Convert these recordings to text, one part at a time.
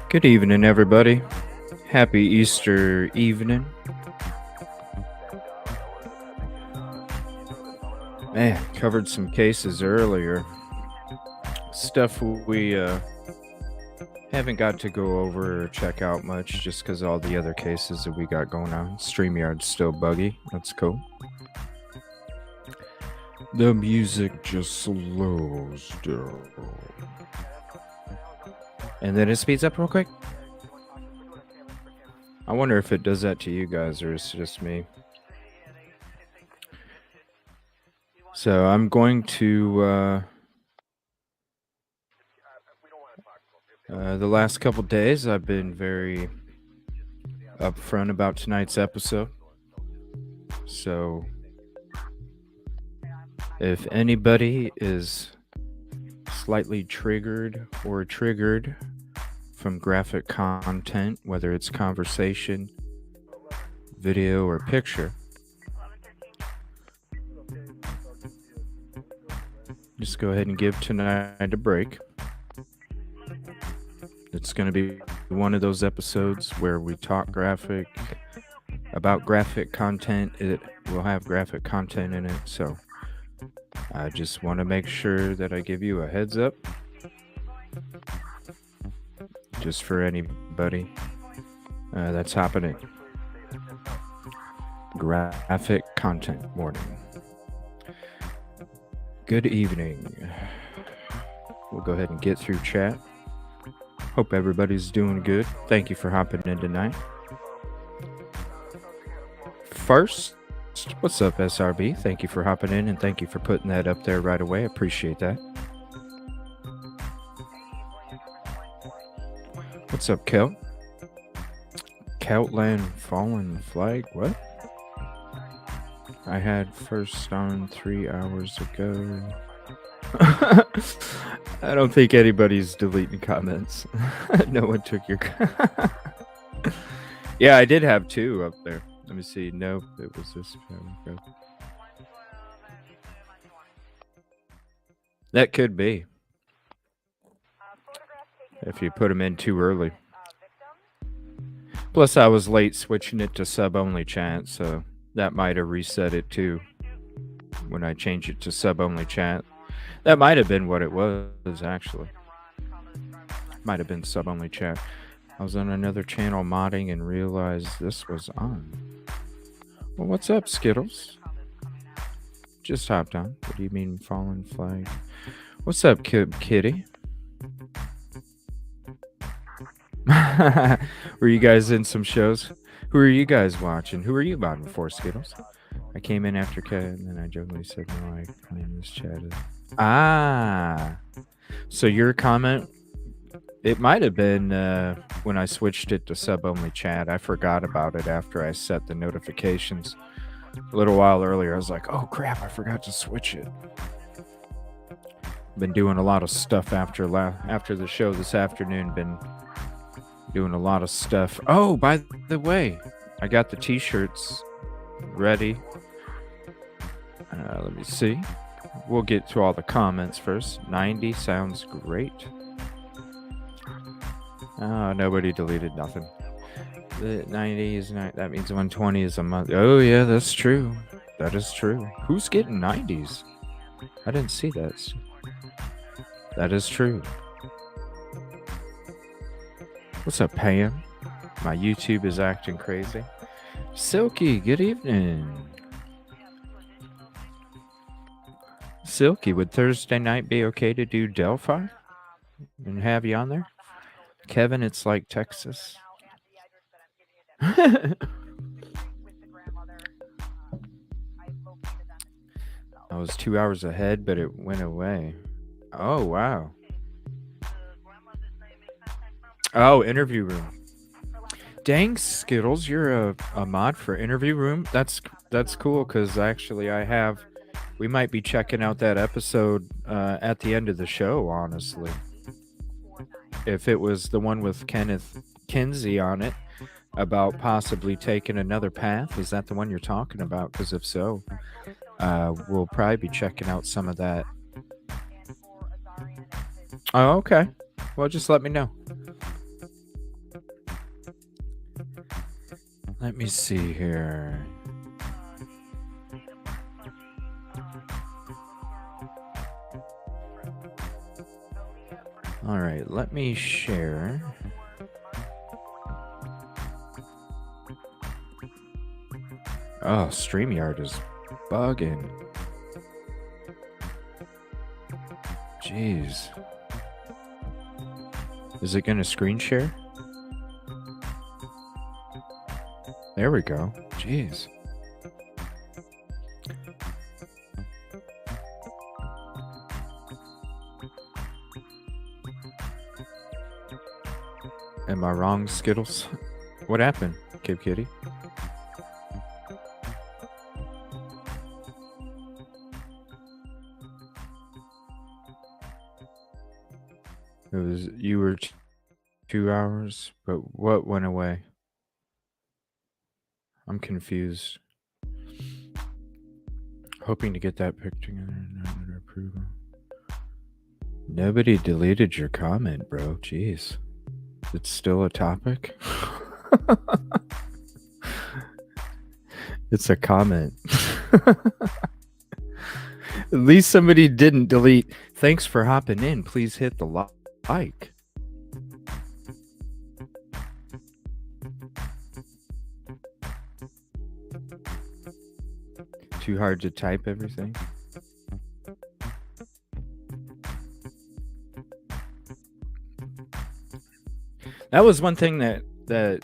Good evening, everybody. Happy Easter evening. Man, covered some cases earlier. Stuff we haven't got to go over or check out much just because all the other cases that we got going on. StreamYard's still buggy. That's cool. The music just slows down. And then it speeds up real quick. I wonder if it does that to you guys or it's just me. So I'm going to the last couple days I've been very upfront about tonight's episode. So if anybody is slightly triggered from graphic content, whether it's conversation, video, or picture, just go ahead and give tonight a break. It's going to be one of those episodes where we talk about graphic content. It will have graphic content in it, so I just want to make sure that I give you a heads up. Just for anybody that's happening. Graphic content warning. Good evening. We'll go ahead and get through chat. Hope everybody's doing good. Thank you for hopping in tonight. First, what's up, SRB? Thank you for hopping in and thank you for putting that up there right away. Appreciate that. What's up, Kel? Coutland Fallen Flag? What? I had first on 3 hours ago. I don't think anybody's deleting comments. No one took your... Yeah, I did have 2 up there. Let me see. Nope, it was this. That could be. If you put them in too early. Plus, I was late switching it to sub-only chat, so that might have reset it too. When I changed it to sub-only chat. That might have been what it was, actually. Might have been sub-only chat. I was on another channel modding and realized this was on. Well, what's up, Skittles? Just hopped on. What do you mean, fallen flag? What's up, Kitty? Were you guys in some shows? Who are you guys watching? Who are you modding for, Skittles? I came in after Kat and then I jokingly said, no, I claim this chat is... Ah! So your comment, it might have been when I switched it to sub-only chat. I forgot about it after I set the notifications a little while earlier. I was like, oh crap, I forgot to switch it. Been doing a lot of stuff after the show this afternoon. Been doing a lot of stuff. Oh, by the way, I got the t-shirts ready. Let me see. We'll get to all the comments first. 90 sounds great. Nobody deleted nothing. The 90 is not, that means 120 is a month. Oh yeah, that's true. That is true. Who's getting 90s? I didn't see that. That is true. What's up, Pam? My YouTube is acting crazy. Silky, good evening. Silky, would Thursday night be okay to do Delphi and have you on there? Kevin, it's like Texas. I was 2 hours ahead, but it went away. Oh, wow. Oh, interview room. Dang, Skittles, you're a mod for interview room. That's cool because actually we might be checking out that episode at the end of the show. Honestly, if it was the one with Kenneth Kinsey on it about possibly taking another path, is that the one you're talking about? Because if so, we'll probably be checking out some of that. Oh, okay. Well, just let me know. Let me see here. All right, let me share. Oh, StreamYard is bugging. Jeez. Is it gonna screen share? There we go. Jeez. Am I wrong, Skittles? What happened, Kid Kitty? It was you were 2 hours, but what went away? I'm confused. Hoping to get that picture under approval. Nobody deleted your comment, bro. Jeez. It's still a topic? It's a comment. At least somebody didn't delete. Thanks for hopping in. Please hit the like. Too hard to type everything? That was one thing that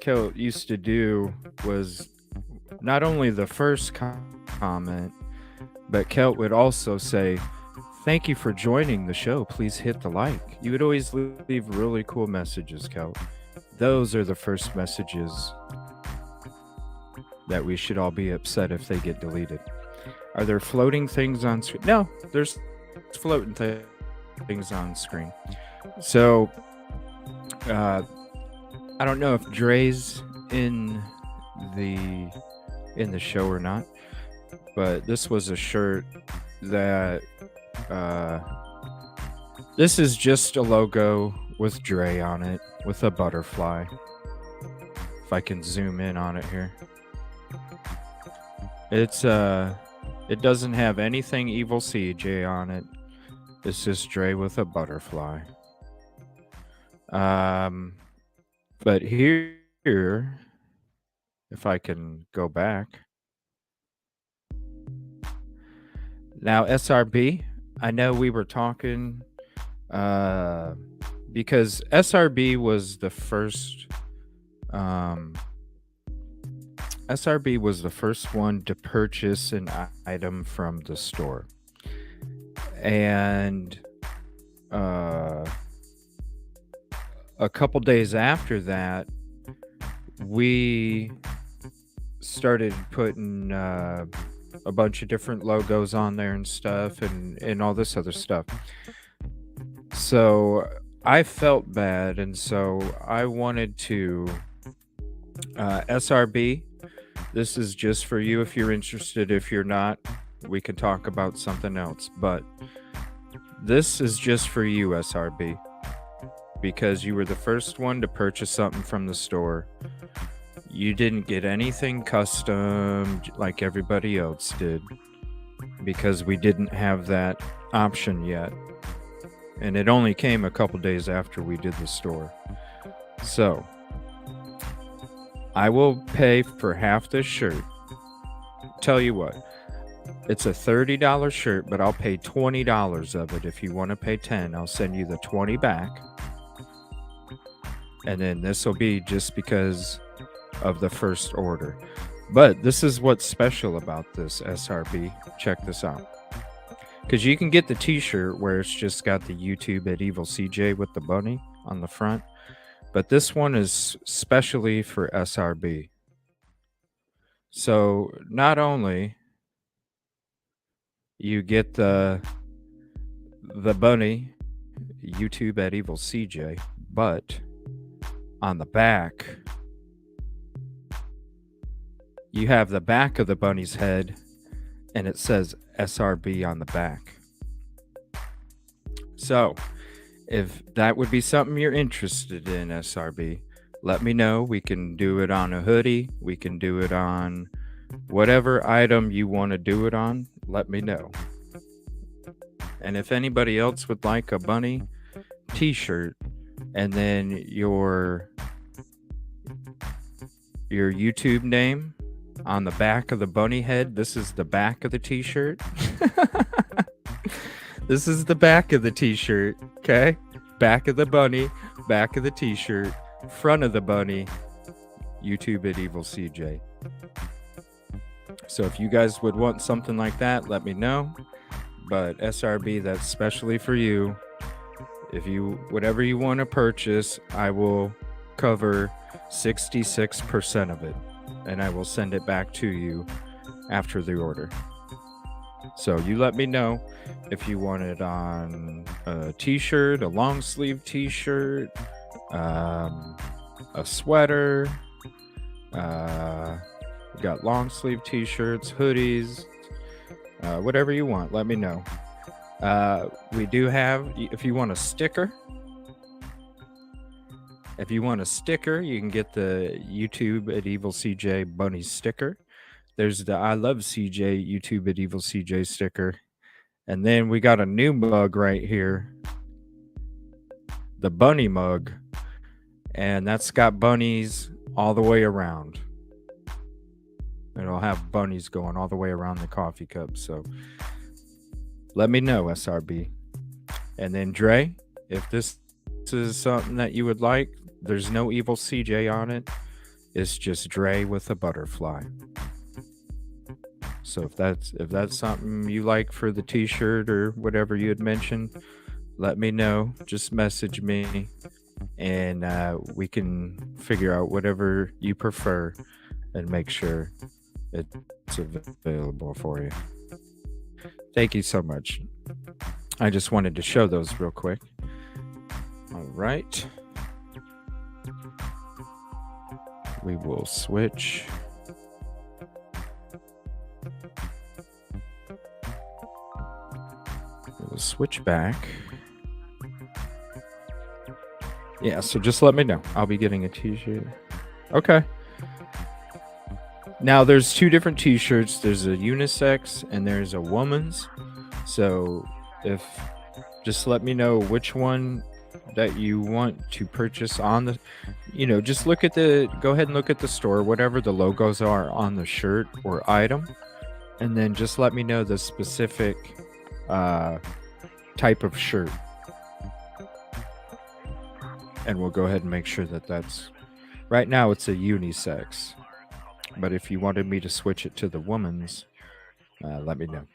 Kilt used to do, was not only the first comment, but Kilt would also say, "Thank you for joining the show. Please hit the like." You would always leave really cool messages, Kilt. Those are the first messages that we should all be upset if they get deleted. Are there floating things on screen? No, there's floating things on screen. So, I don't know if Dre's in the show or not, but this was a shirt that this is just a logo with Dre on it with a butterfly. If I can zoom in on it here. It's it doesn't have anything Evil CJ on it. It's just Dre with a butterfly. But here, if I can go back. Now, SRB, I know we were talking, because SRB was the first, SRB was the first one to purchase an item from the store. And a couple days after that, we started putting a bunch of different logos on there and stuff, and all this other stuff. So I felt bad, and so I wanted to SRB, this is just for you if you're interested. If you're not, we can talk about something else, but this is just for you, SRB, because you were the first one to purchase something from the store. You didn't get anything custom like everybody else did, because we didn't have that option yet. and it only came a couple days after we did the store. So I will pay for half this shirt. Tell you what, it's a $30 shirt, but I'll pay $20 of it. If you want to pay 10, I'll send you the 20 back. And then this will be just because of the first order. But this is what's special about this SRB. Check this out. Because you can get the t-shirt where it's just got the YouTube at Evil CJ with the bunny on the front. But this one is specially for SRB. So not only you get the bunny YouTube at Evil CJ, but on the back you have the back of the bunny's head and it says SRB on the back. So if that would be something you're interested in, SRB, let me know. We can do it on a hoodie. We can do it on whatever item you want to do it on. Let me know. And if anybody else would like a bunny t-shirt and then your YouTube name on the back of the bunny head, this is the back of the t-shirt. This is the back of the t-shirt, okay? Back of the bunny, back of the t-shirt, front of the bunny, YouTube at Evil CJ. So if you guys would want something like that, let me know. But SRB, that's specially for you. If you, whatever you want to purchase, I will cover 66% of it. And I will send it back to you after the order. So you let me know if you want it on a t-shirt, a long sleeve t-shirt, a sweater. We got long sleeve t-shirts, hoodies, whatever you want. Let me know. We do have, if you want a sticker, you can get the YouTube at Evil CJ bunny sticker. There's the I Love CJ YouTube at Evil CJ sticker. And then we got a new mug right here. The bunny mug. And that's got bunnies all the way around. It'll have bunnies going all the way around the coffee cup. So let me know, SRB. And then Dre, if this is something that you would like, there's no Evil CJ on it. It's just Dre with a butterfly. So if that's something you like for the t-shirt or whatever you had mentioned, let me know. Just message me and we can figure out whatever you prefer and make sure it's available for you. Thank you so much. I just wanted to show those real quick. All right. We will switch. We'll switch back. Yeah, so just let me know. I'll be getting a t-shirt. Okay. Now there's two different t-shirts. There's a unisex and there's a woman's. So just let me know which one that you want to purchase on the, just go ahead and look at the store, whatever the logos are on the shirt or item. And then just let me know the specific type of shirt. And we'll go ahead and make sure that's, right now it's a unisex. But if you wanted me to switch it to the woman's, let me know.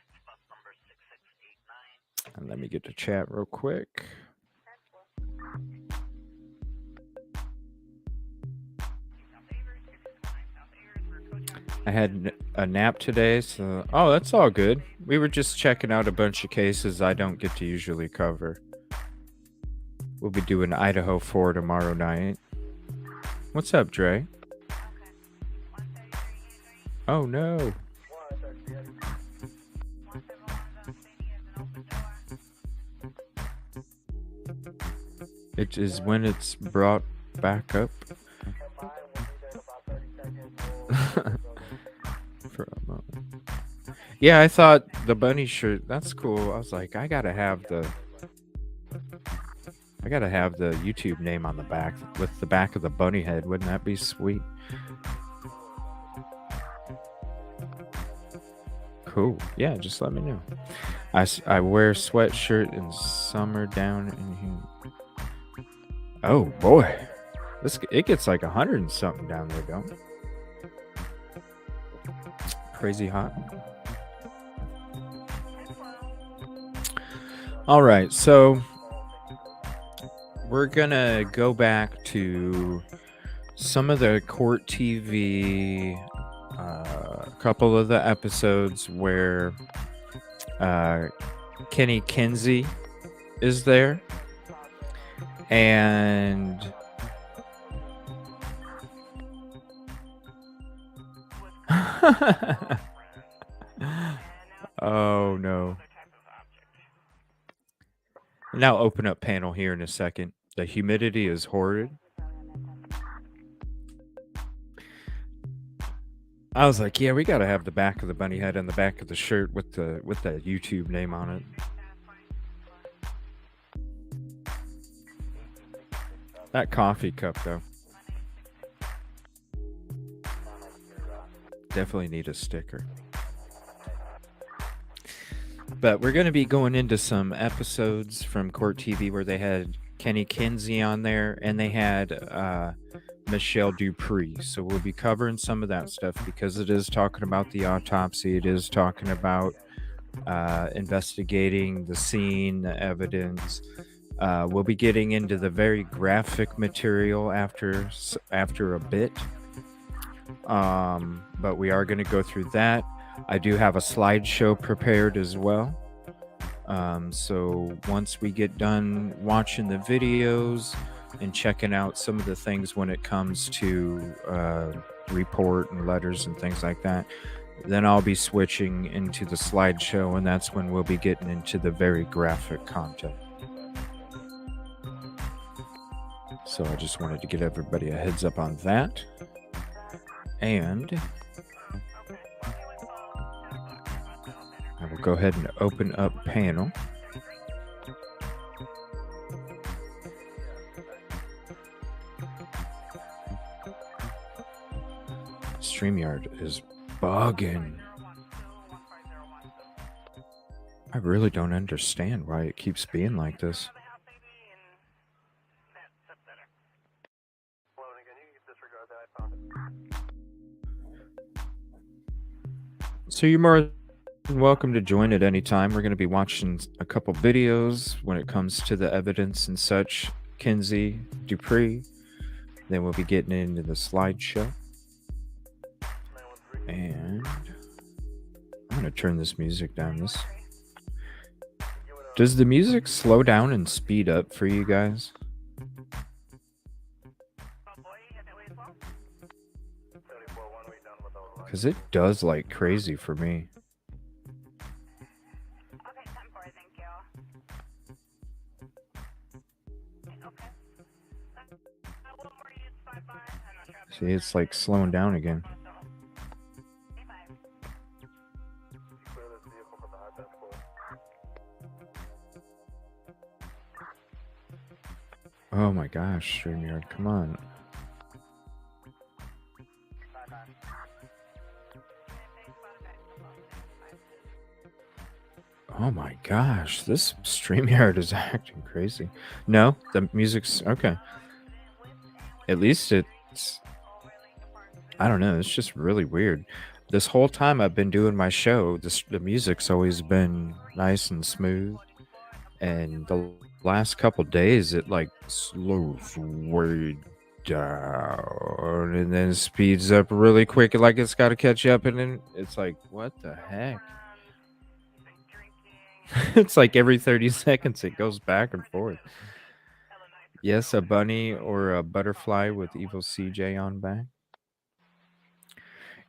And let me get to chat real quick. I had a nap today, so that's all good. We were just checking out a bunch of cases I don't get to usually cover. We'll be doing Idaho 4 tomorrow night. What's up, Dre? Oh no. It is when it's brought back up. For a moment. Yeah, I thought the bunny shirt, that's cool. I was like, I gotta have gotta have the YouTube name on the back with the back of the bunny head. Wouldn't that be sweet? Cool. Yeah, just let me know. I wear sweatshirt in summer down in here. Oh boy, it gets like 100 and something down there, don't it? Crazy hot. All right, so we're gonna go back to some of the court TV, a couple of the episodes where Kenny Kinsey is there, and oh no. Now open up panel here in a second. The humidity is horrid. I was like, yeah, we gotta have the back of the bunny head and the back of the shirt with the YouTube name on it. That coffee cup though. Definitely need a sticker. But we're going to be going into some episodes from Court TV where they had Kenny Kinsey on there and they had Michelle Dupree. So we'll be covering some of that stuff because it is talking about the autopsy. It is talking about investigating the scene, the evidence. We'll be getting into the very graphic material after a bit. But we are going to go through that. I do have a slideshow prepared as well. So once we get done watching the videos and checking out some of the things when it comes to report and letters and things like that, then I'll be switching into the slideshow, and that's when we'll be getting into the very graphic content. So I just wanted to get everybody a heads up on that. And I will go ahead and open up panel. StreamYard is bugging. I really don't understand why it keeps being like this. So you're more than welcome to join at any time. We're going to be watching a couple videos when it comes to the evidence and such. Kinsey, Dupree. Then we'll be getting into the slideshow. And I'm going to turn this music down. Does the music slow down and speed up for you guys? Because it does like crazy for me. See, it's like slowing down again. Oh my gosh, StreamYard, come on. Oh my gosh, this StreamYard is acting crazy. No, the music's okay. At least it's, I don't know, it's just really weird. This whole time I've been doing my show, the music's always been nice and smooth. And the last couple days, it like slows way down and then speeds up really quick, like it's got to catch up. And then it's like, what the heck? It's like every 30 seconds it goes back and forth. Yes, a bunny or a butterfly with Evil CJ on back.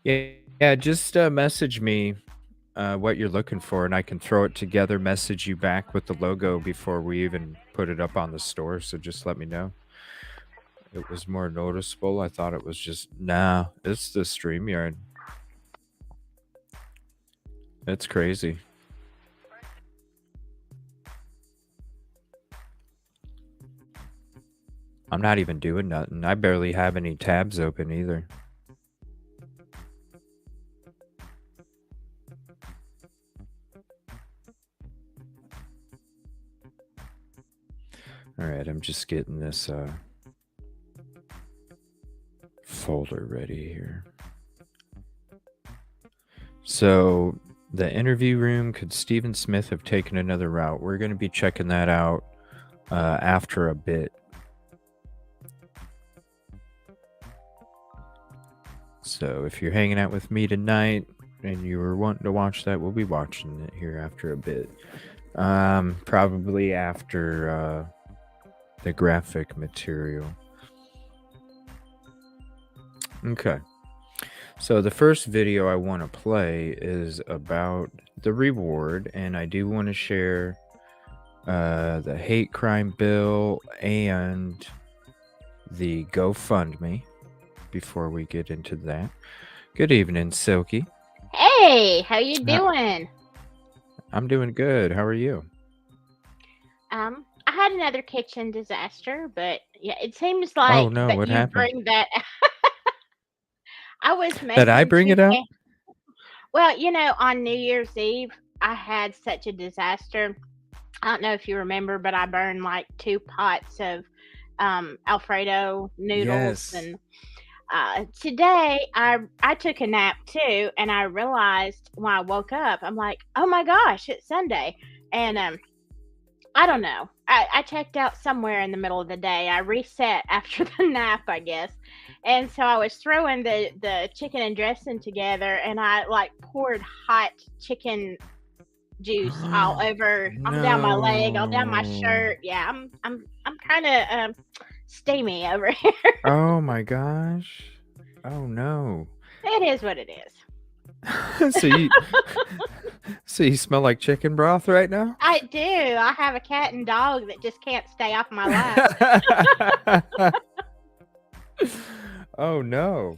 Yeah, just message me what you're looking for, and I can throw it together, message you back with the logo before we even put it up on the store. So just let me know. It was more noticeable. I thought it was just, nah, it's the StreamYard. It's crazy. I'm not even doing nothing. I barely have any tabs open either. All right, I'm just getting this folder ready here. So, the interview room, could Stephen Smith have taken another route? We're going to be checking that out after a bit. So, if you're hanging out with me tonight and you were wanting to watch that, we'll be watching it here after a bit. Probably after the graphic material. Okay. So the first video I want to play is about the reward, and I do want to share the hate crime bill and the GoFundMe before we get into that. Good evening, Silky. Hey, how you doing? I'm doing good. How are you? I had another kitchen disaster, but yeah, it seems Oh like no, that what you happened? bring that. I was That I making bring it up? chicken. Well, on New Year's Eve, I had such a disaster. I don't know if you remember, but I burned like 2 pots of Alfredo noodles, Yes. and today I took a nap too, and I realized when I woke up, I'm like, oh my gosh, it's Sunday, and I don't know. I checked out somewhere in the middle of the day. I reset after the nap, I guess. And so I was throwing the chicken and dressing together, and I like poured hot chicken juice all down my leg, all down my No. shirt. Yeah, I'm kind of steamy over here. Oh my gosh. Oh no. It is what it is. so you so you smell like chicken broth right now? I do. I have a cat and dog that just can't stay off my lap. oh no.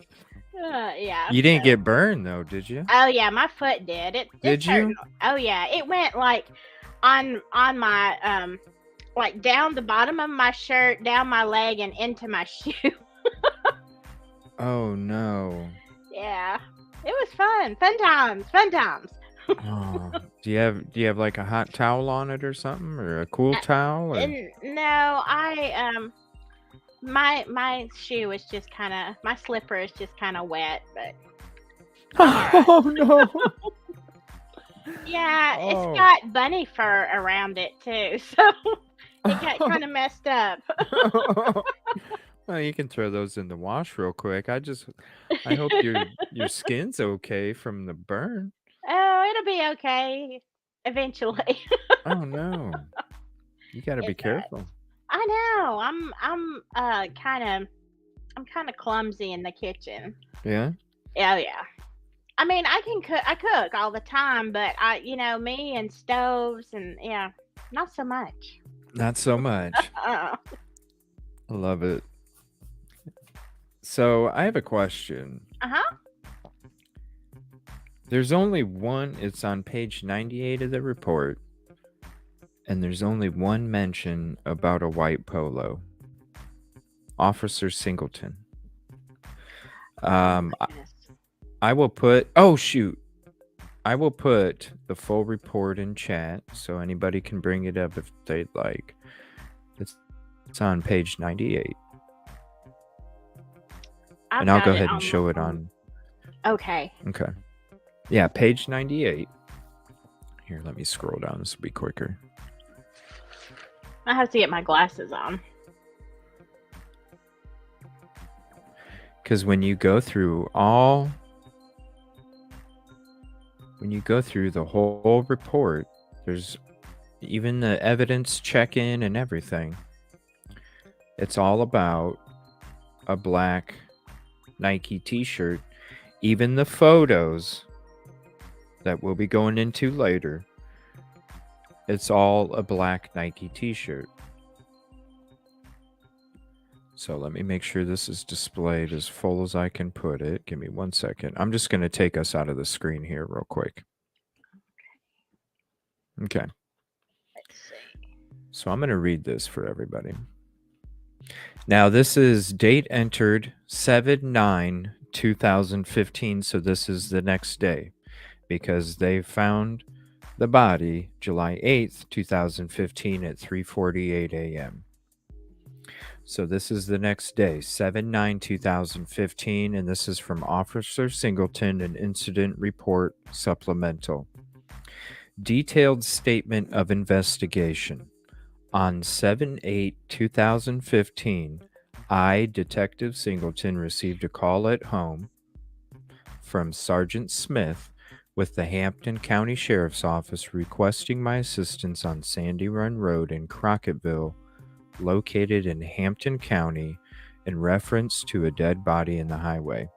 Yeah. You didn't So. get burned though, did you? Oh yeah, my foot did. It's Did hurting. you? Oh yeah, it went like on my like down the bottom of my shirt, down my leg, and into my shoe. Oh no. Yeah, it was fun. Fun times. Fun times. Oh. Do you have like a hot towel on it or something, or a cool towel, or? And no, my shoe is just kind of my slipper is just kind of wet, but I'm all right. Oh no. Yeah, it's Oh. got bunny fur around it too, so it got kind of messed up. Well, you can throw those in the wash real quick. I hope your skin's okay from the burn. Oh, it'll be okay eventually. Oh no. You got to be It's all right. careful. I know. I'm kind of clumsy in the kitchen. Yeah? Oh yeah. I mean, I can cook. I cook all the time, but me and stoves and yeah, not so much. Not so much. Uh, I love it. So, I have a question. huh. There's only one, it's on page 98 of the report, and there's only one mention about a white polo. Officer Singleton. Oh Um, my I, goodness. I will put, oh shoot, I will put the full report in chat so anybody can bring it up if they'd like. It's on page 98. I've And I'll got go it ahead and on my show it phone. on. Okay. Okay. Yeah, page 98. Here, let me scroll down. This will be quicker. I have to get my glasses on. Because when you go through the whole report, there's even the evidence check-in and everything. It's all about a black Nike t-shirt. Even the photos that we'll be going into later, it's all a black Nike t-shirt. So let me make sure this is displayed as full as I can put it. Give me 1 second. I'm just going to take us out of the screen here real quick. Okay. Let's see. So I'm going to read this for everybody. Now, this is date entered 7/9/2015, so this is the next day because they found the body July 8th, 2015 at 3:48 a.m. So this is the next day, 7/9/2015, and this is from Officer Singleton, an incident report supplemental. Detailed statement of investigation. On 7/8/2015, I, Detective Singleton, received a call at home from Sergeant Smith with the Hampton County Sheriff's Office requesting my assistance on Sandy Run Road in Crocketville, located in Hampton County, in reference to a dead body in the highway.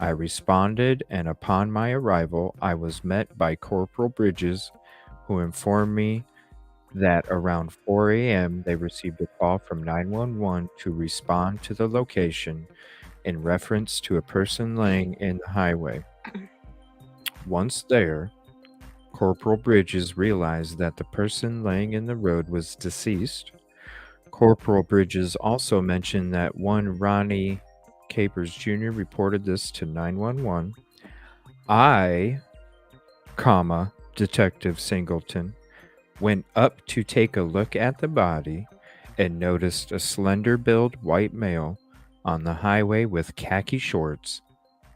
I responded, and upon my arrival, I was met by Corporal Bridges, who informed me that around 4 a.m. they received a call from 911 to respond to the location in reference to a person laying in the highway. Once there, Corporal Bridges realized that the person laying in the road was deceased. Corporal Bridges also mentioned that one Ronnie Capers Jr. reported this to 911. I, Detective Singleton, went up to take a look at the body and noticed a slender-built white male on the highway with khaki shorts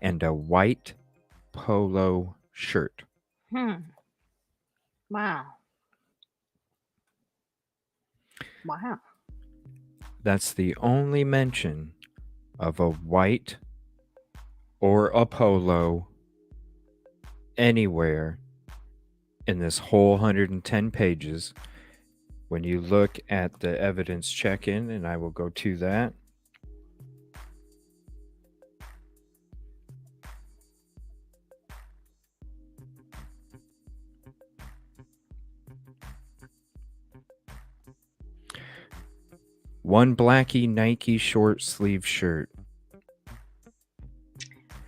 and a white polo shirt. Wow. Wow. That's the only mention of a white or a polo anywhere in this whole 110 pages. When you look at the evidence check-in, and I will go to that. One Blackie Nike short sleeve shirt.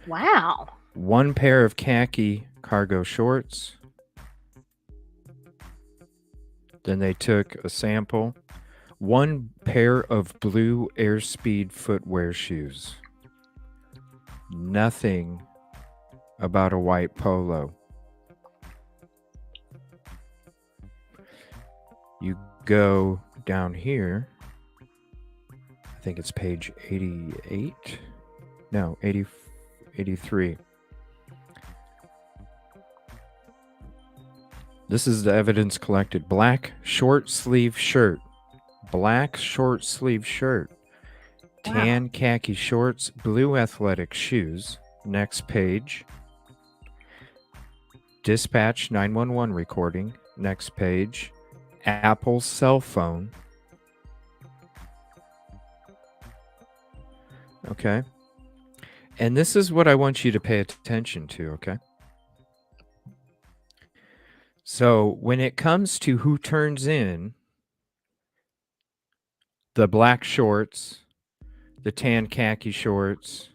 Wow. One pair of khaki cargo shorts. Then they took a sample. One pair of blue Airspeed footwear shoes. Nothing about a white polo. You go down here. I think it's page 88. No, 83. This is the evidence collected. Black short sleeve shirt. Black short sleeve shirt. Tan khaki shorts. Blue athletic shoes. Next page. Dispatch 911 recording. Next page. Apple cell phone. Okay. And this is what I want you to pay attention to, okay? So when it comes to who turns in the black shorts, the tan khaki shorts,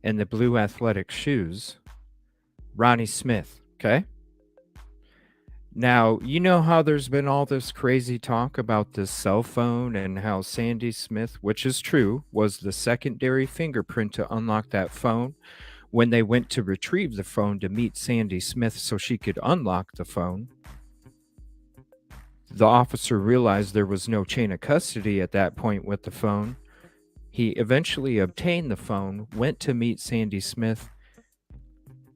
and the blue athletic shoes, Ronnie Smith, okay? Now, you know how there's been all this crazy talk about this cell phone and how Sandy Smith, which is true, was the secondary fingerprint to unlock that phone when they went to retrieve the phone to meet Sandy Smith so she could unlock the phone. The officer realized there was no chain of custody at that point with the phone. He eventually obtained the phone, went to meet Sandy Smith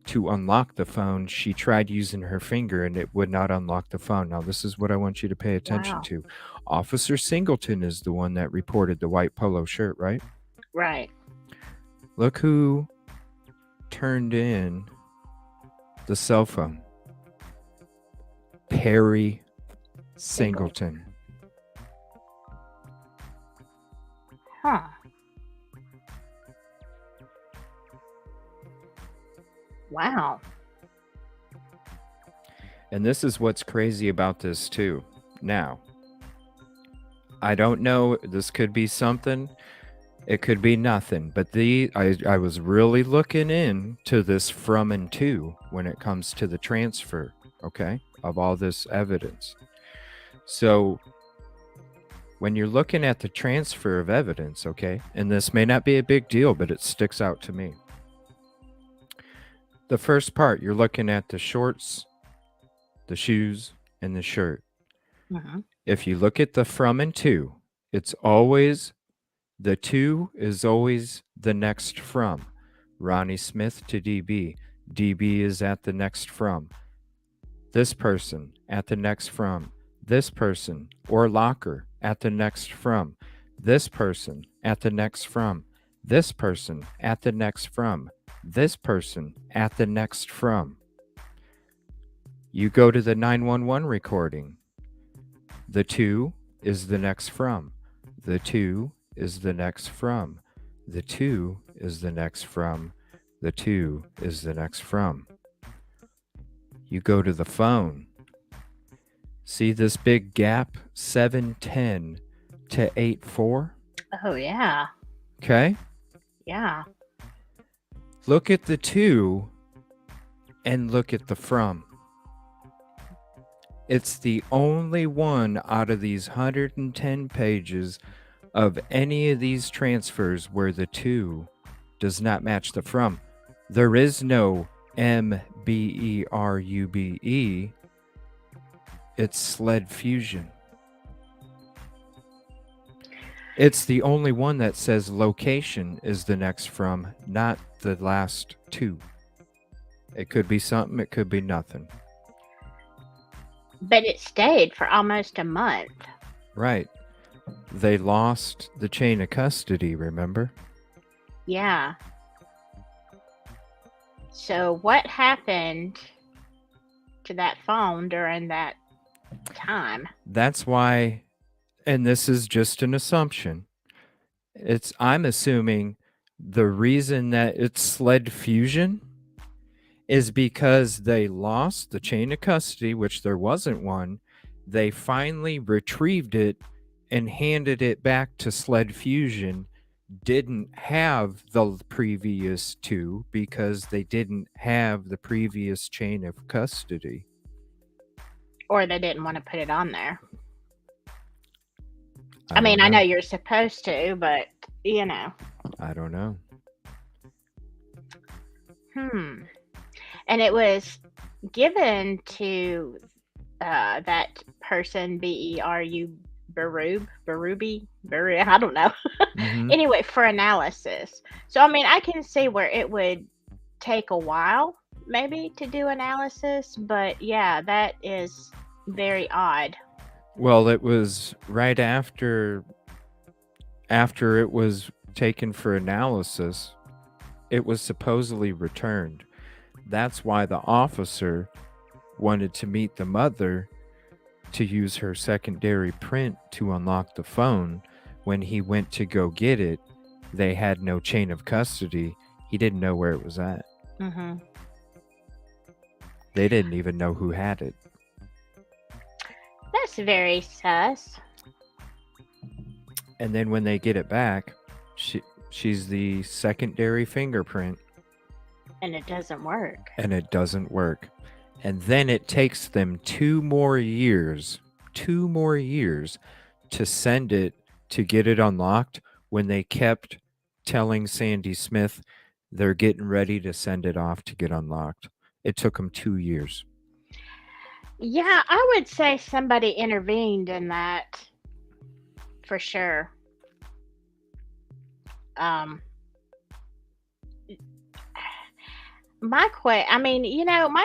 to unlock the phone. She tried using her finger and it would not unlock the phone. Now, this is what I want you to pay attention to. Officer Singleton is the one that reported the white polo shirt, right? Right. Look who turned in the cell phone. Perry Singleton. Huh. Wow. And this is what's crazy about this too. Now, I don't know, this could be something, it could be nothing, but I was really looking into this from and to when it comes to the transfer, okay, of all this evidence. So when you're looking at the transfer of evidence, okay, and this may not be a big deal, but it sticks out to me. The first part, you're looking at the shorts, the shoes, and the shirt. Mm-hmm. If you look at the from and to, it's always the to is always the next from. Ronnie Smith to DB. DB is at the next from. This person at the next from. This person or locker at the next from. This person at the next from. This person at the next from. This person at the next from. You go to the 911 recording. The to is the next from. The to is the next from. The to is the next from. The to is the next from. You go to the phone. See this big gap, 710 to 84? Oh, yeah. Okay? Yeah. Look at the to and look at the from. It's the only one out of these 110 pages of any of these transfers where the to does not match the from. There is no MBERUBE. It's sled fusion. It's the only one that says location is the next from, not the last two. It could be something, it could be nothing. But it stayed for almost a month. Right. They lost the chain of custody, remember? Yeah. So what happened to that phone during that time? That's why, and this is just an assumption, I'm assuming the reason that it's sled fusion is because they lost the chain of custody, which there wasn't one. They finally retrieved it and handed it back to sled fusion. Didn't have the previous two because they didn't have the previous chain of custody. Or they didn't want to put it on there. I I know you're supposed to, but, you know. I don't know. And it was given to that person, Barubi, I don't know. Mhm. Anyway, for analysis. So, I can see where it would take a while, maybe, to do analysis, but yeah, that is very odd. Well, it was right after it was taken for analysis, it was supposedly returned. That's why the officer wanted to meet the mother to use her secondary print to unlock the phone. When he went to go get it, they had no chain of custody. He didn't know where it was at. Mm-hmm. They didn't even know who had it. That's very sus. And then when they get it back, she's the secondary fingerprint. And it doesn't work. And then it takes them 2 more years to send it to get it unlocked, when they kept telling Sandy Smith they're getting ready to send it off to get unlocked. It took them 2 years. Yeah, I would say somebody intervened in that for sure. My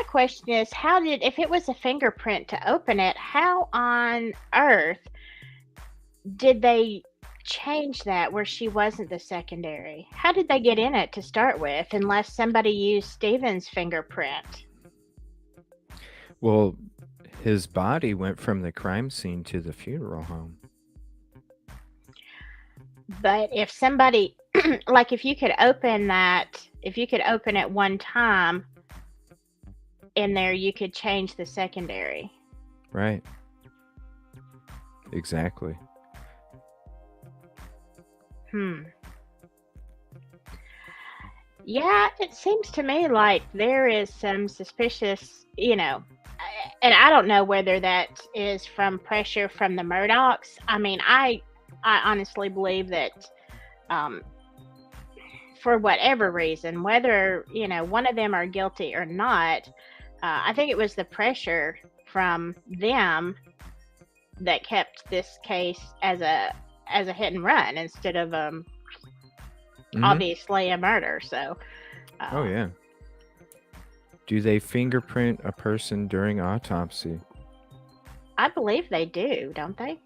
question is, if it was a fingerprint to open it, how on earth did they change that where she wasn't the secondary? How did they get in it to start with, unless somebody used Steven's fingerprint? Well, his body went from the crime scene to the funeral home. But if somebody, like if you could open it one time in there, you could change the secondary. Right. Exactly. Yeah, it seems to me like there is some suspicious, And I don't know whether that is from pressure from the Murdochs. I mean, I honestly believe that um, for whatever reason, whether one of them are guilty or not, I think it was the pressure from them that kept this case as a hit and run instead of Hmm. obviously a murder. So Oh uh, yeah. Do they fingerprint a person during autopsy? I believe they do, don't they?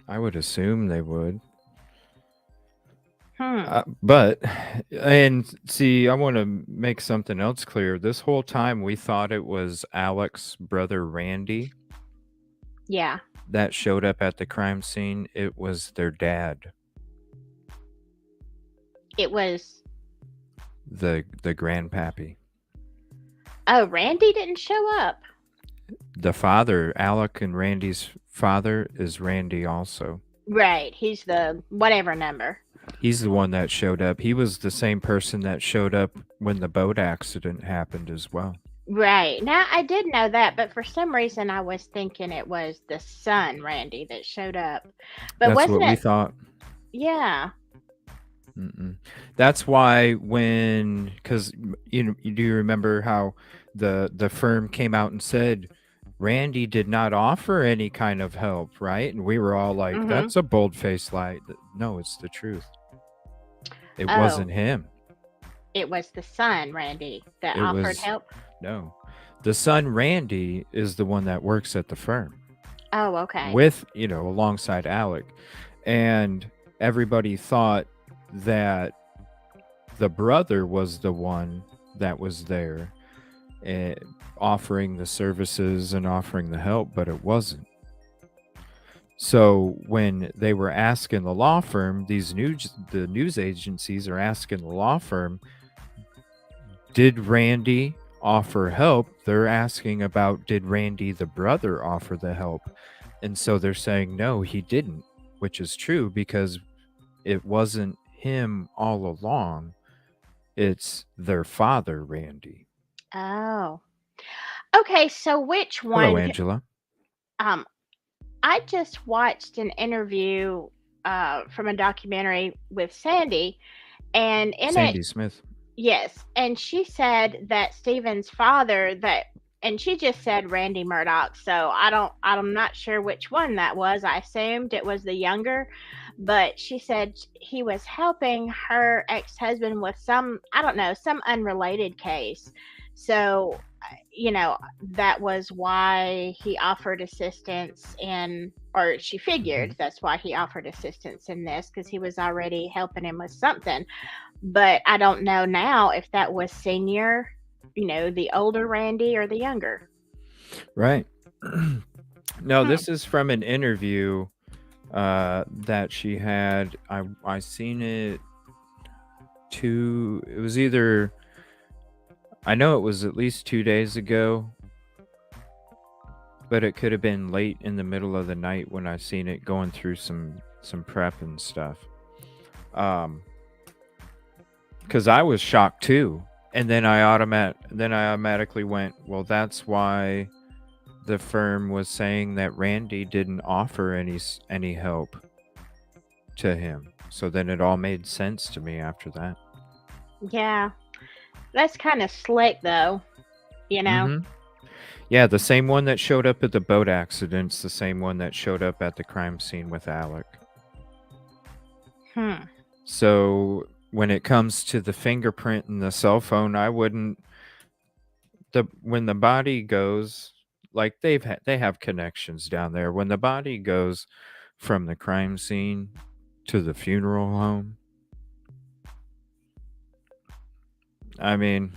I would assume they would. Hmm. But, and see, I want to make something else clear. This whole time we thought it was Alex's brother Randy Yeah. that showed up at the crime scene. It was their dad, It was. the grandpappy. Oh, Randy didn't show up. The father, Alec and Randy's father, is Randy also. Right. He's the whatever number. He's the one that showed up. He was the same person that showed up when the boat accident happened as well. Right. Now I did know that, but for some reason I was thinking it was the son, Randy, that showed up. But That's wasn't what we it? thought. Yeah. Mm-mm. That's why because you do remember how the firm came out and said Randy did not offer any kind of help, right? And we were all like, Mhm. "That's a bold-faced lie." No, it's the truth. It Oh, wasn't him. it was the son, Randy, that It offered was help. no. The son Randy is the one that works at the firm Oh, okay. with alongside Alec, and everybody thought that the brother was the one that was there and offering the services and offering the help, but it wasn't. So when they were asking the law firm, the news agencies are asking the law firm, did Randy offer help? They're asking about, did Randy the brother offer the help? And so they're saying no, he didn't, which is true because it wasn't him all along. It's their father, Randy. Oh. Okay, so which Hello, one Angela. um I just watched an interview from a documentary with Sandy, and in it, Sandy Smith. yes, and she said that Stephen's father that and she just said Randy Murdoch, so I'm not sure which one that was. I assumed it was the younger, but she said he was helping her ex-husband with some, I don't know, some unrelated case. So, that was why he offered assistance in, or she figured Hmm. that's why he offered assistance in this, because he was already helping him with something. But I don't know now if that was senior, the older Randy or the younger. Right. No, Hmm. this is from an interview that she had. I seen it it was either, I know it was at least 2 days ago, but it could have been late in the middle of the night when I seen it going through some prep and stuff. Um, because I was shocked too, and then I automatically went, well, that's why the firm was saying that Randy didn't offer any help to him. So then it all made sense to me after that. Yeah, that's kind of slick, though. You know. Mm-hmm. Yeah, the same one that showed up at the boat accident's the same one that showed up at the crime scene with Alec. Hmm. So when it comes to the fingerprint and the cell phone, I wouldn't, when the body goes, like they have connections down there. When the body goes from the crime scene to the funeral home, I mean,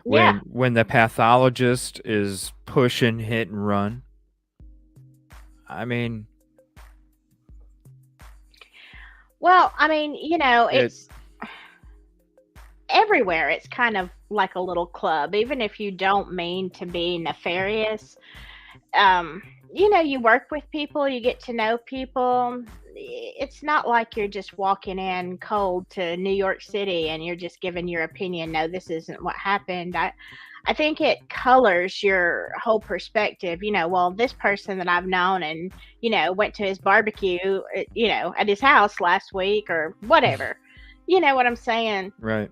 Yeah. when the pathologist is pushing hit and run, I mean, Well, I mean, it it's everywhere. It's kind of like a little club, even if you don't mean to be nefarious. Um, you work with people, you get to know people. It's not like you're just walking in cold to New York City and you're just giving your opinion. No, this isn't what happened. I think it colors your whole perspective. Well, this person that I've known and, went to his barbecue, at his house last week or whatever. You know what I'm saying? Right.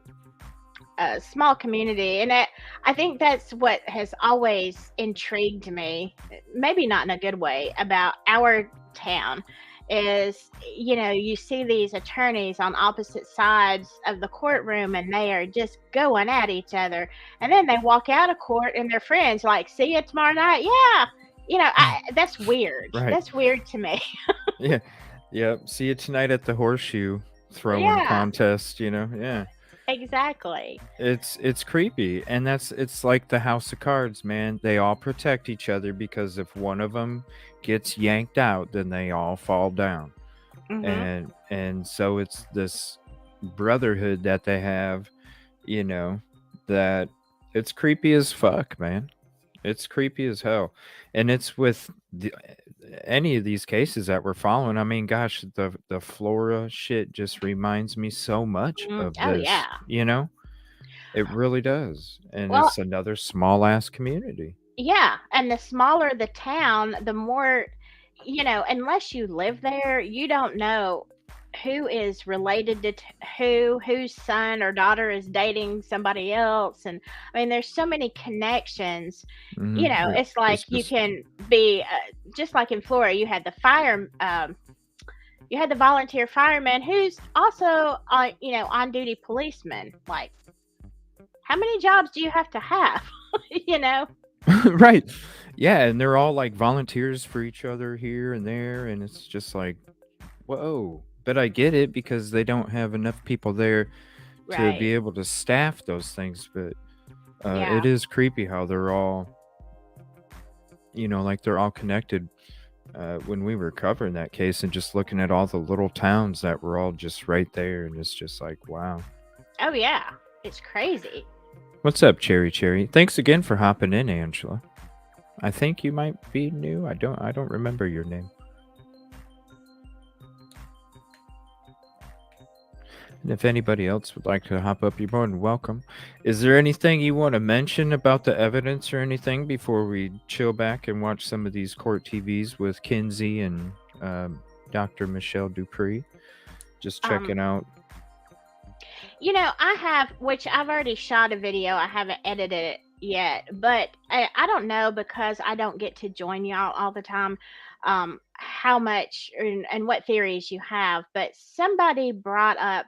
A small community. And I think that's what has always intrigued me, maybe not in a good way, about our town is, you see these attorneys on opposite sides of the courtroom and they are just going at each other. And then they walk out of court and their friends like, see you tomorrow night. Yeah. That's weird. Right. That's weird to me. Yeah. Yep. See you tonight at the horseshoe throwing Yeah, contest, Yeah. exactly. It's creepy, and it's like the house of cards, man. They all protect each other because if one of them gets yanked out, then they all fall down. Hmm. And so it's this brotherhood that they have, you know, that it's creepy as fuck, man. It's creepy as hell. And it's with any of these cases that we're following. I mean, gosh, the Flora shit just reminds me so much of Oh, this, yeah. It really does. And Well, it's another small ass community. yeah, and the smaller the town, the more, unless you live there, you don't know who is related to whose son or daughter is dating somebody else. And I mean, there's so many connections. It's like It's you just can be just like in Florida, you had the volunteer fireman who's also on duty policeman. Like, how many jobs do you have to have? you know? right. Yeah, and they're all like volunteers for each other here and there, and it's just like, whoa. But I get it because they don't have enough people there to Right. be able to staff those things. But Yeah. it is creepy how they're all, like they're all connected. When we were covering that case and just looking at all the little towns that were all just right there, and it's just like, wow. Oh yeah. It's crazy. What's up, Cherry Cherry? Thanks again for hopping in, Angela. I think you might be new. I don't remember your name. And if anybody else would like to hop up, you're more than welcome. Is there anything you want to mention about the evidence or anything before we chill back and watch some of these court TVs with Kinsey and Dr. Michelle Dupree? Just Um, checking out. I have, which I've already shot a video. I haven't edited it yet, but I don't know because I don't get to join y'all all the time. How much and what theories you have, but somebody brought up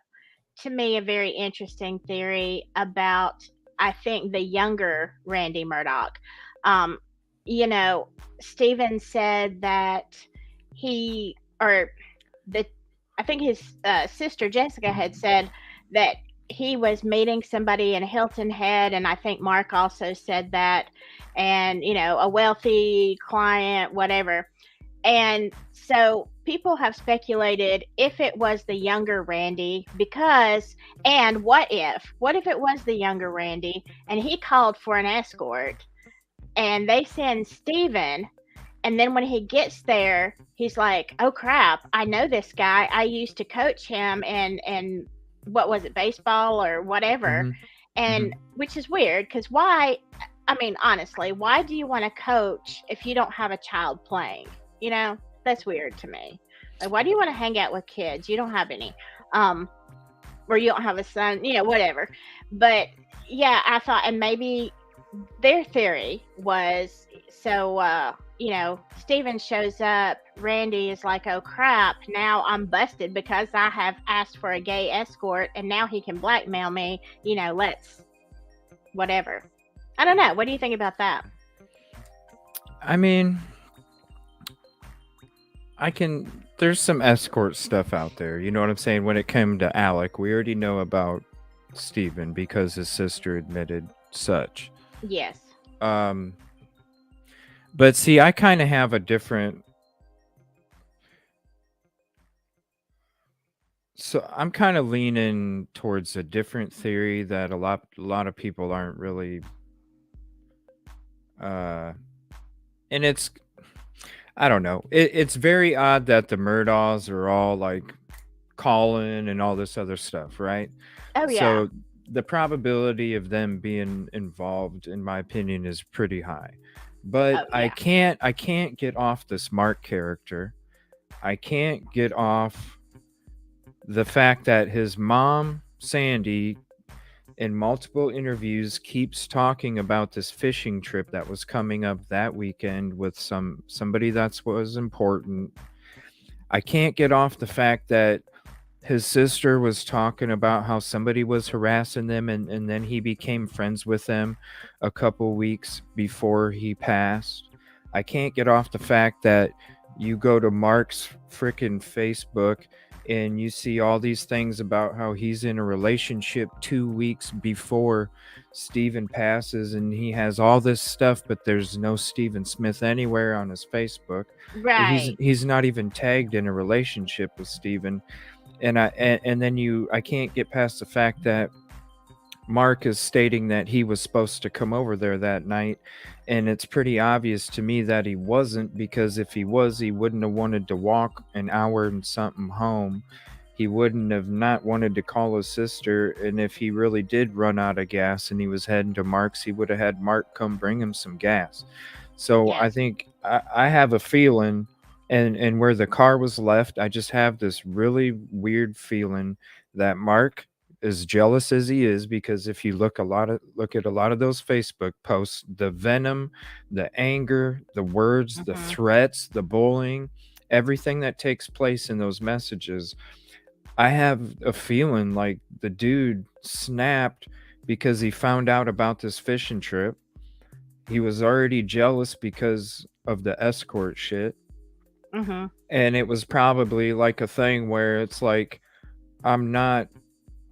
to me a very interesting theory about, I think, the younger Randy Murdoch. Um, you know, Steven said that he, or the, I think his sister Jessica had said that he was meeting somebody in Hilton Head, and I think Mark also said that, and a wealthy client, whatever. And so people have speculated if it was the younger Randy because, and what if it was the younger Randy and he called for an escort and they send Steven, and then when he gets there, he's like, "Oh crap, I know this guy. I used to coach him and what was it, baseball or whatever." Mm-hmm. Mm-hmm. And which is weird because why, I mean, honestly, why do you want to coach if you don't have a child playing? That's weird to me. Like, why do you want to hang out with kids? You don't have any. Um, or you don't have a son, whatever. But yeah, I thought, and maybe their theory was so, Steven shows up, Randy is like, oh crap, now I'm busted because I have asked for a gay escort and now he can blackmail me, let's whatever. I don't know. What do you think about that? I mean, there's some escort stuff out there. You know what I'm saying? When it came to Alec, we already know about Steven because his sister admitted such. Yes. Um, but see, I kind of have a different. So I'm kind of leaning towards a different theory that a lot of people aren't really. Uh, and I don't know. It's very odd that the Murdaws are all like calling and all this other stuff, right? Oh yeah. So the probability of them being involved, in my opinion, is pretty high. But Oh I yeah. can't I can't get off the smart character. I can't get off the fact that his mom, Sandy, in multiple interviews keeps talking about this fishing trip that was coming up that weekend with somebody that was important. I can't get off the fact that his sister was talking about how somebody was harassing them, and then he became friends with them a couple weeks before he passed. I can't get off the fact that you go to Mark's freaking Facebook and you see all these things about how he's in a relationship 2 weeks before Steven passes, and he has all this stuff, but there's no Steven Smith anywhere on his Facebook. He's Right. he's not even tagged in a relationship with Steven. And then I can't get past the fact that Mark is stating that he was supposed to come over there that night, and it's pretty obvious to me that he wasn't, because if he was, he wouldn't have wanted to walk an hour and something home. He wouldn't have not wanted to call his sister, and if he really did run out of gas and he was heading to Mark's, he would have had Mark come bring him some gas. So I Yes. think I have a feeling, and where the car was left, I just have this really weird feeling that Mark, as jealous as he is, because if you look at a lot of those Facebook posts, the venom, the anger, the words, the Mhm. threats, the bullying, everything that takes place in those messages, I have a feeling like the dude snapped because he found out about this fishing trip. He was already jealous because of the escort shit. Mhm. And it was probably like a thing where it's like, I'm not,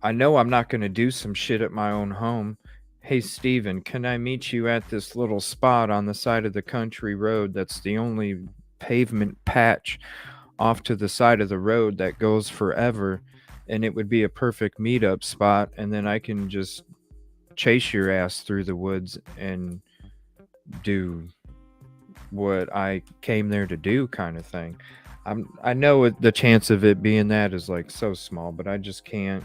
I know I'm not going to do some shit at my own home. Hey, Steven, can I meet you at this little spot on the side of the country road that's the only pavement patch off to the side of the road that goes forever? And it would be a perfect meetup spot. And then I can just chase your ass through the woods and do what I came there to do, kind of thing. I know the chance of it being that is like so small, but I just can't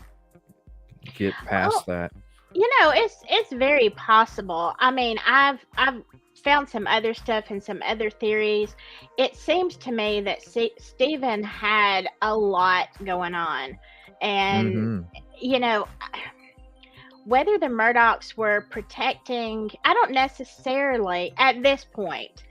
get past Well, that. it's very possible. I mean, I've found some other stuff and some other theories. It seems to me that Stephen had a lot going on, and Mm-hmm. you know, whether the Murdochs were protecting, I don't necessarily at this point,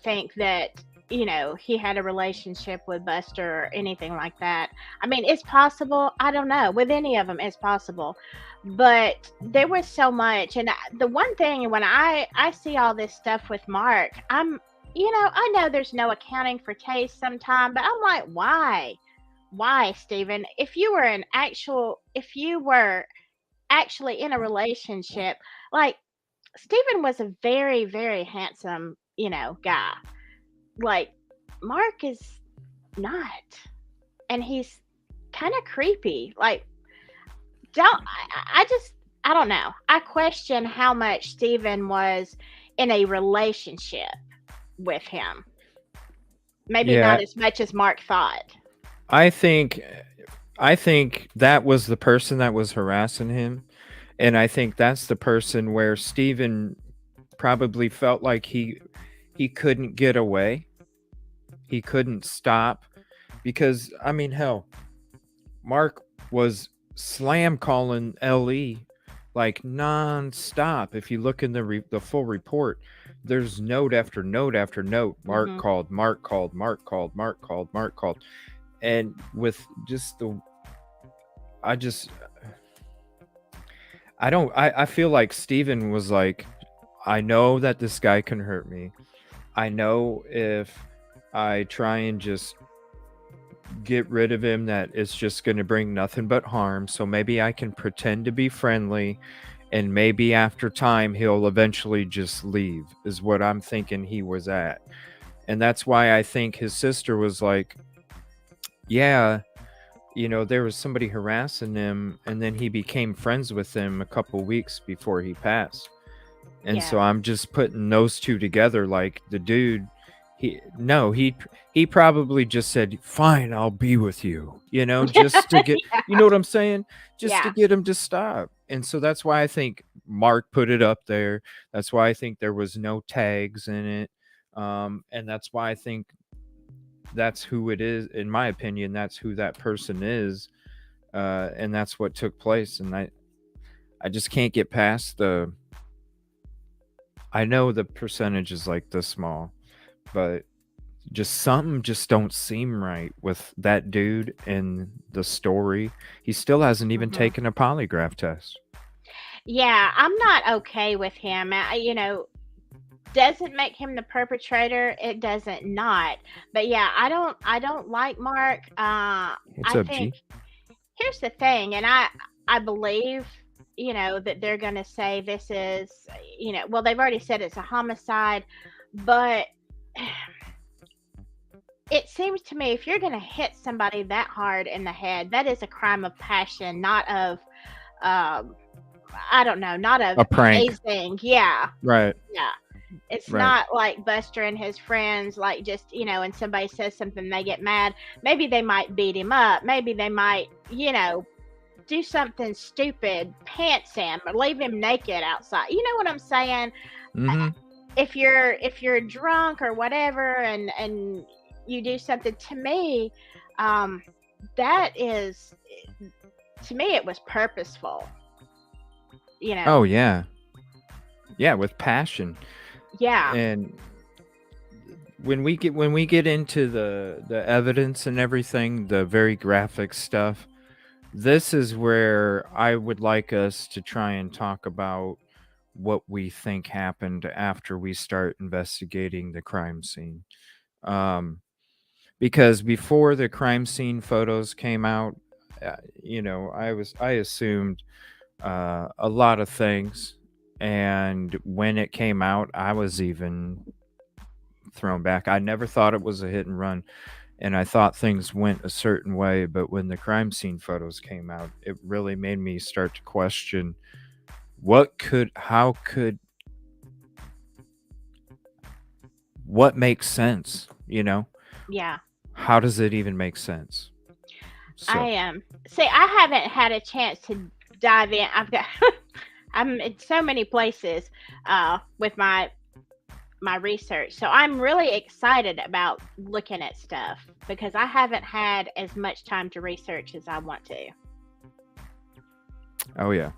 think that, he had a relationship with Buster or anything like that. I mean, it's possible. I don't know. With any of them, it's possible. But there was so much. And the one thing, when I see all this stuff with Mark, I know there's no accounting for taste sometime, but I'm like, why? Why, Stephen? If you were actually in a relationship, like, Stephen was a very, very handsome, guy. Like, Mark is not. And he's kind of creepy. Like, I just, I don't know. I question how much Stephen was in a relationship with him. Maybe not Yeah, as much as Mark thought. I think I think that was the person that was harassing him, and I think that's the person where Steven probably felt like he couldn't get away. He couldn't stop, because I mean, hell, Mark was slam calling LE like non-stop. If you look in the full report, there's note after note after note. Mark Hmm. called, Mark called, Mark called, Mark called, Mark called. And with just the I just I don't I feel like Steven was like, I know that this guy can hurt me. I know if I try and just get rid of him, that it's just going to bring nothing but harm. So maybe I can pretend to be friendly, and maybe after time he'll eventually just leave, is what I'm thinking he was at. And that's why I think his sister was like, yeah, there was somebody harassing him, and then he became friends with them a couple weeks before he passed. And Yeah. so I'm just putting those two together. Like, the dude, he no, he probably just said, "Fine, I'll be with you," just to get, Yeah. you know what I'm saying, just to Yeah. get him to stop. And so that's why I think Mark put it up there. That's why I think there was no tags in it. And that's why I think that's who it is. In my opinion, that's who that person is. And that's what took place. And I just can't get past I know the percentage is like this small, but just something just don't seem right with that dude and the story. He still hasn't even Hmm. taken a polygraph test. Yeah, I'm not okay with him. Doesn't make him the perpetrator. It doesn't not. But yeah, I don't like Mark. What's I up, think G? here's the thing, and I believe that they're going to say this is well, they've already said it's a homicide, but it seems to me if you're going to hit somebody that hard in the head, that is a crime of passion, not of um I don't know, not of A prank. hazing. Yeah. Right, Yeah. It's right. not like Buster and his friends, like just, and somebody says something, they get mad. Maybe they might beat him up. Maybe they might, do something stupid, pants him, or leave him naked outside. You know what I'm saying? Mm-hmm. If you're drunk or whatever, and you do something to me, um, that is, to me, it was purposeful. You know? Oh yeah. Yeah, with passion. Yeah, And when we get into the evidence and everything, the very graphic stuff, this is where I would like us to try and talk about what we think happened after we start investigating the crime scene. Um, because before the crime scene photos came out, I assumed a lot of things, and when it came out, I was even thrown back. I never thought it was a hit and run, and I thought things went a certain way. But when the crime scene photos came out, it really made me start to question how could, what makes sense? yeah. How does it even make sense? I So, am. See, I haven't had a chance to dive in. I've got. I'm in so many places with my research, so I'm really excited about looking at stuff because I haven't had as much time to research as I want to. oh yeah.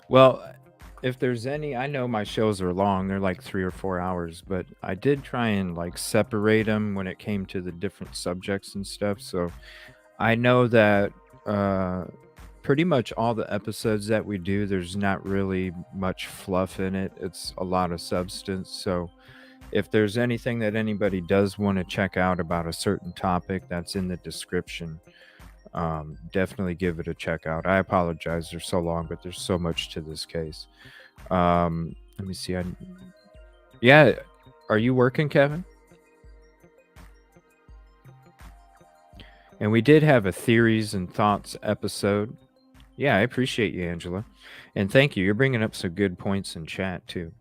Well, if there's any, I know my shows are long, they're like 3 or 4 hours, but I did try and like separate them when it came to the different subjects and stuff. So I know that uh, pretty much all the episodes that we do, there's not really much fluff in it. It's a lot of substance. So if there's anything that anybody does want to check out about a certain topic, that's in the description. Definitely give it a check out. I apologize, they're so long, but there's so much to this case. Let me see. Yeah, are you working, Kevin? And we did have a theories and thoughts episode. Yeah, I appreciate you, Angela. And thank you. You're bringing up some good points in chat, too.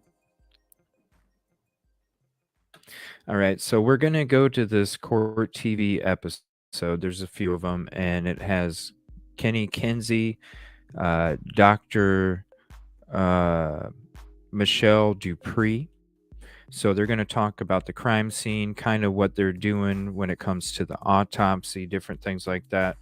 All right, so we're going to go to this Court TV episode. There's a few of them, and it has Kenny Kinsey, Dr. Michelle Dupree. So they're going to talk about the crime scene, kind of what they're doing when it comes to the autopsy, different things like that.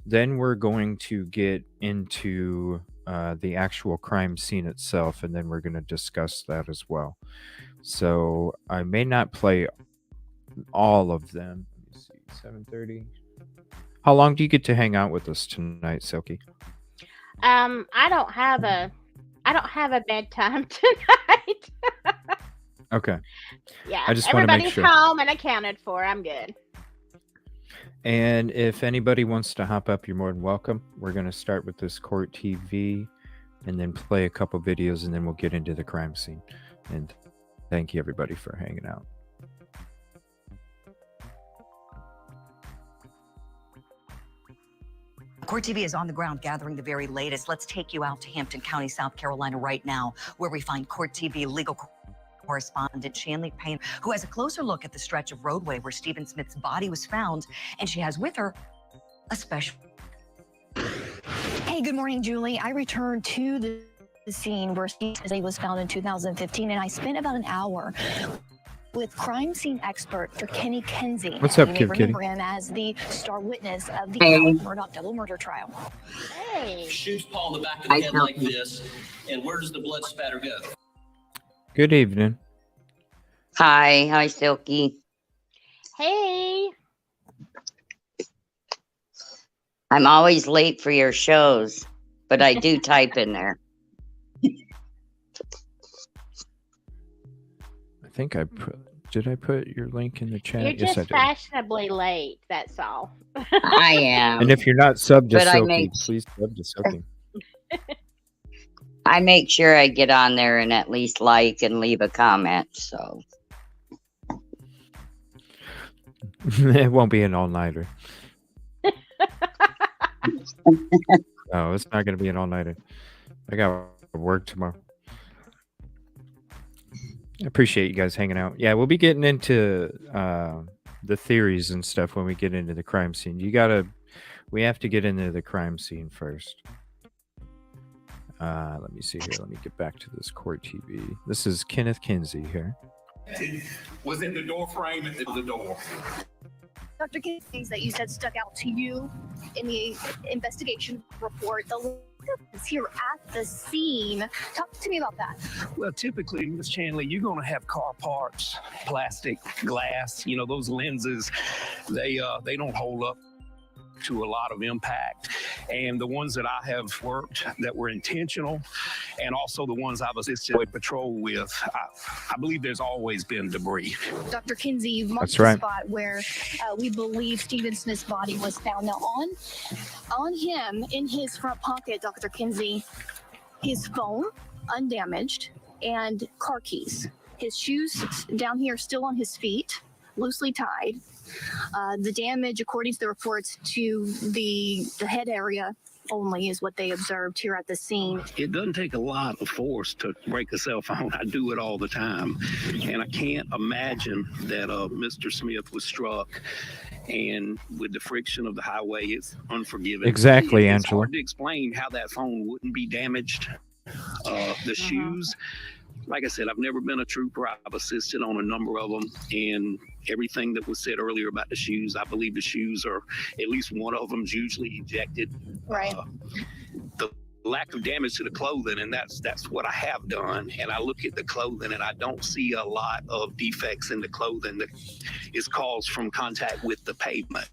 Then we're going to get into the actual crime scene itself, and then we're going to discuss that as well. So I may not play all of them. Let me see, 7:30. How long do you get to hang out with us tonight, Silky? I don't have a bedtime tonight. Okay. Yeah, I just want to make everybody's sure. home and accounted for. I'm good. And if anybody wants to hop up, you're more than welcome. We're going to start with this Court TV and then play a couple videos, and then we'll get into the crime scene. And thank you, everybody, for hanging out. Court TV is on the ground gathering the very latest. Let's take you out to Hampton County, South Carolina right now, where we find Court TV legal correspondent Shanley Payne, who has a closer look at the stretch of roadway where Stephen Smith's body was found, and she has with her a special. Hey, Hey, good morning, Julie. I returned to the scene where Steve was found in 2015, and I spent about an hour with crime scene expert Dr. Kenny Kinsey. What's up, You may Kim Kitty? remember him as the star witness of the Hey. Murdoch double murder trial. Hey. Shoots Paul in the back of the head like this, and where does the blood spatter go? Good evening. Hi, Silky. Hey. I'm always late for your shows, but I do type in there. I think did I put your link in the chat? You're Yes, I just did. fashionably late, that's all. I am. And if you're not subbed to But I Silky, make- please sub to Silky. I make sure I get on there and at least like and leave a comment. So It won't be an all-nighter. No, it's not going to be an all-nighter. I got work tomorrow. I appreciate you guys hanging out. Yeah, we'll be getting into the theories and stuff when we get into the crime scene. We have to get into the crime scene first. Let me see here. Let me get back to this court TV. This is Kenneth Kinsey here. Was in the door frame at the door. Dr. Kinsey, things that you said stuck out to you in the investigation report. The is here at the scene. Talk to me about that. Well, typically, Ms. Chandler, you're going to have car parts, plastic, glass. You know, those lenses, they don't hold up to a lot of impact. And the ones that I have worked that were intentional, and also the ones I've assisted with patrol with, I believe there's always been debris. Dr. Kinsey, you've marked That's right. the spot where we believe Stephen Smith's body was found. Now, on him, in his front pocket, Dr. Kinsey, his phone, undamaged, and car keys. His shoes down here still on his feet, loosely tied. The damage, according to the reports, to the head area only is what they observed here at the scene. It doesn't take a lot of force to break a cell phone. I do it all the time. And I can't imagine that Mr. Smith was struck. And with the friction of the highway, it's unforgiving. Exactly, It's Angela. hard to explain how that phone wouldn't be damaged. The shoes, like I said, I've never been a trooper. I've assisted on a number of them. And everything that was said earlier about the shoes, I believe the shoes are, at least one of them, usually ejected. Right. The lack of damage to the clothing, and that's what I have done. And I look at the clothing, and I don't see a lot of defects in the clothing that is caused from contact with the pavement.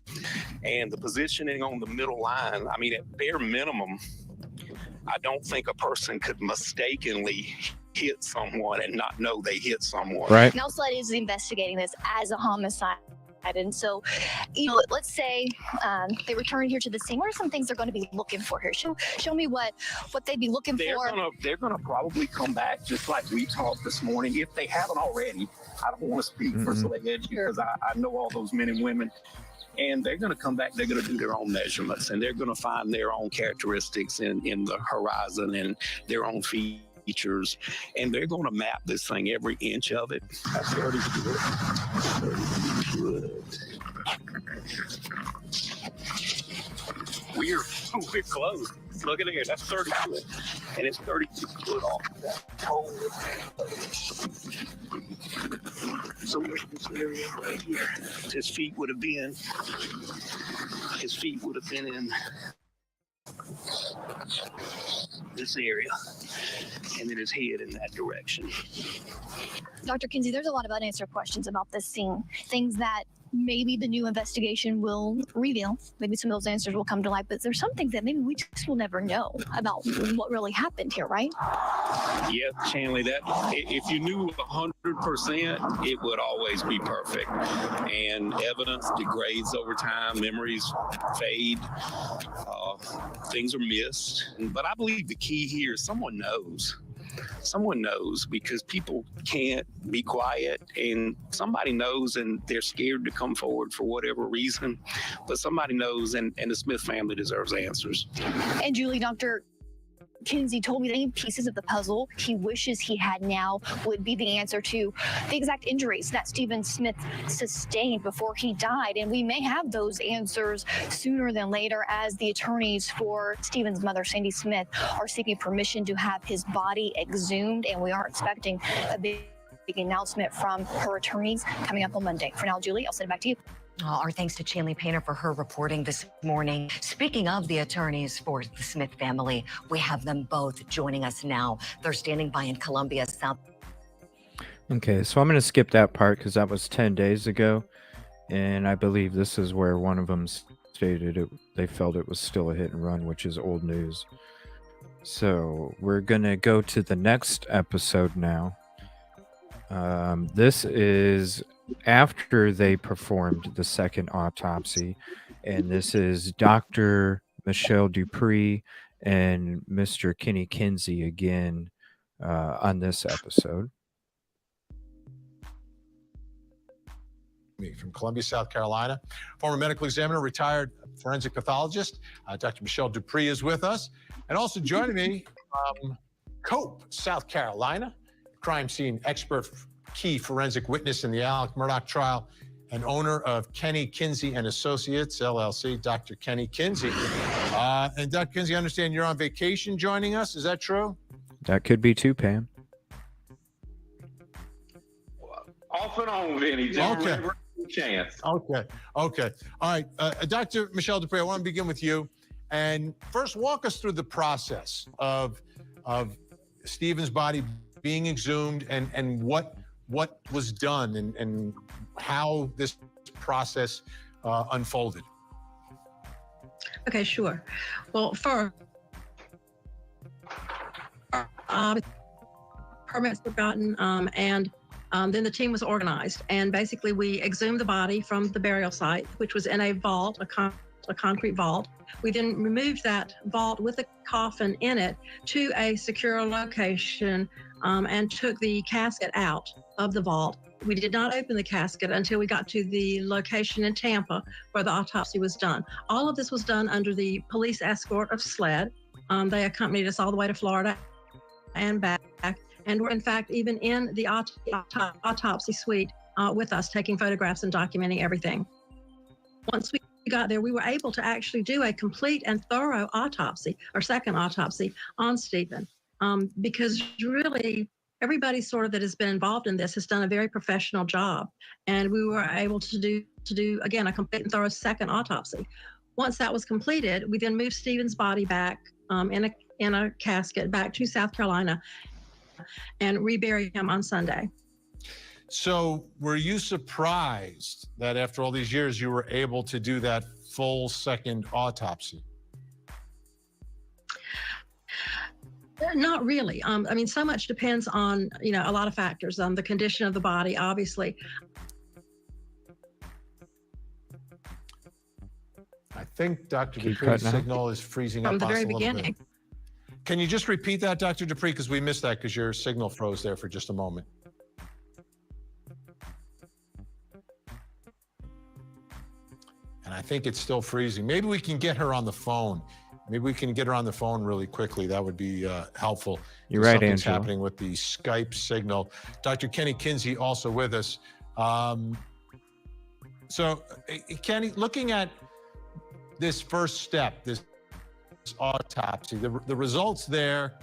And the positioning on the middle line, I mean, at bare minimum, I don't think a person could mistakenly hit someone and not know they hit someone. Right? Now, SLED is investigating this as a homicide. And so, let's say they return here to the scene. What are some things they're going to be looking for here? Show me what they'd be looking for. They're gonna probably come back just like we talked this morning, if they haven't already. I don't want to speak for SLED because I know all those men and women. And they're going to come back, they're going to do their own measurements, and they're going to find their own characteristics in the horizon and their own features. And they're going to map this thing, every inch of it. That's 30 foot. 30 foot. We're close. Look at here, that's 30 foot. And it's 32 foot off that pole. So where's this area right here? His feet would have been in this area, and then his head in that direction. Dr. Kinsey, there's a lot of unanswered questions about this scene, things that maybe the new investigation will reveal. Maybe some of those answers will come to light, but there's some things that maybe we just will never know about what really happened here, right? Yeah, Chandler, that if you knew 100%, it would always be perfect. And evidence degrades over time, memories fade, things are missed. But I believe the key here is someone knows. Someone knows, because people can't be quiet, and somebody knows, and they're scared to come forward for whatever reason. But somebody knows, and the Smith family deserves answers. And Julie, Dr. Kinsey told me that any pieces of the puzzle he wishes he had now would be the answer to the exact injuries that Stephen Smith sustained before he died. And we may have those answers sooner than later, as the attorneys for Stephen's mother, Sandy Smith, are seeking permission to have his body exhumed. And we are expecting a big announcement from her attorneys coming up on Monday. For now, Julie, I'll send it back to you. Our thanks to Chanley Painter for her reporting this morning. Speaking of the attorneys for the Smith family, we have them both joining us now. They're standing by in Columbia, South. Okay, so I'm going to skip that part because that was 10 days ago. And I believe this is where one of them stated they felt it was still a hit and run, which is old news. So we're going to go to the next episode now. This is after they performed the second autopsy, and this is Dr. Michelle Dupree and Mr. Kenny Kinsey again on this episode. From Columbia, South Carolina. Former medical examiner, retired forensic pathologist, Dr. Michelle Dupree is with us. And also joining me from Cope, South Carolina, crime scene expert, key forensic witness in the Alec Murdaugh trial, and owner of Kenny Kinsey and Associates, LLC, Dr. Kenny Kinsey. And Dr. Kinsey, I understand you're on vacation joining us. Is that true? That could be too, Pam. Off and on, Vinny. Just Okay. Chance. Okay. All right. Dr. Michelle Dupree, I want to begin with you. And first, walk us through the process of Stephen's body being exhumed and what was done and how this process unfolded. Okay, sure. Well, first, permits were gotten, and then the team was organized, and basically we exhumed the body from the burial site, which was in a vault, a concrete vault. We then removed that vault with a coffin in it to a secure location and took the casket out of the vault. We did not open the casket until we got to the location in Tampa where the autopsy was done. All of this was done under the police escort of SLED. They accompanied us all the way to Florida and back, and were in fact even in the autopsy suite with us, taking photographs and documenting everything. Once we got there, we were able to actually do a complete and thorough autopsy, or second autopsy, on Stephen, because really everybody sort of that has been involved in this has done a very professional job, and we were able to do again a complete and thorough second autopsy. Once that was completed, we then moved Stephen's body back in a casket back to South Carolina and reburied him on Sunday. So were you surprised that after all these years you were able to do that full second autopsy? Not really. I mean, so much depends on, a lot of factors, the condition of the body, obviously. I think Dr. Dupree's signal is freezing up from the very a little beginning. bit. Can you just repeat that, Dr. Dupree? Because we missed that because your signal froze there for just a moment. And I think it's still freezing. Maybe we can get her on the phone. Maybe we can get her on the phone really quickly. That would be helpful. You're right, Something's Angela. happening with the Skype signal. Dr. Kenny Kinsey also with us. So, Kenny, looking at this first step, this autopsy, the results there,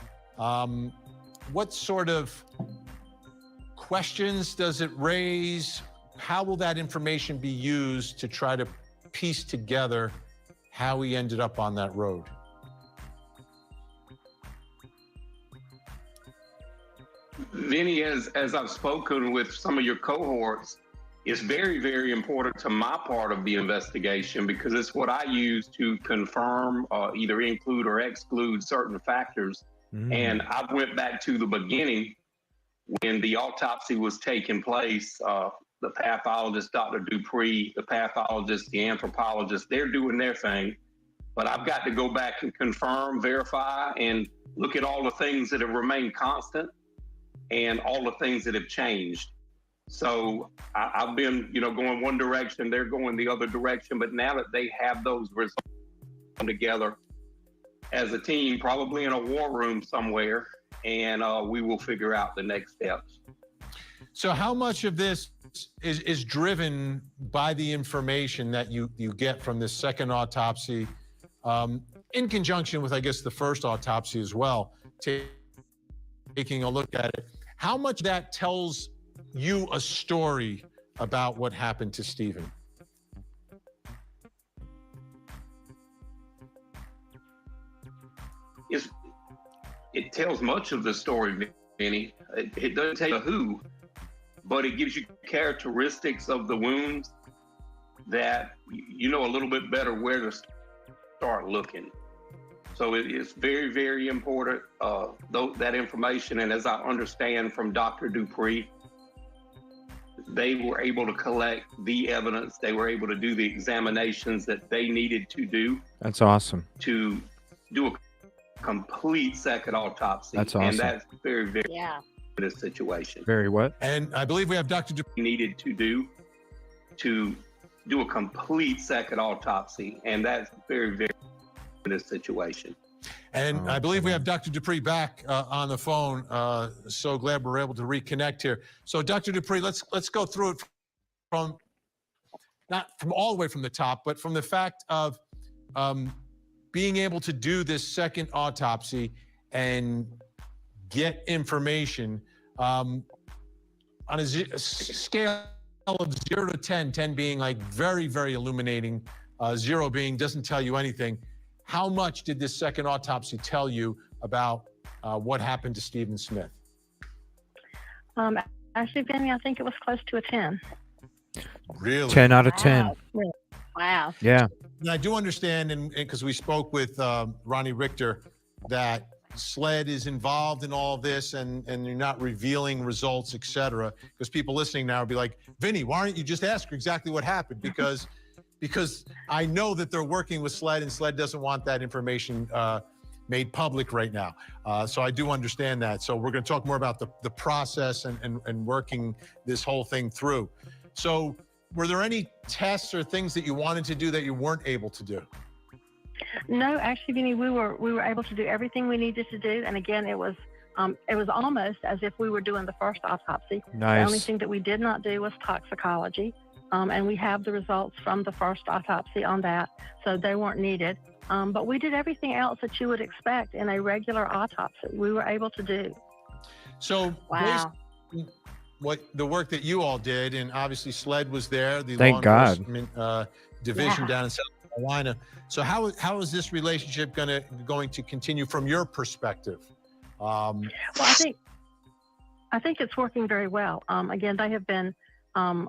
what sort of questions does it raise? How will that information be used to try to piece together how he ended up on that road? Vinny, as I've spoken with some of your cohorts, it's very, very important to my part of the investigation because it's what I use to confirm, either include or exclude certain factors. And I went back to the beginning when the autopsy was taking place. The pathologist, Dr. Dupree, the pathologist, the anthropologist, they're doing their thing. But I've got to go back and confirm, verify, and look at all the things that have remained constant and all the things that have changed. So I've been, going one direction, they're going the other direction. But now that they have those results together, as a team, probably in a war room somewhere, and we will figure out the next steps. So how much of this is driven by the information that you get from this second autopsy, in conjunction with, I guess, the first autopsy as well, taking a look at it? How much that tells you a story about what happened to Stephen? It tells much of the story, Vinny. It doesn't tell you who, but it gives you characteristics of the wounds that you know a little bit better where to start looking. So it's very, very important, that information. And as I understand from Dr. Dupree, they were able to collect the evidence. They were able to do the examinations that they needed to do. That's awesome. To do a complete second autopsy. That's awesome. And that's very, very in this situation. Very what? And I believe we have Dr. Dupree. Needed to do a complete second autopsy. And that's very, very in this situation. And I believe we have Dr. Dupree back on the phone. So glad we're able to reconnect here. So Dr. Dupree, let's go through it from, not from all the way from the top, but from the fact of being able to do this second autopsy and get information on a scale of 0 to 10, 10 being like very, very illuminating, 0 being doesn't tell you anything. How much did this second autopsy tell you about what happened to Stephen Smith? Actually, Vinny, I think it was close to a 10. Really? 10 out of 10. Wow. Yeah. And I do understand, and because we spoke with Ronnie Richter, that SLED is involved in all this, and you're not revealing results, et cetera. Because people listening now will be like, Vinny, why don't you just ask her exactly what happened? Because I know that they're working with SLED, and SLED doesn't want that information made public right now. So I do understand that. So we're going to talk more about the process and working this whole thing through. So were there any tests or things that you wanted to do that you weren't able to do? No, actually, Vinny, we were able to do everything we needed to do. And again, it was almost as if we were doing the first autopsy. Nice. The only thing that we did not do was toxicology. And we have the results from the first autopsy on that, so they weren't needed. But we did everything else that you would expect in a regular autopsy. We were able to do. So Wow. what the work that you all did, and obviously SLED was there, the Thank law God. enforcement division down in South Carolina. So how is this relationship going to continue from your perspective? Well, I think it's working very well. Again, they have been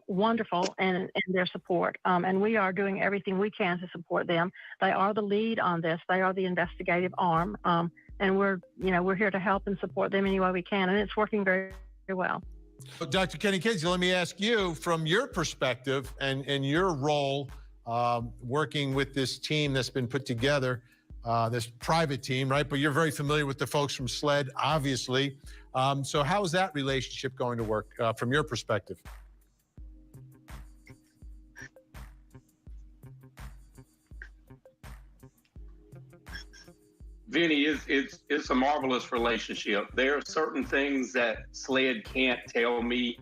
wonderful in their support, and we are doing everything we can to support them. They are the lead on this. They are the investigative arm, and we're here to help and support them any way we can, and it's working very, very well. Dr. Kenny Kinsey, let me ask you, from your perspective and your role working with this team that's been put together, this private team, right? But you're very familiar with the folks from SLED, obviously. So how is that relationship going to work from your perspective? Vinny, it's a marvelous relationship. There are certain things that SLED can't tell me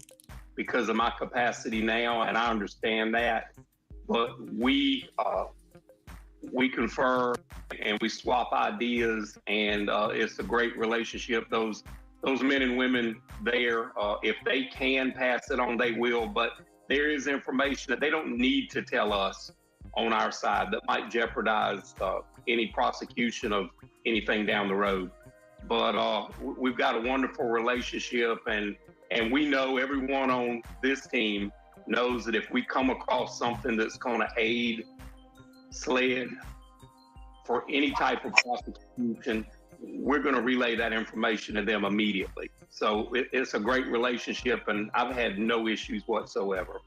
because of my capacity now, and I understand that. But we confer and we swap ideas, and it's a great relationship. Those men and women there, if they can pass it on, they will. But there is information that they don't need to tell us on our side that might jeopardize any prosecution of anything down the road. But we've got a wonderful relationship, and we know everyone on this team knows that if we come across something that's going to aid SLED for any type of prosecution, we're going to relay that information to them immediately. So it's a great relationship, and I've had no issues whatsoever.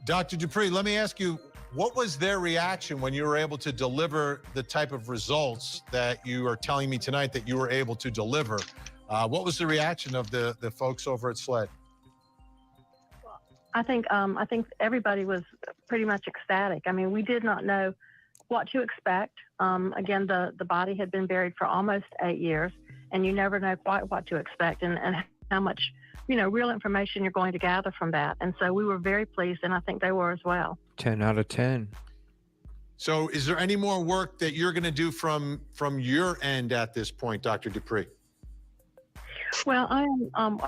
Dr. Dupree, let me ask you, what was their reaction when you were able to deliver the type of results that you are telling me tonight that you were able to deliver? What was the reaction of the folks over at SLED? I think everybody was pretty much ecstatic. I mean, we did not know what to expect. Again, the body had been buried for almost 8 years, and you never know quite what to expect and how much, real information you're going to gather from that. And so we were very pleased, and I think they were as well. 10 out of 10. So is there any more work that you're going to do from your end at this point, Dr. Dupree? Well, I am,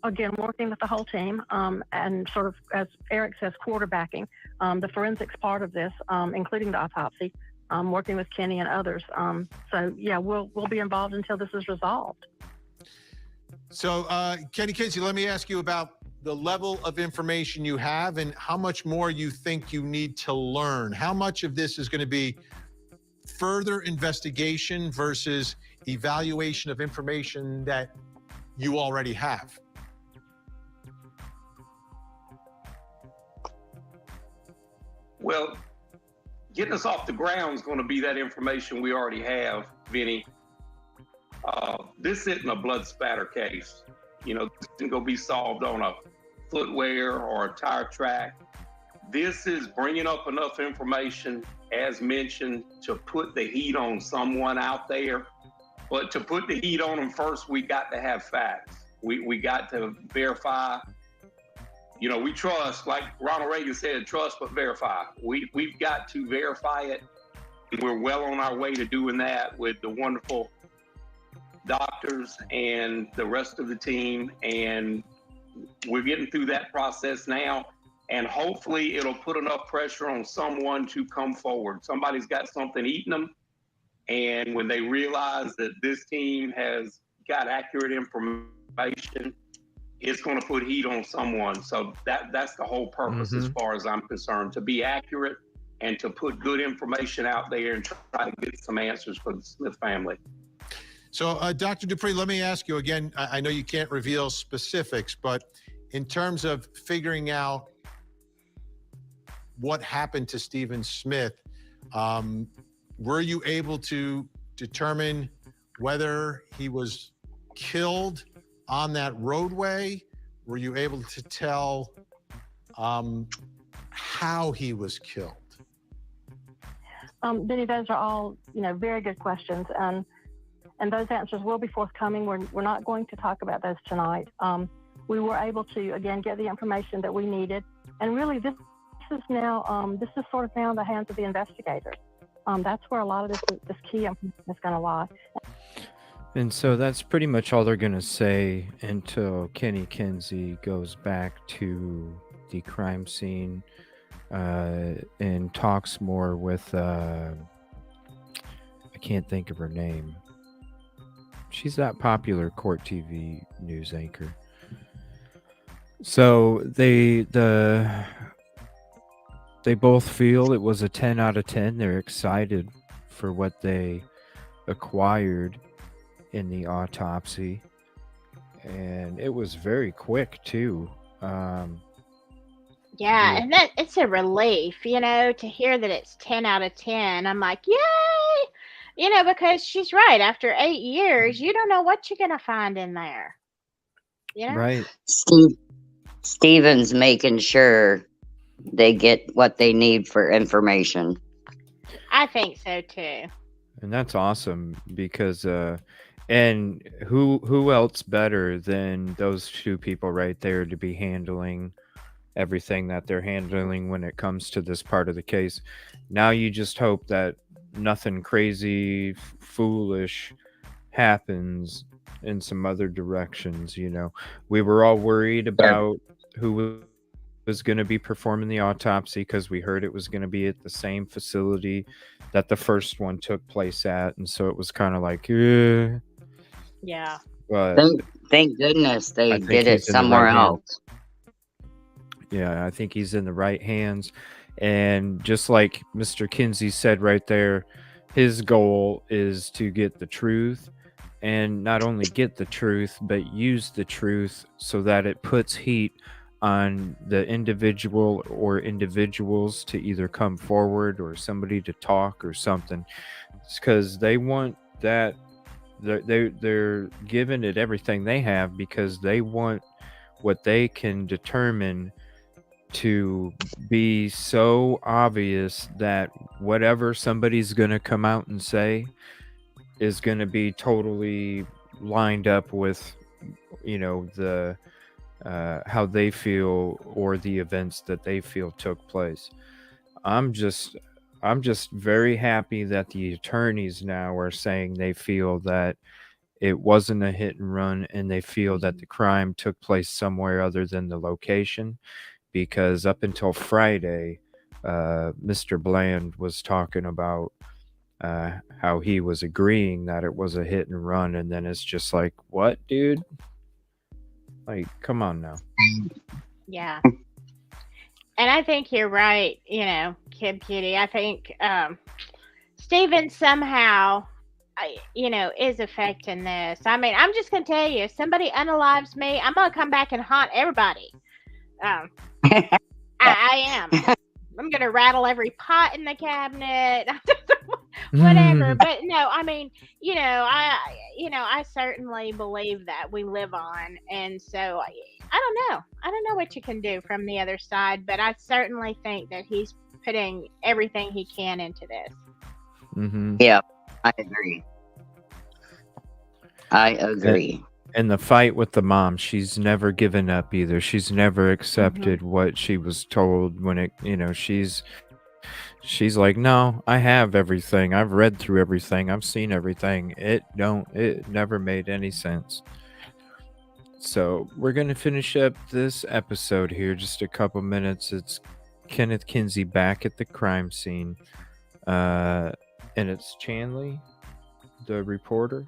again, working with the whole team and sort of, as Eric says, quarterbacking the forensics part of this, including the autopsy, working with Kenny and others. So, yeah, we'll be involved until this is resolved. So, Kenny Kinsey, let me ask you about the level of information you have and how much more you think you need to learn. How much of this is going to be further investigation versus evaluation of information that you already have? Well, getting us off the ground is going to be that information we already have, Vinny. This isn't a blood spatter case. This isn't going to be solved on a footwear or a tire track. This is bringing up enough information, as mentioned, to put the heat on someone out there. But to put the heat on them first, we got to have facts. We got to verify. We trust, like Ronald Reagan said, trust but verify. We've got to verify it. We're well on our way to doing that with the wonderful doctors and the rest of the team. And we're getting through that process now. And hopefully it'll put enough pressure on someone to come forward. Somebody's got something eating them. And when they realize that this team has got accurate information, it's going to put heat on someone. So that's the whole purpose, as far as I'm concerned, to be accurate and to put good information out there and try to get some answers for the Smith family. So, Dr. Dupree, let me ask you again. I know you can't reveal specifics, but in terms of figuring out what happened to Stephen Smith, were you able to determine whether he was killed on that roadway? Were you able to tell how he was killed? Benny, those are all, very good questions. And those answers will be forthcoming. We're not going to talk about those tonight. We were able to, again, get the information that we needed. And really, this is sort of now in the hands of the investigators. That's where a lot of this key information is going to lie. And so that's pretty much all they're going to say until Kenny Kinsey goes back to the crime scene and talks more with, I can't think of her name. She's that popular court TV news anchor. So they both feel it was a 10 out of 10. They're excited for what they acquired in the autopsy, and it was very quick too. And that it's a relief, to hear that it's 10 out of 10. I'm like, yay! Because she's right. After 8 years, you don't know what you're going to find in there. Right. Stephen's making sure they get what they need for information. I think so too. And that's awesome because and who else better than those two people right there to be handling everything that they're handling when it comes to this part of the case. Now you just hope that nothing crazy, foolish happens in some other directions. We were all worried about who was going to be performing the autopsy because we heard it was going to be at the same facility that the first one took place at, and so it was kind of like, yeah. But thank goodness they did it somewhere else. Yeah, I think he's in the right hands. And just like Mr. Kinsey said right there, his goal is to get the truth, and not only get the truth, but use the truth so that it puts heat on the individual or individuals to either come forward or somebody to talk or something. It's because they want that. They're giving it everything they have because they want what they can determine to be so obvious that whatever somebody's going to come out and say is going to be totally lined up with, the how they feel or the events that they feel took place. I'm just I'm just very happy that the attorneys now are saying they feel that it wasn't a hit and run, and they feel that the crime took place somewhere other than the location, because up until Friday, Mr. Bland was talking about how he was agreeing that it was a hit and run, and then it's just like, what, dude? Like, come on now. Yeah. And I think you're right, Kid Kitty. I think Steven somehow, is affecting this. I mean, I'm just going to tell you, if somebody unalives me, I'm going to come back and haunt everybody. I am. I'm going to rattle every pot in the cabinet. Whatever. But no, I mean, I certainly believe that we live on. And so I don't know what you can do from the other side, but I certainly think that he's putting everything he can into this. Mm-hmm. Yeah, I agree. I agree. And the fight with the mom, she's never given up either. She's never accepted what she was told when it, she's like, no, I have everything. I've read through everything. I've seen everything. It never made any sense. So we're going to finish up this episode here. Just a couple minutes. It's Kenneth Kinsey back at the crime scene. And it's Chanley, the reporter.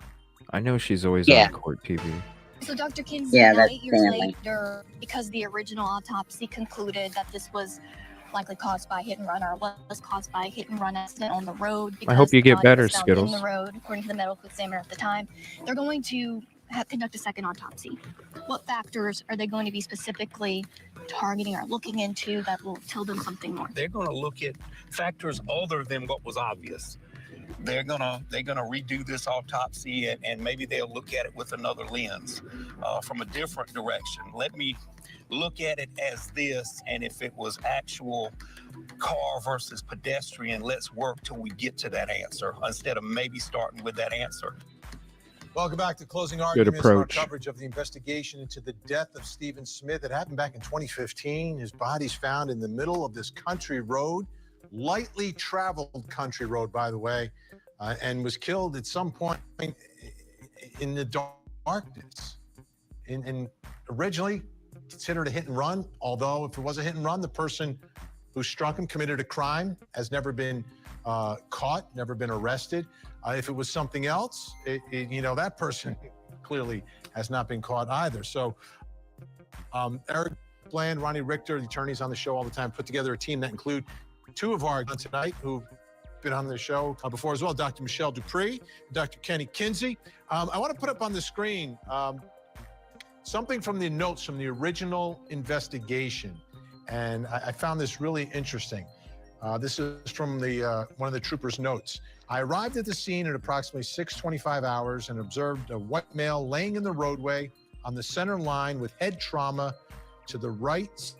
I know she's always on court TV. So Dr. Kinsey, Yeah, now that's 8 years family. later, because the original autopsy concluded that this was likely caused by a hit and run, or was caused by a hit and run accident on the road. I hope you the get body better, was found Skittles. in the road, according to the medical examiner at the time. They're going to conduct a second autopsy. What factors are they going to be specifically targeting or looking into that will tell them something more? They're going to look at factors other than what was obvious. They're gonna redo this autopsy, and maybe they'll look at it with another lens, from a different direction. Let me look at it as this, and if it was actual car versus pedestrian, let's work till we get to that answer instead of maybe starting with that answer. Welcome back to Closing Arguments, approach. our coverage of the investigation into the death of Stephen Smith. It happened back in 2015. His body's found in the middle of this country road, lightly traveled country road, by the way, and was killed at some point in the darkness. And originally considered a hit and run, although if it was a hit and run, the person who struck him committed a crime, has never been caught, never been arrested. If it was something else, that person clearly has not been caught either. So Eric Bland, Ronnie Richter, the attorneys on the show all the time, put together a team that include two of our guests tonight who've been on the show before as well, Dr. Michelle Dupree, Dr. Kenny Kinsey. I want to put up on the screen something from the notes from the original investigation. And I found this really interesting. This is from the one of the troopers' notes. I arrived at the scene at approximately 6:25 hours and observed a white male laying in the roadway on the center line with head trauma to the right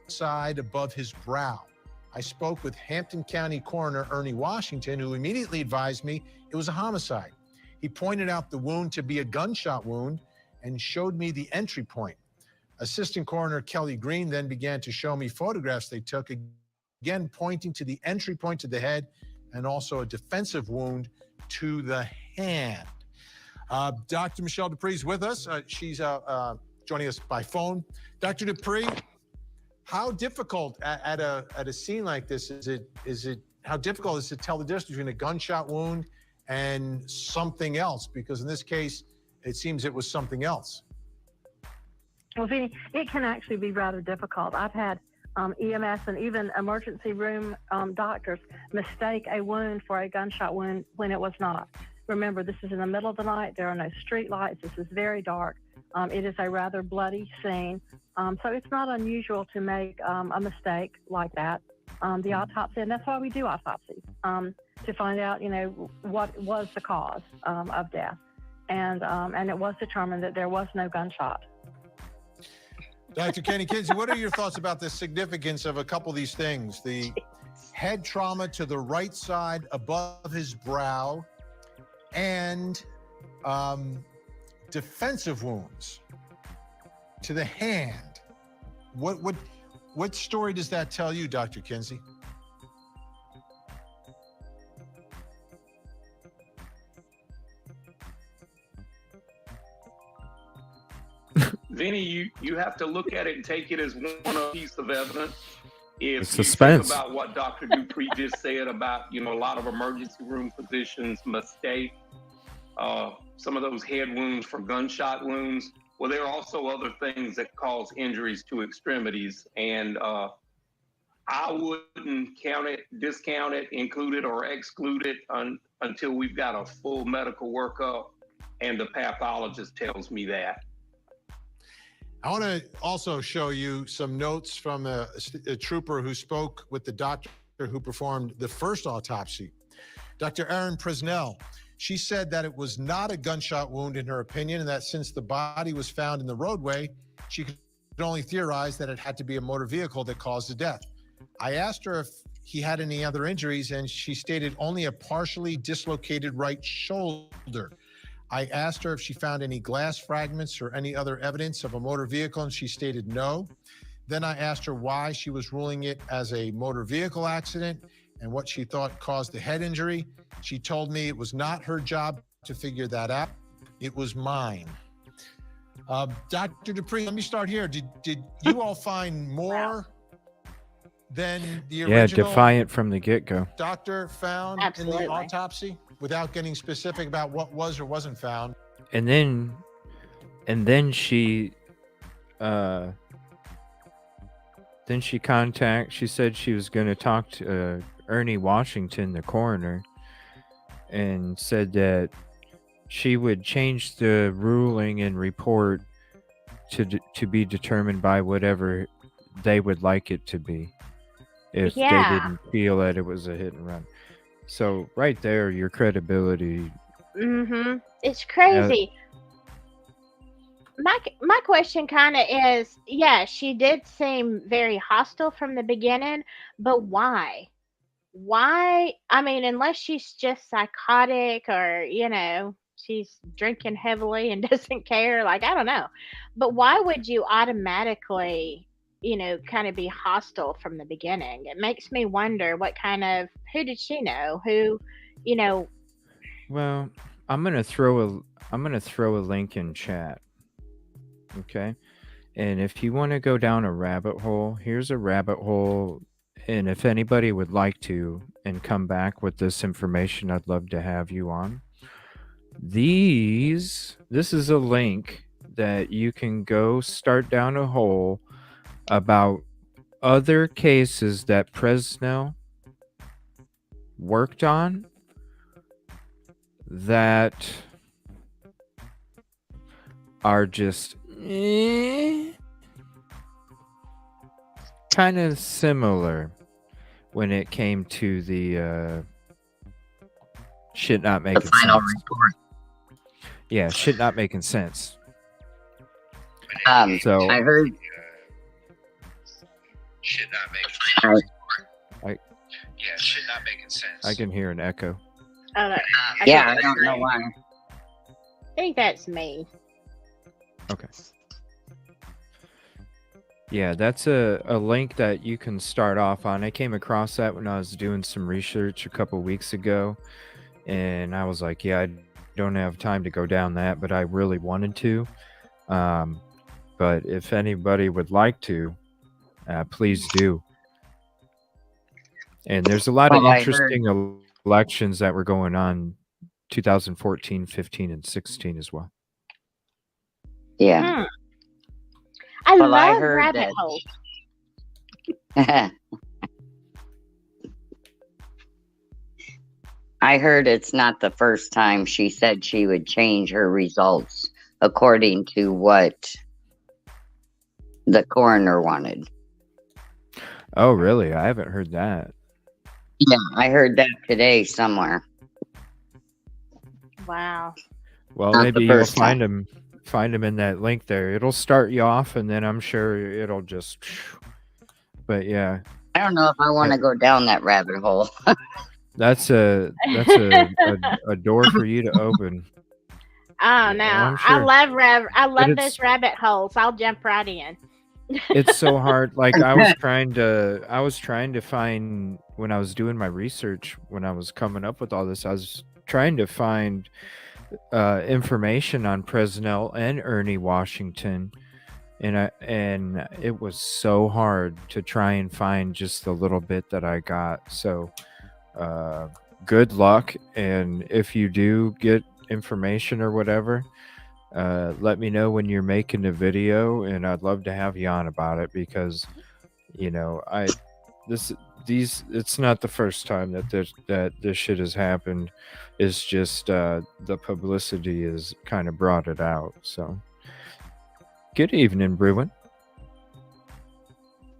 side above his brow. I spoke with Hampton County Coroner Ernie Washington, who immediately advised me it was a homicide. He pointed out the wound to be a gunshot wound and showed me the entry point. Assistant Coroner Kelly Green then began to show me photographs they took, again pointing to the entry point to the head and also a defensive wound to the hand. Dr. Michelle Dupree is with us. She's joining us by phone. Dr. Dupree, how difficult at a scene like this is it? How difficult is it to tell the difference between a gunshot wound and something else? Because in this case, it seems it was something else. Well, Vinny, it can actually be rather difficult. I've had EMS and even emergency room doctors mistake a wound for a gunshot wound when it was not. Remember, this is in the middle of the night. There are no street lights. This is very dark. It is a rather bloody scene. So it's not unusual to make a mistake like that. The autopsy, and that's why we do autopsies, to find out, what was the cause of death. And it was determined that there was no gunshot. Dr. Kenny Kinsey, what are your thoughts about the significance of a couple of these things? The head trauma to the right side above his brow and defensive wounds to the hand. What story does that tell you, Dr. Kinsey? Vinny, you have to look at it and take it as one piece of evidence. If It's you suspense. think about what Dr. Dupree just said about, a lot of emergency room physicians mistake some of those head wounds for gunshot wounds. Well, there are also other things that cause injuries to extremities, and I wouldn't discount it, include it, or exclude it until we've got a full medical workup, and the pathologist tells me that. I want to also show you some notes from a trooper who spoke with the doctor who performed the first autopsy, Dr. Erin Presnell. She said that it was not a gunshot wound in her opinion, and that since the body was found in the roadway, she could only theorize that it had to be a motor vehicle that caused the death. I asked her if he had any other injuries, and she stated only a partially dislocated right shoulder. I asked her if she found any glass fragments or any other evidence of a motor vehicle, and she stated no. Then I asked her why she was ruling it as a motor vehicle accident and what she thought caused the head injury. She told me it was not her job to figure that out. It was mine. Dr. Dupree, let me start here. Did you all find more than the original defiant from the get-go. doctor found Absolutely. in the autopsy without getting specific about what was or wasn't found? And then she she said she was going to talk to Ernie Washington, the coroner, and said that she would change the ruling and report to be determined by whatever they would like it to be if they didn't feel that it was a hit and run. So right there, your credibility. Mm-hmm. It's crazy. My question kind of is, she did seem very hostile from the beginning, but why? Why? I mean, unless she's just psychotic or, she's drinking heavily and doesn't care. Like, I don't know. But why would you automatically, kind of be hostile from the beginning? It makes me wonder who did she know? Who, Well, I'm gonna throw a link in chat. Okay. And if you want to go down a rabbit hole, here's a rabbit hole. And if anybody would like to and come back with this information, I'd love to have you on. This is a link that you can go start down a hole about other cases that Presnell worked on that are just kind of similar when it came to the shit not making The final sense. report. Yeah, shit not making sense. So I heard. Shit not making sense. Yeah, shit not making sense. I can hear an echo. Oh, no. I don't know why. I think that's me. Okay. Yeah, that's a link that you can start off on. I came across that when I was doing some research a couple weeks ago, and I was like, I don't have time to go down that, but I really wanted to. But if anybody would like to, please do. And there's a lot of interesting elections that were going on 2014, 15, and 16 as well. Yeah. I love rabbit holes. I heard it's not the first time she said she would change her results according to what the coroner wanted. Oh, really? I haven't heard that. Yeah, I heard that today somewhere. Wow. Well, Not maybe the you'll first find time. them. find them in that link there. It'll start you off, and then I'm sure it'll just. But yeah, I don't know if I want to go down that rabbit hole. that's a door for you to open. Oh no, I'm sure. I love it's- those rabbit holes. I'll jump right in. It's so hard. Like I was trying to find when I was doing my research, when I was coming up with all this, I was trying to find information on Presnell and Ernie Washington, and it was so hard to try and find just the little bit that I got. So good luck, and if you do get information or whatever, let me know when you're making the video, and I'd love to have you on about it, because it's not the first time that this shit has happened. It's just the publicity has kind of brought it out. So good evening, Bruin.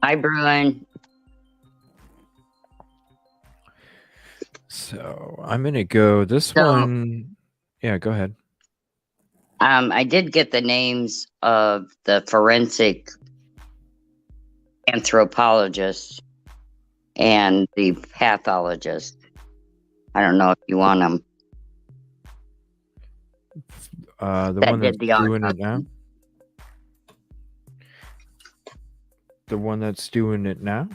Hi, Bruin. So I'm gonna go this one. Yeah, go ahead. I did get the names of the forensic anthropologist and the pathologist. I don't know if you want them. The That one did that's the doing it autopsy. now. The one that's doing it now.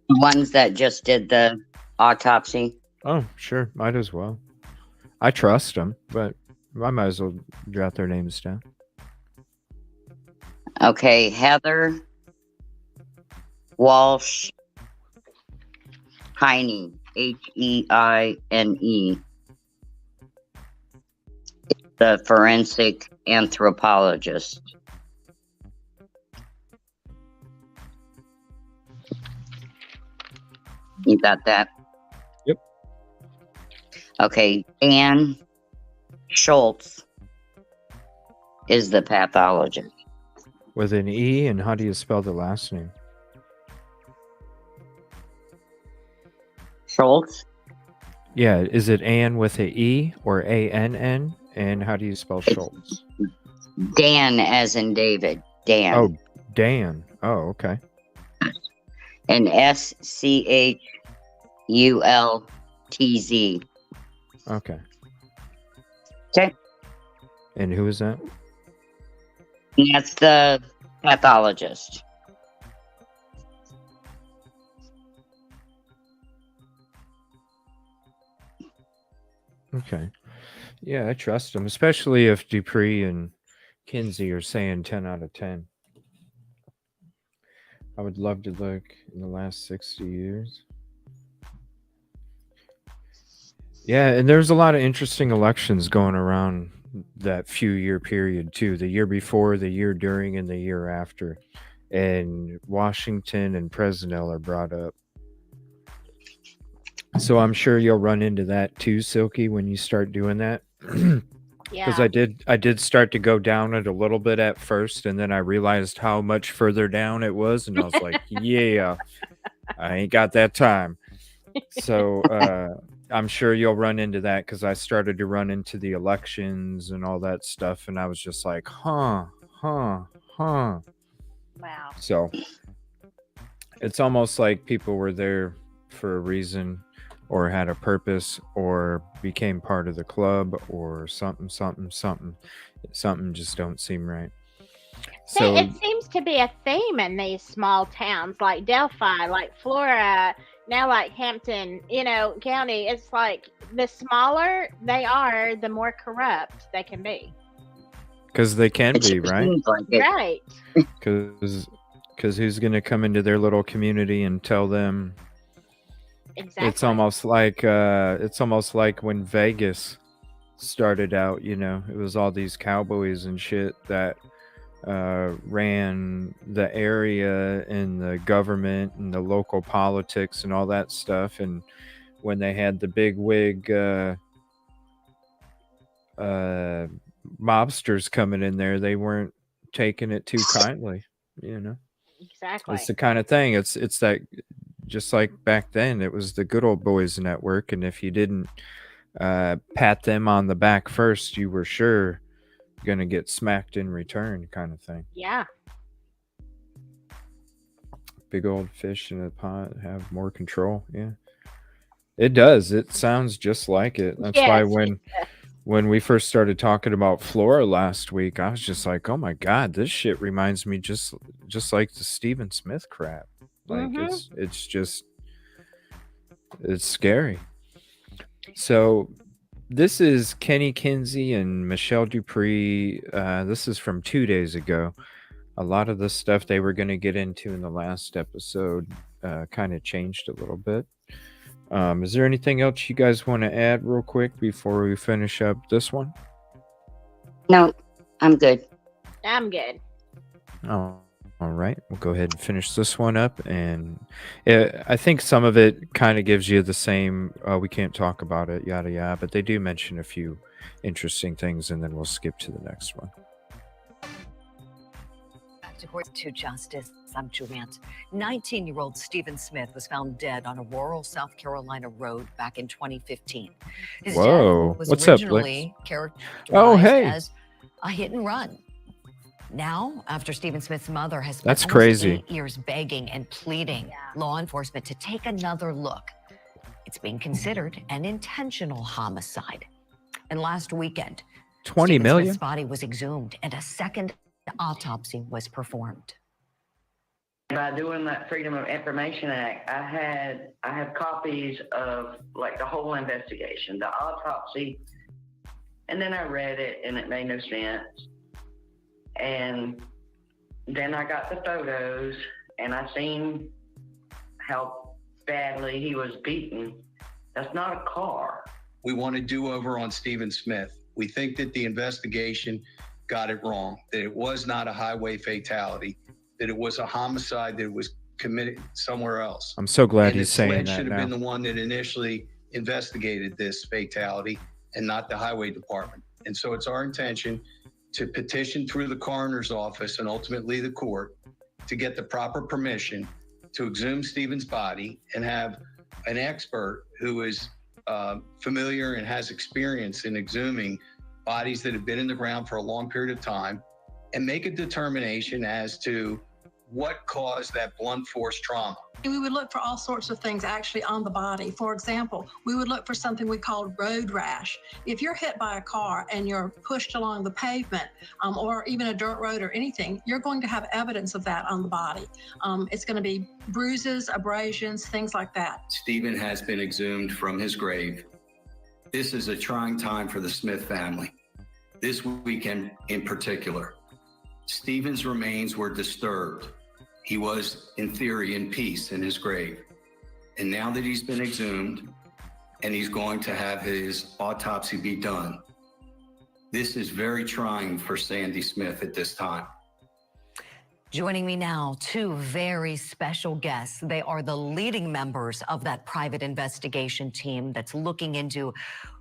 The ones that just did the autopsy. Oh, sure, might as well. I trust them, but I might as well jot their names down. Okay, Heather Walsh Heine, Heine, the forensic anthropologist. You got that? Yep. Okay, Dan Schultz is the pathologist. With an E, and how do you spell the last name? Schultz? Yeah, is it Ann with a E or ANN? And how do you spell Schultz? Dan as in David. Dan. Oh, Dan. Oh, okay. And SCHULTZ. Okay. Okay. And who is that? That's the pathologist. Okay. Yeah, I trust him, especially if Dupree and Kinsey are saying 10 out of 10. I would love to look in the last 60 years. Yeah, and there's a lot of interesting elections going around that few year period too. The year before, the year during, and the year after. And Washington and Presnell are brought up. So I'm sure you'll run into that too, Silky, when you start doing that. Because Yeah. I did start to go down it a little bit at first, and then I realized how much further down it was, and I was like, yeah, I ain't got that time. So I'm sure you'll run into that, because I started to run into the elections and all that stuff, and I was just like, huh. Wow. So it's almost like people were there for a reason, or had a purpose, or became part of the club, or something just don't seem right. So It seems to be a theme in these small towns like Delphi, like Flora, now like Hampton, County. It's like the smaller they are, the more corrupt they can be. because they can It be, right? seems like it. Right. Because who's going to come into their little community and tell them? Exactly. It's almost like when Vegas started out. It was all these cowboys and shit that ran the area and the government and the local politics and all that stuff. And when they had the big wig mobsters coming in there, they weren't taking it too kindly. Exactly. It's the kind of thing. It's that, just like back then, it was the Good Old Boys Network, and if you didn't pat them on the back first, you were sure gonna get smacked in return, kind of thing. Yeah. Big old fish in a pot have more control. Yeah, it does. It sounds just like it. That's why Yes. when we first started talking about Flora last week, I was just like, oh my god, this shit reminds me just like the Stephen Smith crap. Like it's just it's scary. So this is Kenny Kinsey and Michelle Dupree. This is from 2 days ago. A lot of the stuff they were going to get into in the last episode kind of changed a little bit. Is there anything else you guys want to add real quick before we finish up this one? No, I'm good. I'm good. Oh, all right. We'll go ahead and finish this one up. And I think some of it kind of gives you the same, we can't talk about it, yada, yada. But they do mention a few interesting things, and then we'll skip to the next one. According to Justice, I'm Joanne. 19-year-old Stephen Smith was found dead on a rural South Carolina road back in 2015. His Whoa. death was What's up, originally hey. as a hit and run. Now, after Stephen Smith's mother has spent That's almost crazy. 8 years begging and pleading law enforcement to take another look, it's being considered an intentional homicide. And last weekend, 20 Stephen million? Smith's body was exhumed and a second autopsy was performed. By doing that Freedom of Information Act, I have copies of like the whole investigation, the autopsy, and then I read it and it made no sense. And then I got the photos and I seen how badly he was beaten. That's not a car. We want to do over on Stephen Smith. We think that the investigation got it wrong, that it was not a highway fatality, that it was a homicide that was committed somewhere else. I'm so glad and he's saying that should have now. been the one that initially investigated this fatality and not the highway department. And so it's our intention to petition through the coroner's office and ultimately the court to get the proper permission to exhume Stephen's body and have an expert who is familiar and has experience in exhuming bodies that have been in the ground for a long period of time and make a determination as to what caused that blunt force trauma. We would look for all sorts of things actually on the body. For example, we would look for something we call road rash. If you're hit by a car and you're pushed along the pavement or even a dirt road or anything, you're going to have evidence of that on the body. It's going to be bruises, abrasions, things like that. Stephen has been exhumed from his grave. This is a trying time for the Smith family. This weekend in particular, Stephen's remains were disturbed. He was, in theory, in peace in his grave. And now that he's been exhumed and he's going to have his autopsy be done, this is very trying for Sandy Smith at this time. Joining me now, two very special guests. They are the leading members of that private investigation team that's looking into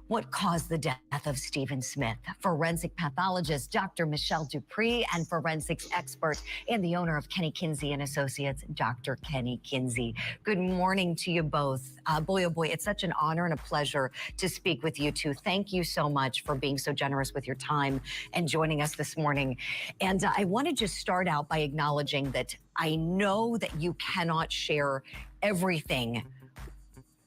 what caused the death of Stephen Smith. Forensic pathologist Dr. Michelle Dupree and forensics expert and the owner of Kenny Kinsey and Associates, Dr. Kenny Kinsey. Good morning to you both. Boy, oh boy, it's such an honor and a pleasure to speak with you two. Thank you so much for being so generous with your time and joining us this morning. And I want to just start out by acknowledging that I know that you cannot share everything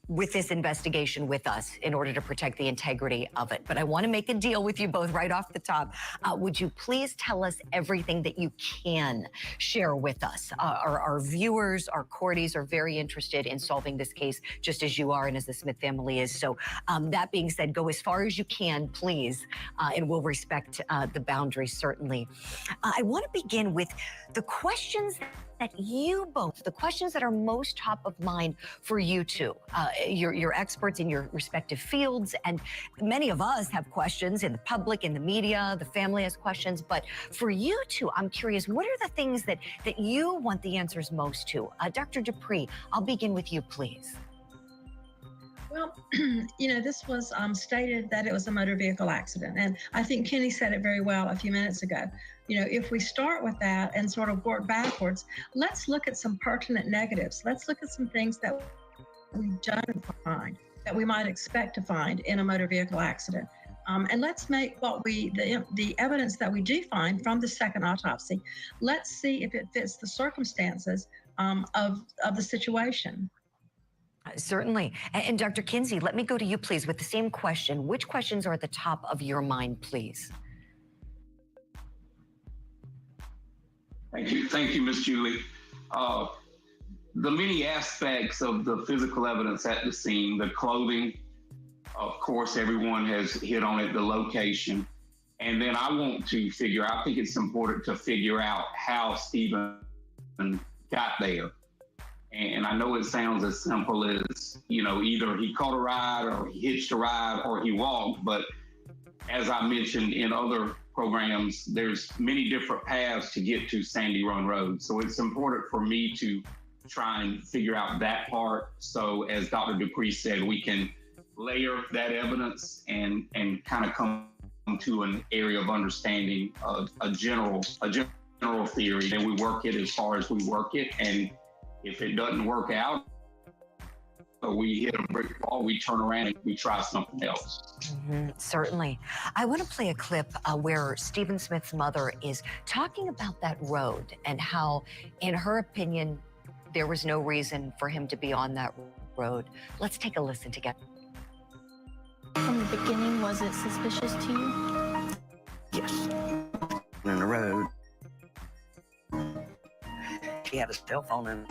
with this investigation with us in order to protect the integrity of it. But I want to make a deal with you both right off the top. Would you please tell us everything that you can share with us? Our viewers, our courties are very interested in solving this case, just as you are and as the Smith family is. So that being said, go as far as you can, please, and we'll respect the boundaries, certainly. I want to begin with the questions that you both, the questions that are most top of mind for you two. You're experts in your respective fields, and many of us have questions in the public, in the media, the family has questions, but for you two, I'm curious, what are the things that you want the answers most to? Dr. Dupree, I'll begin with you, please. Well, this was stated that it was a motor vehicle accident. And I think Kenny said it very well a few minutes ago. If we start with that and sort of work backwards, let's look at some pertinent negatives. Let's look at some things that we don't find, that we might expect to find in a motor vehicle accident. And let's make the evidence that we do find from the second autopsy, let's see if it fits the circumstances of the situation. Certainly. And Dr. Kinsey, let me go to you, please, with the same question. Which questions are at the top of your mind, please? Thank you, Ms. Julie. The many aspects of the physical evidence at the scene, the clothing, of course, everyone has hit on it, the location. And then I think it's important to figure out how Stephen got there. And I know it sounds as simple as, either he caught a ride or he hitched a ride or he walked. But as I mentioned in other programs, there's many different paths to get to Sandy Run Road. So it's important for me to try and figure out that part. So as Dr. Dupree said, we can layer that evidence and kind of come to an area of understanding of a general theory. Then we work it as far as we work it. And if it doesn't work out, or we hit a brick wall, we turn around and we try something else. Certainly. I want to play a clip where Stephen Smith's mother is talking about that road and how, in her opinion, there was no reason for him to be on that road. Let's take a listen together. From the beginning, was it suspicious to you? Yes. In the road. He had a cell phone, and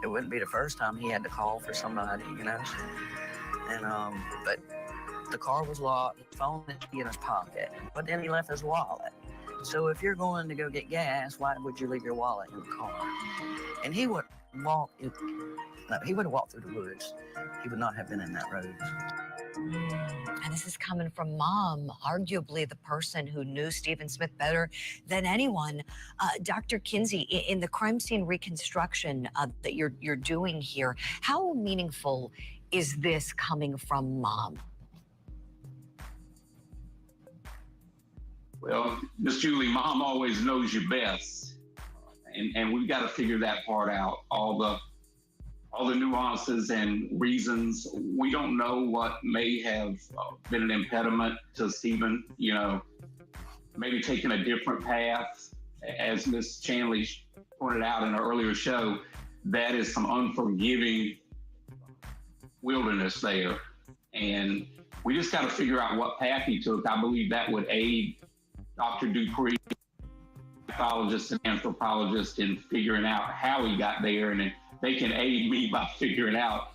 it wouldn't be the first time he had to call for somebody, And but the car was locked, his phone was in his pocket, but then he left his wallet. So if you're going to go get gas, why would you leave your wallet in the car? And he would walk. He would have walked through the woods. He would not have been in that road. And this is coming from Mom, arguably the person who knew Stephen Smith better than anyone. Dr. Kinsey, in the crime scene reconstruction that you're doing here, how meaningful is this coming from Mom? Well, Miss Julie, Mom always knows you best, and we've got to figure that part out. All the nuances and reasons. We don't know what may have been an impediment to Stephen, maybe taking a different path. As Ms. Chanley pointed out in an earlier show, that is some unforgiving wilderness there. And we just got to figure out what path he took. I believe that would aid Dr. Dupree, pathologist and anthropologist, in figuring out how he got there. And they can aid me by figuring out,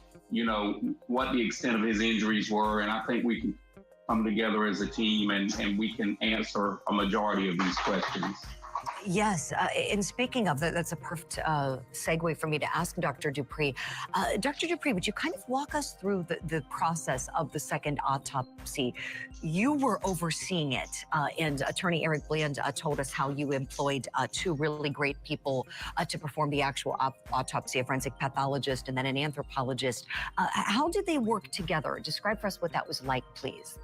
what the extent of his injuries were. And I think we can come together as a team and we can answer a majority of these questions. Yes, and speaking of that, that's a perfect segue for me to ask Dr. Dupree. Dr. Dupree, would you kind of walk us through the process of the second autopsy? You were overseeing it, and Attorney Eric Bland told us how you employed two really great people to perform the actual autopsy, a forensic pathologist and then an anthropologist. How did they work together? Describe for us what that was like, please.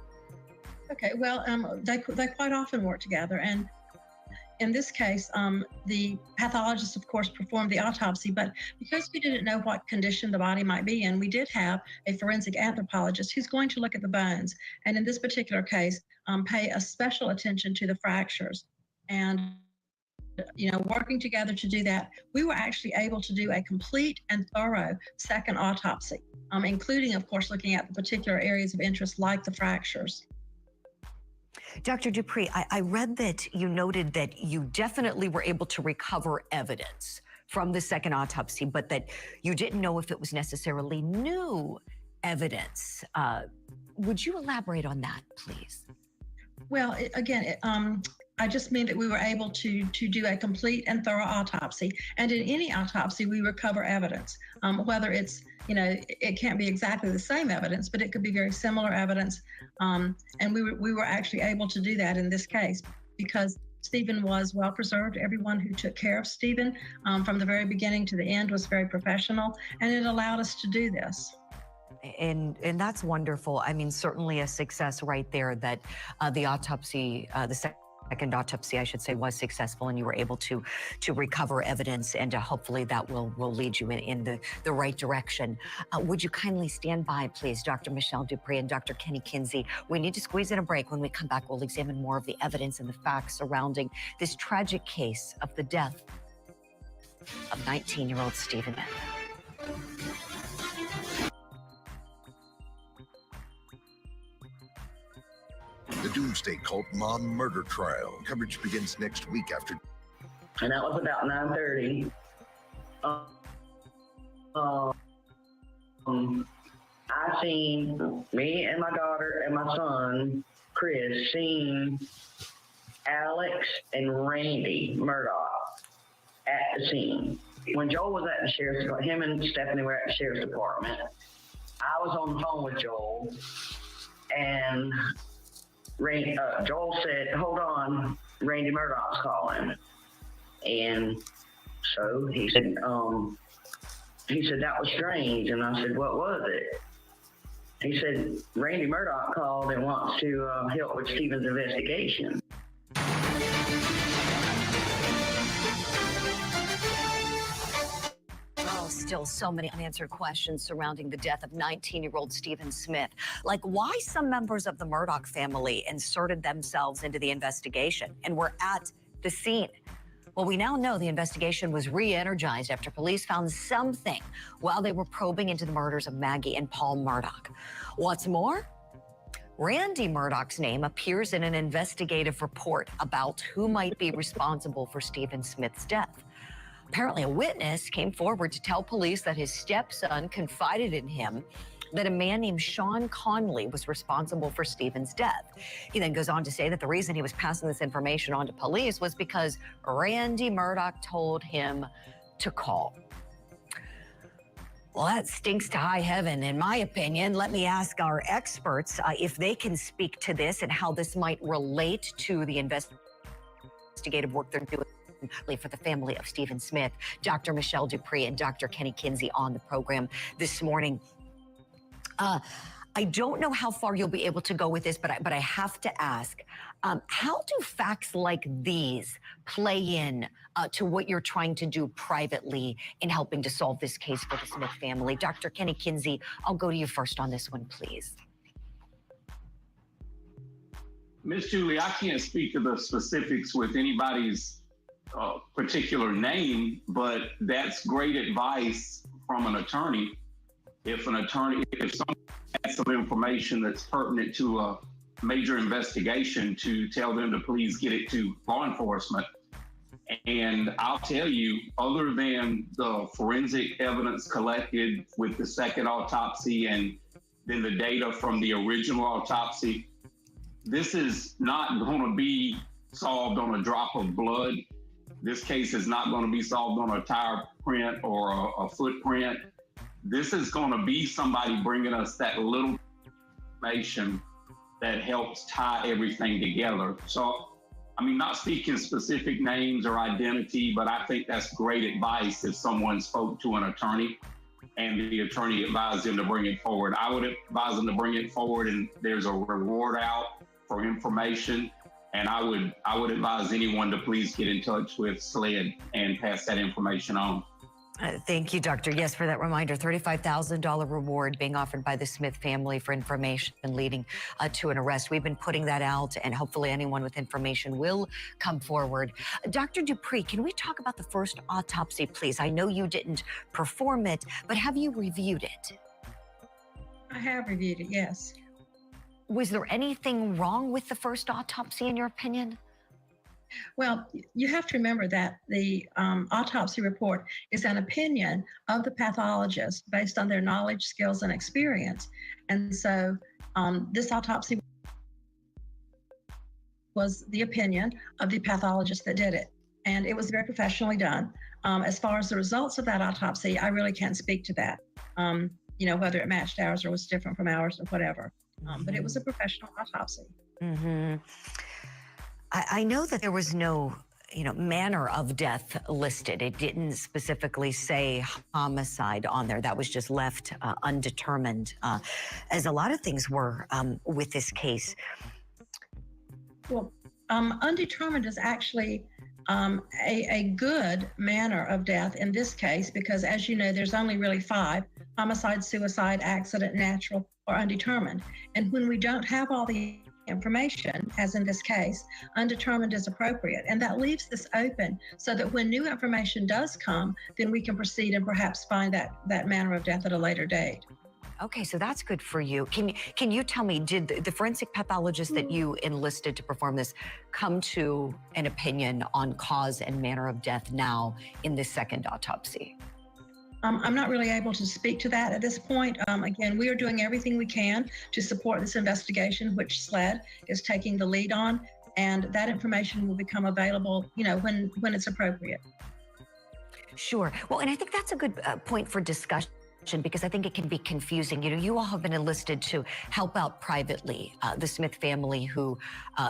Okay, well, they quite often work together, and in this case, the pathologist, of course, performed the autopsy, but because we didn't know what condition the body might be in, we did have a forensic anthropologist who's going to look at the bones, and in this particular case, pay a special attention to the fractures. And, working together to do that, we were actually able to do a complete and thorough second autopsy, including, of course, looking at the particular areas of interest like the fractures. Dr. Dupree, I read that you noted that you definitely were able to recover evidence from the second autopsy, but that you didn't know if it was necessarily new evidence. Would you elaborate on that, please? Well, I just mean that we were able to do a complete and thorough autopsy. And in any autopsy, we recover evidence, whether it's, it can't be exactly the same evidence, but it could be very similar evidence. And we were actually able to do that in this case because Stephen was well preserved. Everyone who took care of Stephen from the very beginning to the end was very professional, and it allowed us to do this. And that's wonderful. I mean, certainly a success right there that the autopsy, the second second autopsy, I should say, was successful, and you were able to recover evidence, and hopefully that will lead you in the right direction. Would you kindly stand by, please, Dr. Michelle Dupree and Dr. Kenny Kinsey? We need to squeeze in a break. When we come back, we'll examine more of the evidence and the facts surrounding this tragic case of the death of 19-year-old Stephen Smith. The Doomsday Cult mom murder trial. Coverage begins next week after. And that was about 9:30. I seen me and my daughter and my son, Chris, seen Alex and Randy Murdoch at the scene. When Joel was at the sheriff's department, him and Stephanie were at the sheriff's department. I was on the phone with Joel, and Joel said, "Hold on, Randy Murdoch's calling." And so he said, "That was strange." And I said, "What was it?" He said, "Randy Murdoch called and wants to help with Stephen's investigation." Still so many unanswered questions surrounding the death of 19-year-old Stephen Smith. Like why some members of the Murdoch family inserted themselves into the investigation and were at the scene. Well, we now know the investigation was re-energized after police found something while they were probing into the murders of Maggie and Paul Murdoch. What's more, Randy Murdoch's name appears in an investigative report about who might be responsible for Stephen Smith's death. Apparently, a witness came forward to tell police that his stepson confided in him that a man named Sean Conley was responsible for Stephen's death. He then goes on to say that the reason he was passing this information on to police was because Randy Murdoch told him to call. Well, that stinks to high heaven, in my opinion. Let me ask our experts if they can speak to this and how this might relate to the investigative work they're doing for the family of Stephen Smith. Dr. Michelle Dupree and Dr. Kenny Kinsey on the program this morning. I don't know how far you'll be able to go with this, but I have to ask, how do facts like these play in to what you're trying to do privately in helping to solve this case for the Smith family? Dr. Kenny Kinsey, I'll go to you first on this one, please. Miss Julie, I can't speak to the specifics with anybody's particular name, but that's great advice from an attorney. If someone has some information that's pertinent to a major investigation, to tell them to please get it to law enforcement. And I'll tell you, other than the forensic evidence collected with the second autopsy and then the data from the original autopsy, this is not going to be solved on a drop of blood. This case is not going to be solved on a tire print or a footprint. This is going to be somebody bringing us that little information that helps tie everything together. So, I mean, not speaking specific names or identity, but I think that's great advice if someone spoke to an attorney and the attorney advised them to bring it forward. I would advise them to bring it forward, and there's a reward out for information. And I would advise anyone to please get in touch with SLED and pass that information on. Thank you, Doctor. Yes, for that reminder, $35,000 reward being offered by the Smith family for information leading to an arrest. We've been putting that out, and hopefully anyone with information will come forward. Dr. Dupree, can we talk about the first autopsy, please? I know you didn't perform it, but have you reviewed it? I have reviewed it, yes. Was there anything wrong with the first autopsy, in your opinion? Well, you have to remember that the autopsy report is an opinion of the pathologist based on their knowledge, skills, and experience. And so this autopsy was the opinion of the pathologist that did it. And it was very professionally done. As far as the results of that autopsy, I really can't speak to that. Whether it matched ours or was different from ours or whatever. But it was a professional autopsy. Mm-hmm. I know that there was no, manner of death listed. It didn't specifically say homicide on there. That was just left undetermined, as a lot of things were with this case. Well, Undetermined is actually a good manner of death in this case, because as you know, there's only really 5: homicide, suicide, accident, natural, or undetermined. And when we don't have all the information, as in this case, undetermined is appropriate. And that leaves this open so that when new information does come, then we can proceed and perhaps find that manner of death at a later date. Okay, so that's good for you. Can you tell me, did the forensic pathologist that you enlisted to perform this come to an opinion on cause and manner of death now in this second autopsy? I'm not really able to speak to that at this point. Again, we are doing everything we can to support this investigation, which SLED is taking the lead on, and that information will become available, when it's appropriate. Sure. Well, and I think that's a good point for discussion, because I think it can be confusing. You all have been enlisted to help out privately the Smith family, who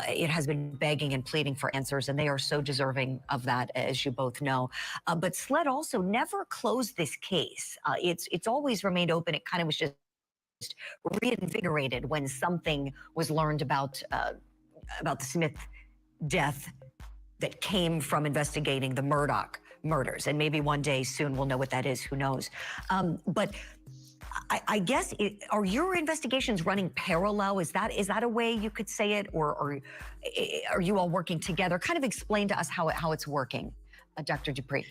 it has been begging and pleading for answers, and they are so deserving of that, as you both know. But SLED also never closed this case. It's always remained open. It kind of was just reinvigorated when something was learned about the Smith death that came from investigating the Murdoch murders. And maybe one day soon we'll know what that is, who knows. But I guess, are your investigations running parallel? Is that a way you could say it? Or are you all working together? Kind of explain to us how it's working, Dr. Dupree.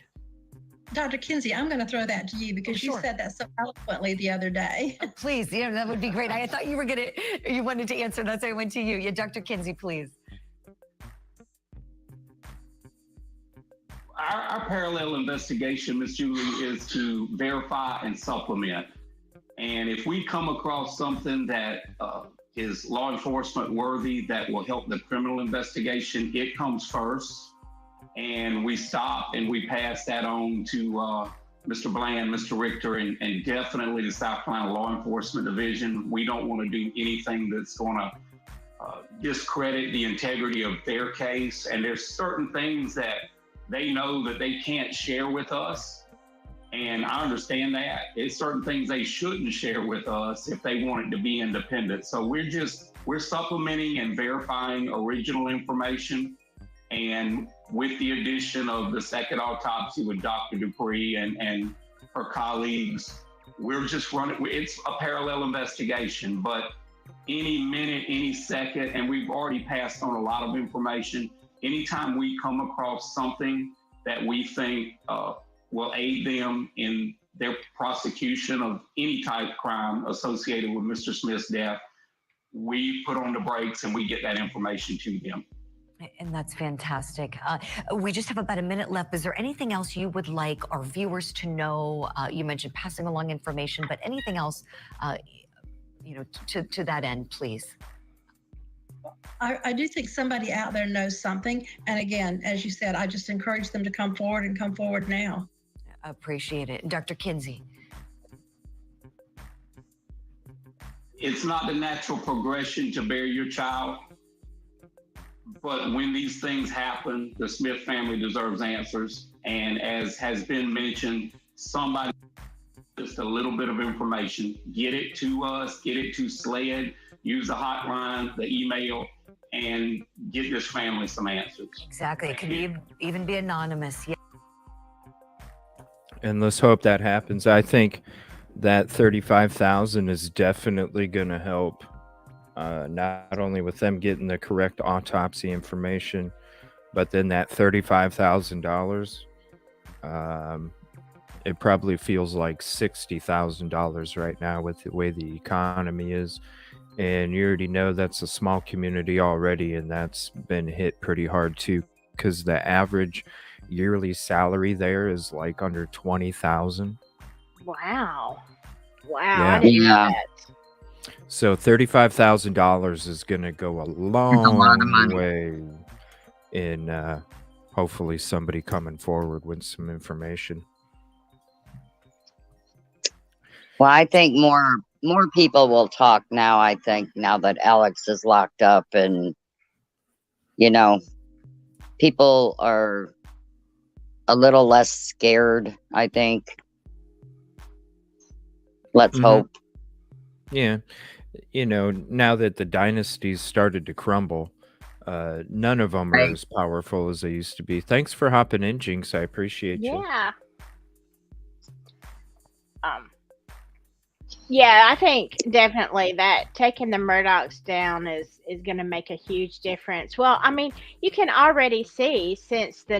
Dr. Kinsey, I'm going to throw that to you because you said that so eloquently the other day. Please, that would be great. I thought you wanted to answer that, so I went to you. Yeah, Dr. Kinsey, please. Our parallel investigation, Ms. Julie, is to verify and supplement. And if we come across something that is law enforcement worthy that will help the criminal investigation, it comes first. And we stop and we pass that on to Mr. Bland, Mr. Richter, and definitely the South Carolina Law Enforcement Division. We don't want to do anything that's going to discredit the integrity of their case. And there's certain things that they know that they can't share with us. And I understand that. It's certain things they shouldn't share with us if they want it to be independent. So we're supplementing and verifying original information. And with the addition of the second autopsy with Dr. Dupree and her colleagues, we're just running, it's a parallel investigation, but any minute, any second, and we've already passed on a lot of information. Anytime we come across something that we think will aid them in their prosecution of any type of crime associated with Mr. Smith's death, we put on the brakes and we get that information to them. And that's fantastic. We just have about a minute left. Is there anything else you would like our viewers to know? You mentioned passing along information, but anything else, to that end, please? I do think somebody out there knows something. And again, as you said, I just encourage them to come forward now. Appreciate it. Dr. Kinsey. It's not the natural progression to bury your child. But when these things happen, the Smith family deserves answers. And as has been mentioned, somebody, just a little bit of information, get it to us, get it to SLED, use the hotline, the email, and get this family some answers. Exactly. It could even be anonymous. Yeah. And let's hope that happens. I think that $35,000 is definitely going to help. Not only with them getting the correct autopsy information, but then that $35,000, it probably feels like $60,000 right now with the way the economy is. And you already know that's a small community already, and that's been hit pretty hard too, because the average yearly salary there is like under $20,000. Wow. Yeah. I didn't know that. So $35,000 is going to go a long way in hopefully somebody coming forward with some information. Well, I think more people will talk now, I think, now that Alex is locked up, and, people are a little less scared, I think. Let's hope. Yeah. Now that the dynasty's started to crumble, None of them are as powerful as they used to be. Thanks for hopping in, Jinx. I appreciate you. Yeah. Yeah, I think definitely that taking the Murdochs down is going to make a huge difference. Well, I mean, you can already see since the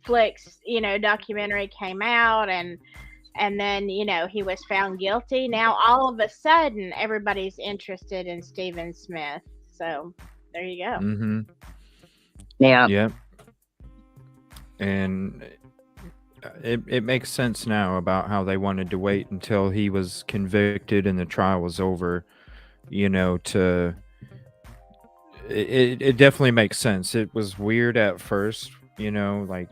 Netflix, documentary came out and then, he was found guilty. Now all of a sudden everybody's interested in Stephen Smith. So, there you go. Mm-hmm. Yeah. Yep. And it makes sense now about how they wanted to wait until he was convicted and the trial was over, it definitely makes sense. It was weird at first, knowing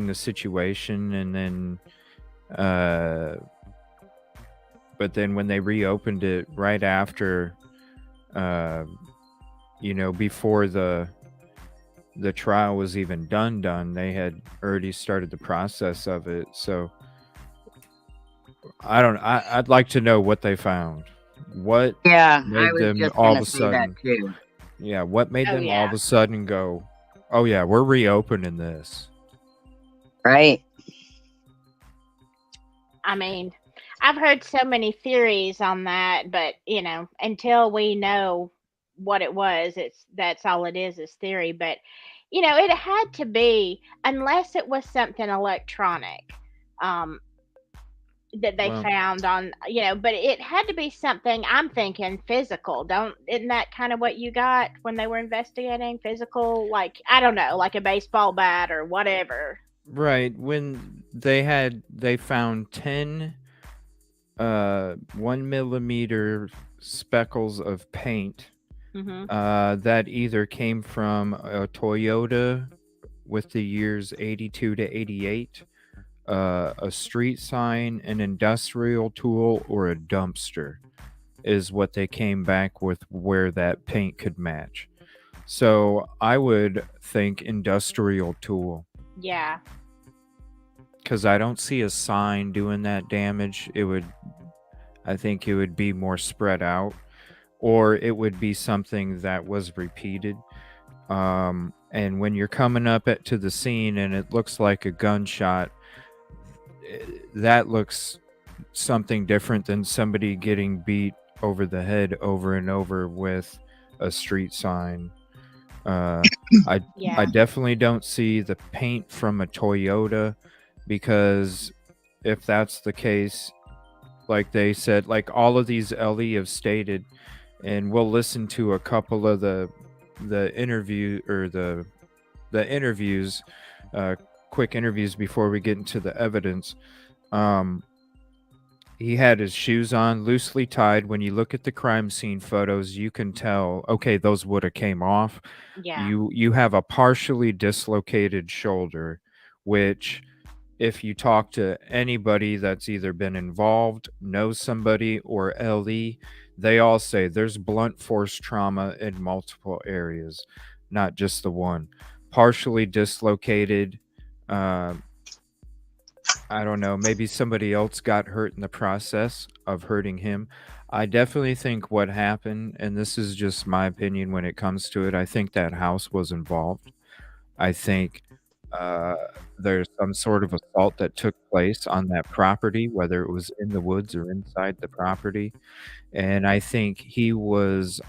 the situation, and then but then when they reopened it right after, before the trial was even done, they had already started the process of it. So I'd like to know what they found. What made them all of a sudden? Yeah, what made them all of a sudden go, "Oh yeah, we're reopening this." Right. I mean, I've heard so many theories on that, but until we know what it was, that's all it is theory. But it had to be, unless it was something electronic, that they found on, but it had to be something, I'm thinking physical. Isn't that kind of what you got when they were investigating? Physical, like, I don't know, like a baseball bat or whatever. Right. When they found 10 1 millimeter speckles of paint that either came from a Toyota with the years 82 to 88, a street sign, an industrial tool, or a dumpster is what they came back with where that paint could match. So I would think industrial tool. Yeah. Because I don't see a sign doing that damage. I think it would be more spread out, or it would be something that was repeated. And when you're coming up to the scene and it looks like a gunshot, that looks something different than somebody getting beat over the head over and over with a street sign. I definitely don't see the paint from a Toyota, because if that's the case, like they said, like all of these LE have stated, and we'll listen to a couple of the interview or the interviews, quick interviews before we get into the evidence. He had his shoes on, loosely tied. When you look at the crime scene photos, you can tell, okay, those would have came off. Yeah. You have a partially dislocated shoulder, which, if you talk to anybody that's either been involved, knows somebody, or LE, they all say there's blunt force trauma in multiple areas, not just the one. Partially dislocated. I don't know, maybe somebody else got hurt in the process of hurting him. I definitely think what happened, and this is just my opinion when it comes to it, I think that house was involved. I think there's some sort of assault that took place on that property, whether it was in the woods or inside the property. And I think he wasn't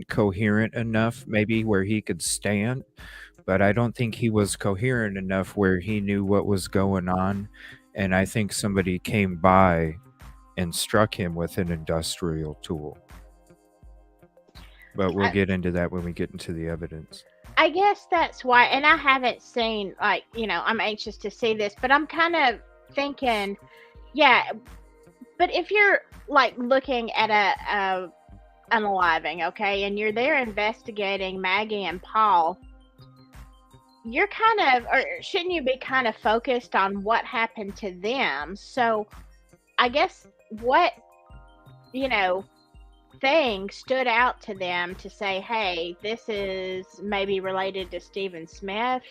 coherent enough, maybe where he could stand, but I don't think he was coherent enough where he knew what was going on. And I think somebody came by and struck him with an industrial tool. But we'll get into that when we get into the evidence. I guess that's why, and I haven't seen, like, I'm anxious to see this, but I'm kind of thinking, yeah, but if you're, like, looking at a unaliving, okay, and you're there investigating Maggie and Paul, you're kind of, or shouldn't you be kind of focused on what happened to them? So I guess what, thing stood out to them to say, hey, this is maybe related to Stephen Smith?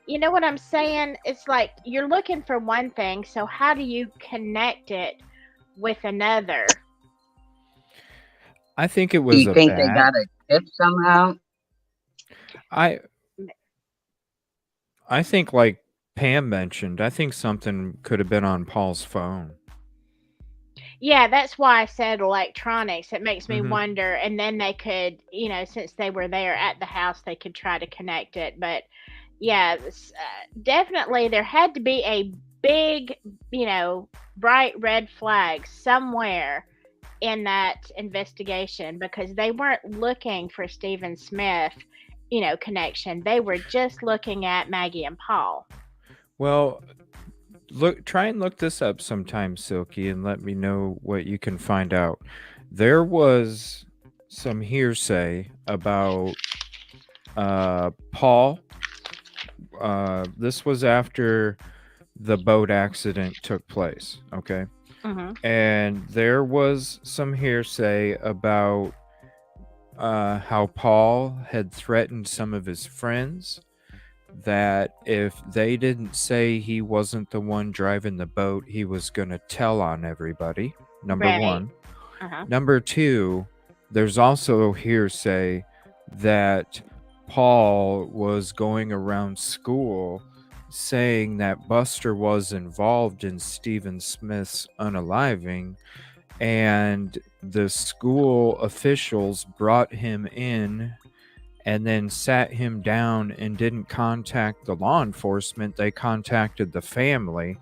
You know what I'm saying? It's like you're looking for one thing, so how do you connect it with another? I think it was they got a if somehow. I think, like Pam mentioned, I think something could have been on Paul's phone. Yeah, that's why I said electronics. It makes me Mhm. wonder. And then they could, since they were there at the house, they could try to connect it. But yeah, definitely there had to be a big, bright red flag somewhere in that investigation because they weren't looking for Stephen Smith, connection. They were just looking at Maggie and Paul. Well, try and look this up sometime, Silky, and let me know what you can find out. There was some hearsay about Paul. This was after the boat accident took place, okay? Mm-hmm. And there was some hearsay about how Paul had threatened some of his friends that if they didn't say he wasn't the one driving the boat, he was going to tell on everybody. Number Right. one. Uh-huh. Number two, there's also hearsay that Paul was going around school saying that Buster was involved in Stephen Smith's unaliving, and the school officials brought him in and then sat him down and didn't contact the law enforcement. They contacted the family.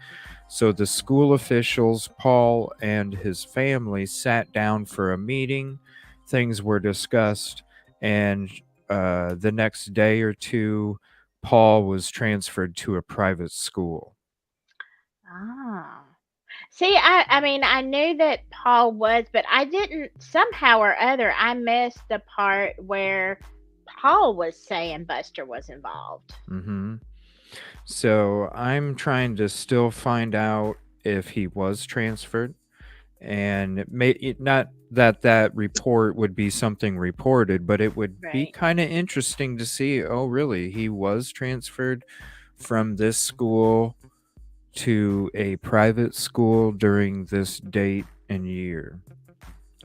So the school officials, Paul and his family, sat down for a meeting. Things were discussed, and the next day or two, Paul was transferred to a private school. Ah. See, I mean, I knew that Paul was, but I didn't somehow or other I missed the part where Paul was saying Buster was involved. Mm-hmm. So I'm trying to still find out if he was transferred, and not that report would be something reported, but it would be Right. kind of interesting to see. Oh, really? He was transferred from this school to a private school during this date and year.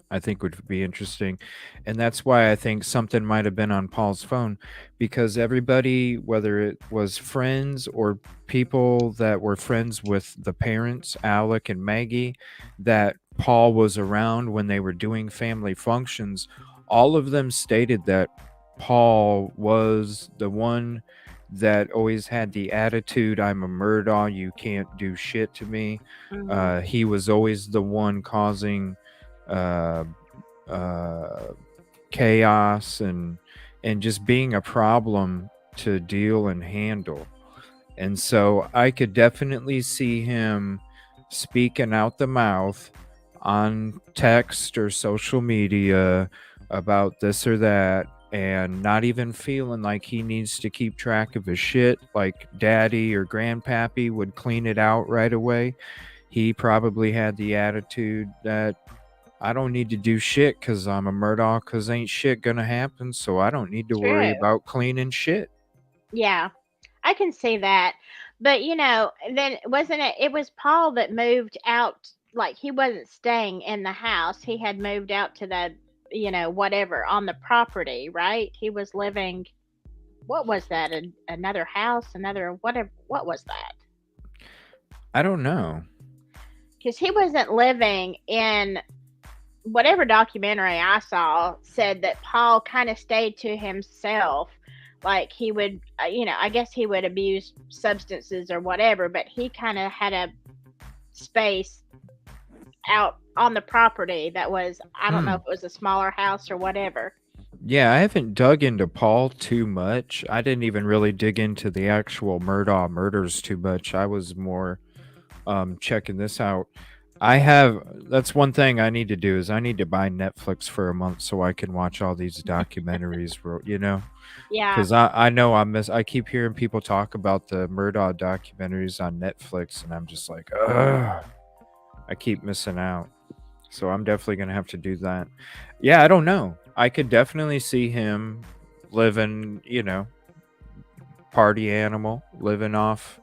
I think would be interesting. And that's why I think something might have been on Paul's phone, because everybody, whether it was friends or people that were friends with the parents, Alec and Maggie, that Paul was around when they were doing family functions, all of them stated that Paul was the one that always had the attitude, I'm a Murdaugh, you can't do shit to me. Mhm. He was always the one causing uh, chaos and just being a problem to deal and handle. And so I could definitely see him speaking out the mouth on text or social media about this or that, and not even feeling like he needs to keep track of his shit like daddy or grandpappy would clean it out right away. He probably had the attitude that I don't need to do shit because I'm a Murdaugh, because ain't shit gonna happen, so I don't need to worry True. about cleaning shit. Yeah, I can see that. But then wasn't it? It was Paul that moved out. Like he wasn't staying in the house. He had moved out to the, whatever on the property, right? He was living. What was that? Another house? Another whatever? What was that? I don't know. Because he wasn't living in whatever documentary I saw said that Paul kind of stayed to himself. Like he would, I guess he would abuse substances or whatever, but he kind of had a space out on the property that was, I don't know if it was a smaller house or whatever. Yeah, I haven't dug into Paul too much. I didn't even really dig into the actual Murdaugh murders too much. I was more checking this out. That's one thing I need to do is I need to buy Netflix for a month so I can watch all these documentaries, Yeah. because I know I keep hearing people talk about the Murdaugh documentaries on Netflix, and I'm just like, ugh, I keep missing out. So I'm definitely gonna have to do that. Yeah, I don't know. I could definitely see him living, party animal, living off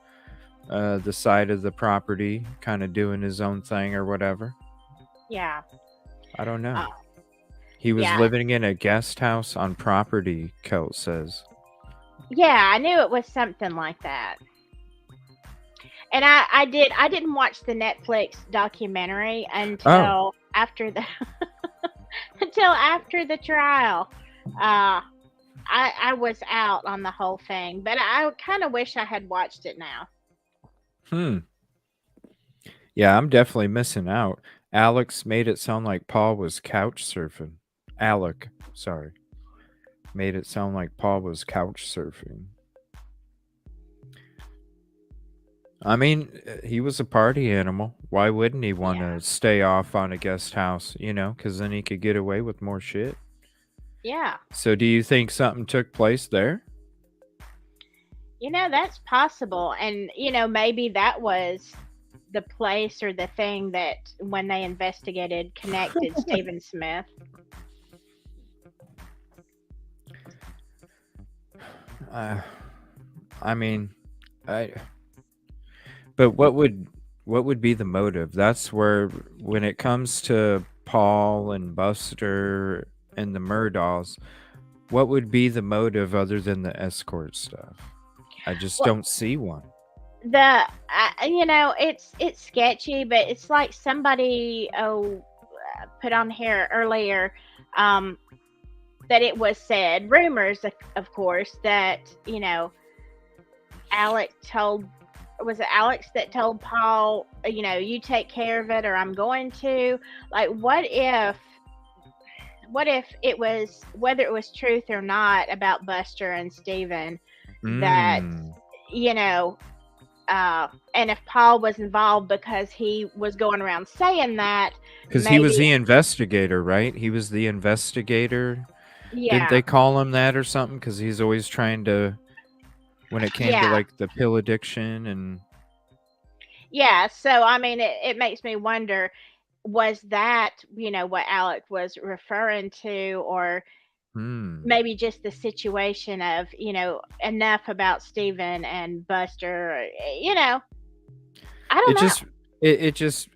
the side of the property, kind of doing his own thing or whatever. Yeah. I don't know. He was Yeah. living in a guest house on property, Kelt says. Yeah, I knew it was something like that. And I didn't watch the Netflix documentary until after the until after the trial. I was out on the whole thing, but I kind of wish I had watched it now. Yeah, I'm definitely missing out. Alex made it sound like Paul was couch surfing. Alec, sorry. Made it sound like Paul was couch surfing. I mean, he was a party animal. Why wouldn't he want to stay off on a guest house, you know, because then he could get away with more shit? Yeah. So do you think something took place there? You know, that's possible. And, you know, maybe that was the place or the thing that when they investigated connected Stephen Smith. I mean, but what would be the motive? That's where, when it comes to Paul and Buster and the Murdaughs, what would be the motive other than the escort stuff? I just don't see one. You know, it's sketchy, but it's like somebody put on here earlier that it was said, rumors of course, that, you know, was it Alex that told Paul, you know, you take care of it or I'm going to? Like, what if it was, whether it was truth or not about Buster and Stephen, that, you know, and if Paul was involved because he was going around saying that. Because he was the investigator, right? He was the investigator. Yeah. Didn't they call him that or something? Because he's always trying to, when it came to like the pill addiction and. Yeah. So, I mean, it makes me wonder, was that, you know, what Alec was referring to, or maybe just the situation of, you know, enough about Stephen and Buster, you know, I don't know. It just,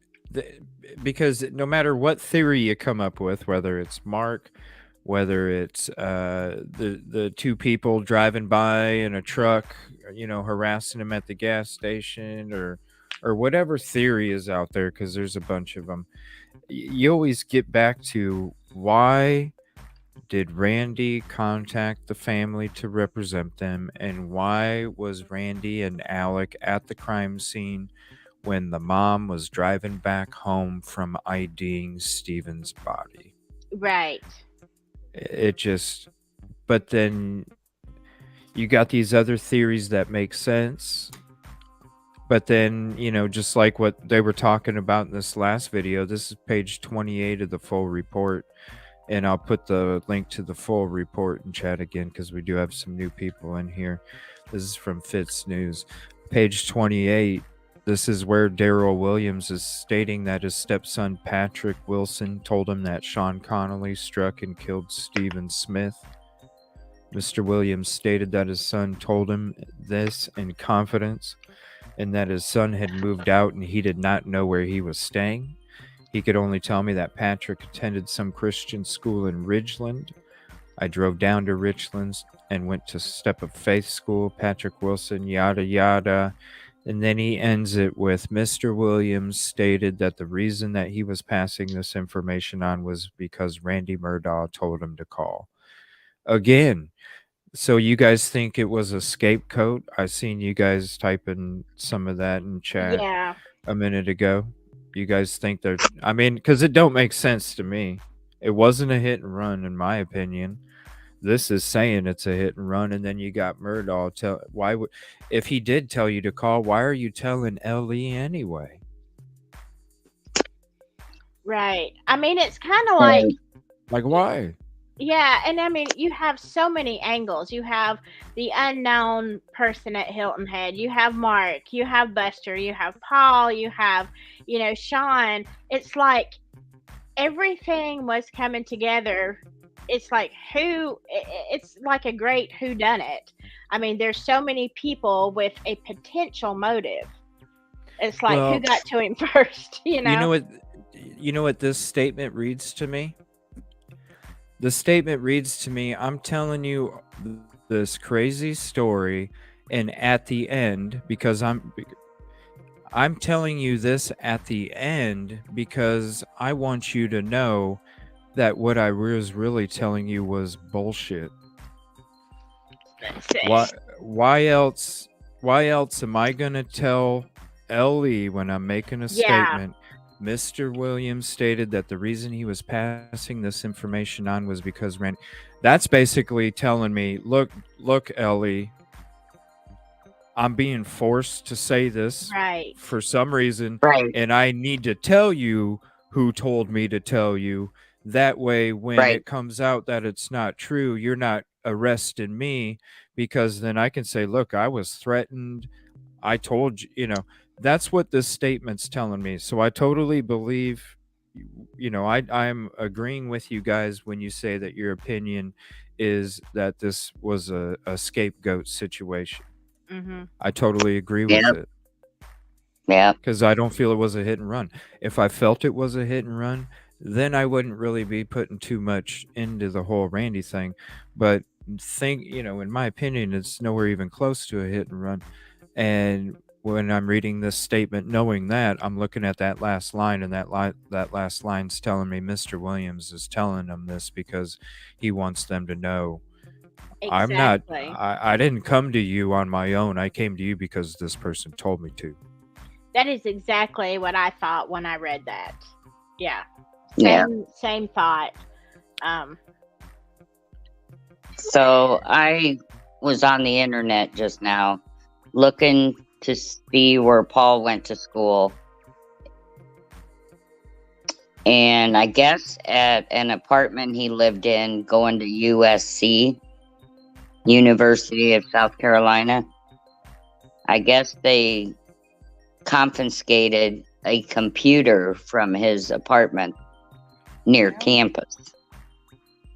because no matter what theory you come up with, whether it's Mark, whether it's the two people driving by in a truck, you know, harassing him at the gas station, or whatever theory is out there, because there's a bunch of them, you always get back to, why did Randy contact the family to represent them, and why was Randy and Alec at the crime scene when the mom was driving back home from IDing Stephen's body? Right. It just, but then you got these other theories that make sense. But then, you know, just like what they were talking about in this last video, this is page 28 of the full report. And I'll put the link to the full report in chat again, because we do have some new people in here. This is from Fitz News. Page 28. This is where Daryl Williams is stating that his stepson Patrick Wilson told him that Sean Connolly struck and killed Stephen Smith. Mr. Williams stated that his son told him this in confidence, and that his son had moved out and he did not know where he was staying. He could only tell me that Patrick attended some Christian school in Ridgeland. I drove down to Richland and went to Step of Faith School. Patrick Wilson, yada, yada. And then he ends it with, Mr. Williams stated that the reason that he was passing this information on was because Randy Murdaugh told him to call. Again, so you guys think it was a scapegoat? I seen you guys typing some of that in chat a minute ago. You guys think they're, I mean, because it don't make sense to me. It wasn't a hit and run, in my opinion. This is saying it's a hit and run, and then you got Murdaugh. Why would, if he did tell you to call, why are you telling Ellie anyway? Right. I mean, it's kind of like why? Yeah, and I mean, you have so many angles. You have the unknown person at Hilton Head. You have Mark. You have Buster. You have Paul. You have, you know, Sean. It's like everything was coming together. It's like it's like a great whodunit. I mean, there's so many people with a potential motive. It's like, who got to him first, you know? You know what this statement reads to me? The statement reads to me, I'm telling you this crazy story, and at the end, because I'm telling you this at the end because I want you to know that what I was really telling you was bullshit. Why why else am I going to tell Ellie when I'm making a statement? Mr. Williams stated that the reason he was passing this information on was because Randy. That's basically telling me, look, Ellie, I'm being forced to say this for some reason, and I need to tell you who told me to tell you. That way, when it comes out that it's not true, you're not arresting me, because then I can say, look, I was threatened. I told you, that's what this statement's telling me. So I totally believe, I'm agreeing with you guys when you say that your opinion is that this was a scapegoat situation. I totally agree with it. Yeah. Because I don't feel it was a hit and run. If I felt it was a hit and run, then I wouldn't really be putting too much into the whole Randy thing. But in my opinion, it's nowhere even close to a hit and run. And when I'm reading this statement, knowing that, I'm looking at that last line, and that last line's telling me Mr. Williams is telling them this because he wants them to know. I'm not. I didn't come to you on my own. I came to you because this person told me to. That is exactly what I thought when I read that. Yeah. Same thought. So I was on the internet just now looking to see where Paul went to school. And I guess at an apartment he lived in, going to USC, University of South Carolina, I guess they confiscated a computer from his apartment near campus.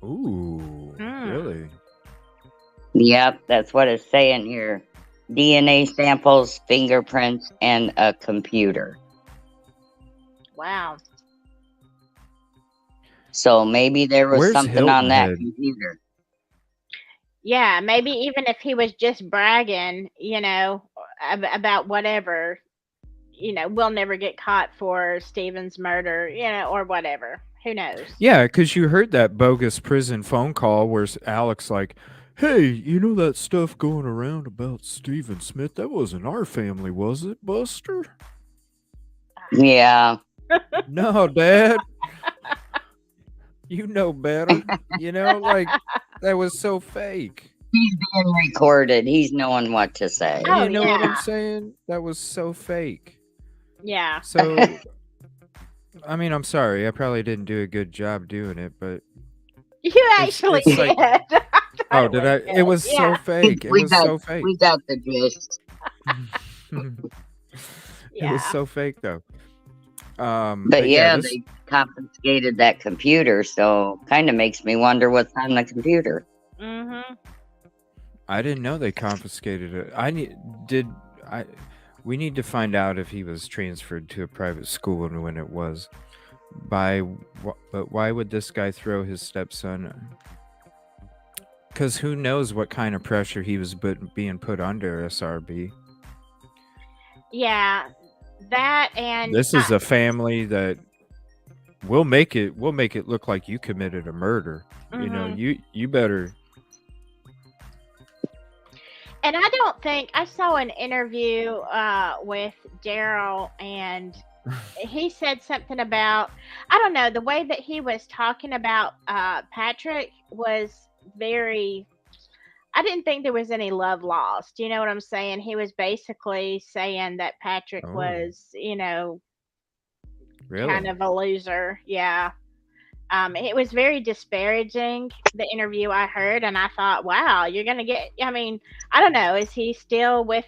Ooh, really? Yep, that's what it's saying here. DNA samples, fingerprints, and a computer. Wow. So maybe there was Where's something Hilton on that Head? computer. Yeah, maybe even if he was just bragging, about whatever, we'll never get caught for Stephen's murder, or whatever. Who knows? Yeah, because you heard that bogus prison phone call where Alex like, hey, you know that stuff going around about Stephen Smith? That wasn't our family, was it, Buster? Yeah. No, Dad. You know better. Like, that was so fake. He's being recorded. He's knowing what to say. Oh, You know what I'm saying? That was so fake. Yeah. So, I mean, I'm sorry. I probably didn't do a good job doing it, but you actually it's did. like, oh, did I? It was so fake. It was so fake. We got the gist. It was so fake, though. But yeah, they confiscated that computer, so kind of makes me wonder what's on the computer. I didn't know they confiscated it. We need to find out if he was transferred to a private school and when it was. But why would this guy throw his stepson? Because who knows what kind of pressure he was being put under, SRB. Yeah, that and this is a family that will make it look like you committed a murder. You better. And I don't think I saw an interview with Daryl, and he said something about, I don't know, the way that he was talking about Patrick was very, I didn't think there was any love lost. You know what I'm saying? He was basically saying that Patrick was, really? kind of a loser. Yeah. It was very disparaging, the interview I heard, and I thought, wow, you're going to get, I mean, I don't know. Is he still with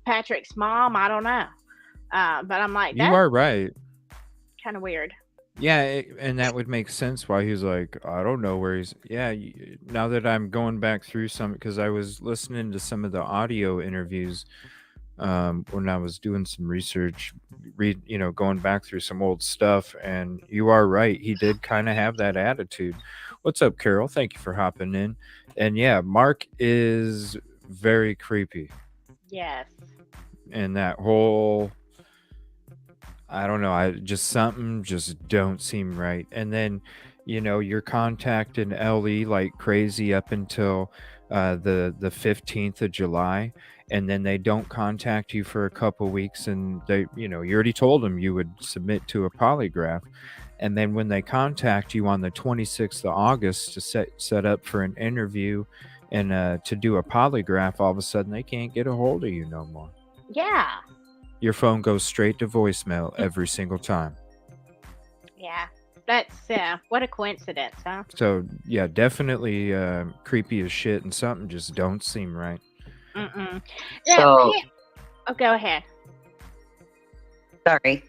Patrick's mom? I don't know. But I'm like, you are right. Kind of weird. Yeah, and that would make sense why he's like, I don't know where he's. Yeah, now that I'm going back through some, because I was listening to some of the audio interviews when I was doing some research, going back through some old stuff, and you are right. He did kind of have that attitude. What's up, Carol? Thank you for hopping in. And yeah, Mark is very creepy. Yes. And that whole, I don't know, something just don't seem right. And then, you're contacting Ellie like crazy up until the 15th of July, and then they don't contact you for a couple weeks, and they, you already told them you would submit to a polygraph. And then when they contact you on the 26th of August to set up for an interview and to do a polygraph, all of a sudden they can't get a hold of you no more. Yeah. Your phone goes straight to voicemail every single time. Yeah. That's what a coincidence, huh? So yeah, definitely creepy as shit, and something just don't seem right. Yeah, So, oh, go ahead. sorry.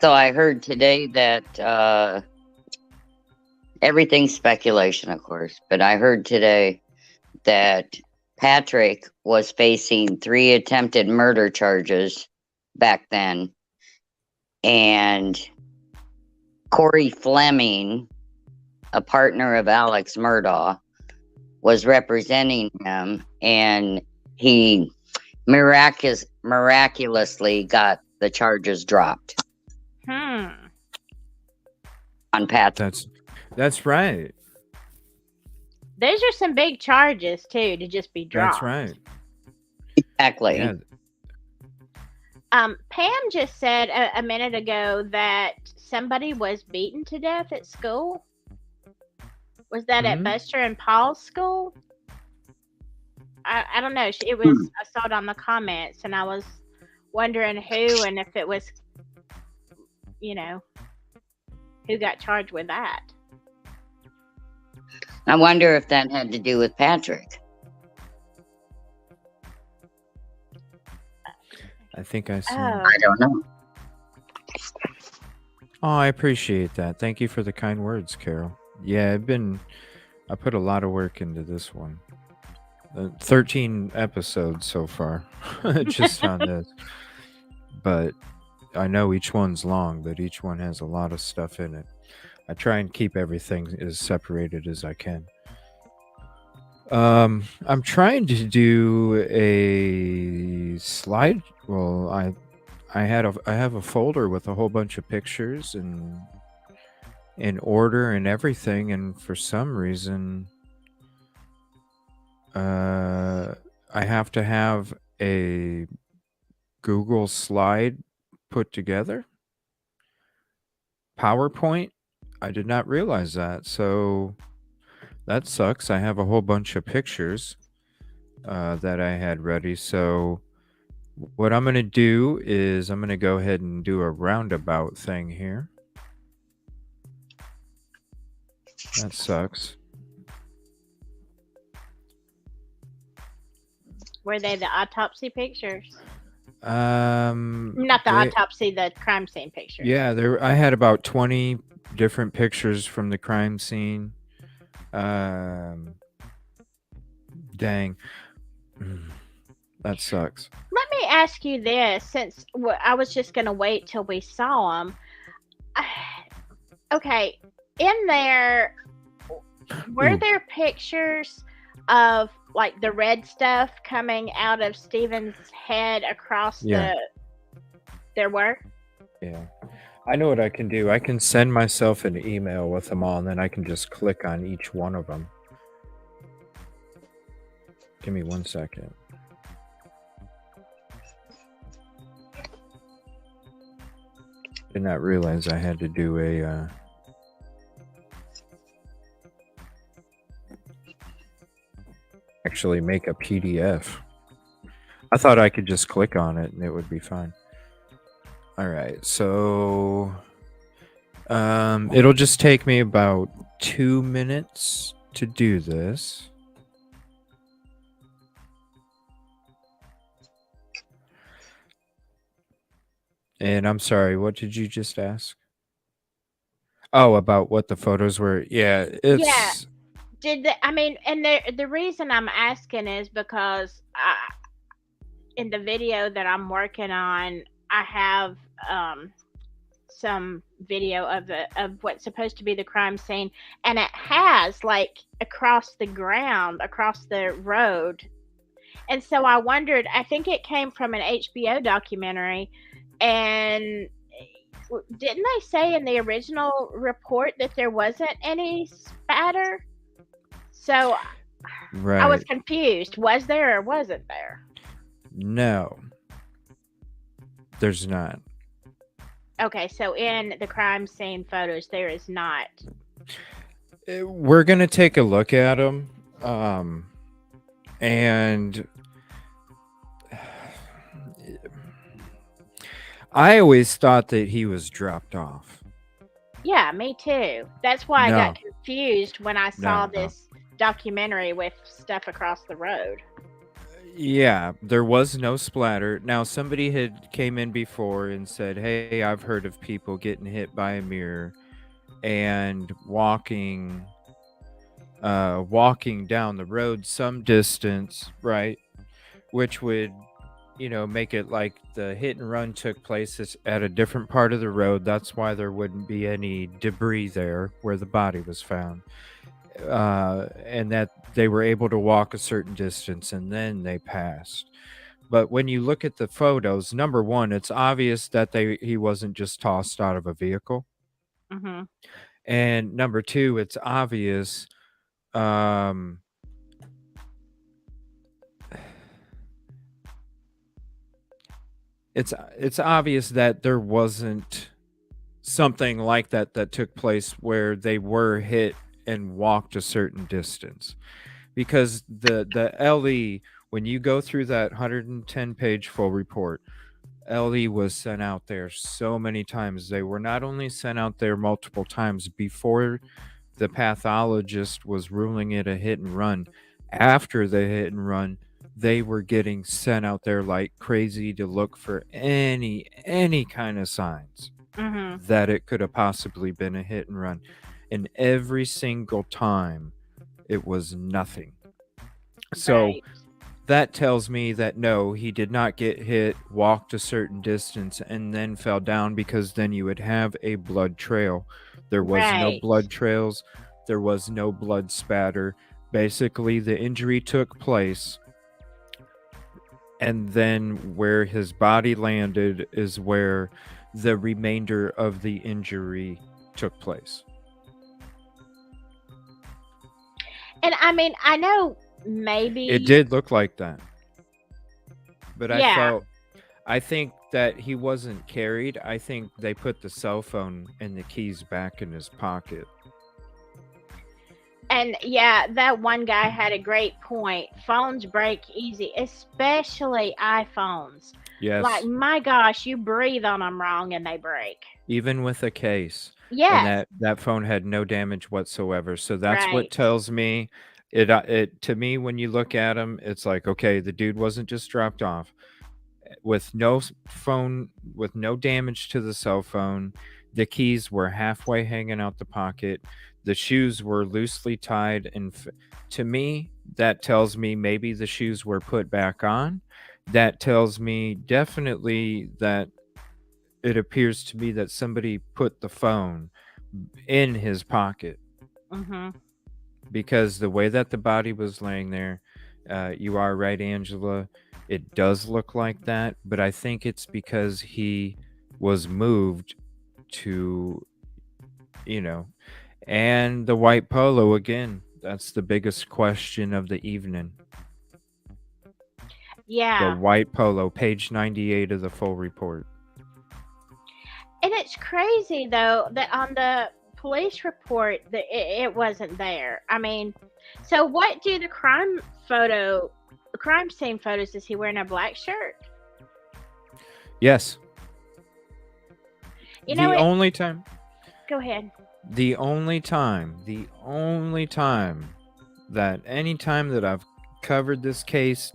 So I heard today that everything's speculation, of course, but I heard today that Patrick was facing 3 attempted murder charges back then, and Corey Fleming, a partner of Alex Murdaugh, was representing him, and he miraculously got the charges dropped on Patrick. That's right. Those are some big charges too to just be dropped. That's right. Exactly. Yeah. Pam just said a minute ago that somebody was beaten to death at school. Was that at Buster and Paul's school? I don't know. It was. I saw it on the comments, and I was wondering who and if it was, who got charged with that. I wonder if that had to do with Patrick. I think I saw. I don't know. Oh, I appreciate that. Thank you for the kind words, Carol. Yeah, I put a lot of work into this one. 13 episodes so far, just on this. But I know each one's long, but each one has a lot of stuff in it. I try and keep everything as separated as I can. I'm trying to do a slide. Well, I have a folder with a whole bunch of pictures and in order and everything, and for some reason, I have to have a Google slide put together. PowerPoint. I did not realize that, so that sucks. I have a whole bunch of pictures that I had ready. So what I'm going to do is I'm going to go ahead and do a roundabout thing here. That sucks. Were they the autopsy pictures? Not the autopsy, the crime scene pictures. Yeah, I had about 20 different pictures from the crime scene. Dang. That sucks. Let me ask you this, since I was just going to wait till we saw them. Okay, in there, were there pictures of like the red stuff coming out of Steven's head across there were? Yeah. I know what I can do. I can send myself an email with them all, and then I can just click on each one of them. Give me 1 second. Did not realize I had to do a actually make a PDF. I thought I could just click on it and it would be fine. All right, so it'll just take me about 2 minutes to do this. And I'm sorry, what did you just ask? Oh, about what the photos were. Yeah, it's and the reason I'm asking is because in the video that I'm working on, I have some video of what's supposed to be the crime scene, and it has like across the ground, across the road. And so I wondered, I think it came from an HBO documentary, and didn't they say in the original report that there wasn't any spatter? So I was Right. confused. Was there or wasn't there? No, there's not. Okay, so in the crime scene photos, there is not. We're gonna take a look at them, and I always thought that he was dropped off. Yeah, me too. That's why I No, got confused when I saw no. this documentary with stuff across the road. Yeah, there was no splatter. Now somebody had came in before and said, "Hey, I've heard of people getting hit by a mirror and walking down the road some distance, right? Which would, make it like the hit and run took place at a different part of the road. That's why there wouldn't be any debris there where the body was found. And that they were able to walk a certain distance and then they passed. But when you look at the photos, number one, it's obvious that he wasn't just tossed out of a vehicle. Hmm. And number two, it's obvious um it's obvious that there wasn't something like that took place where they were hit and walked a certain distance, because the LE, when you go through that 110 page full report, LE was sent out there so many times. They were not only sent out there multiple times before the pathologist was ruling it a hit and run. After the hit and run, they were getting sent out there like crazy to look for any kind of signs Hmm. that it could have possibly been a hit and run. And every single time it was nothing. So Right. that tells me that no, he did not get hit, walked a certain distance, and then fell down, because then you would have a blood trail. There was no Right. blood trails, there was no blood spatter. Basically, the injury took place, and then where his body landed is where the remainder of the injury took place. And I mean, I know It maybe, did look like that, but yeah. I think that he wasn't carried. I think they put the cell phone and the keys back in his pocket. And yeah, that one guy had a great point. Phones break easy, especially iPhones. Like, Yes, my gosh, you breathe on them wrong and they break. even with a case. And Yes, that phone had no damage whatsoever. So that's what right. tells me it to me. When you look at him, it's like, okay, the dude wasn't just dropped off with phone, with no damage to the cell phone. The keys were halfway hanging out the pocket. The shoes were loosely tied, and to me, that tells me maybe the shoes were put back on. That tells me definitely that it appears to me that somebody put the phone in his pocket, Hmm. because the way that the body was laying there, you are right, Angela. It does look like that, but I think it's because he was moved to, you know, and the white polo again. That's the biggest question of the evening. The Yeah. white polo, page 98 of the full report. And it's crazy though that on the police report that it wasn't there. I mean, so what do the crime scene photos? Is he wearing a black shirt? Yes. You know The it. only time, Go ahead. the only time that any time that I've covered this case,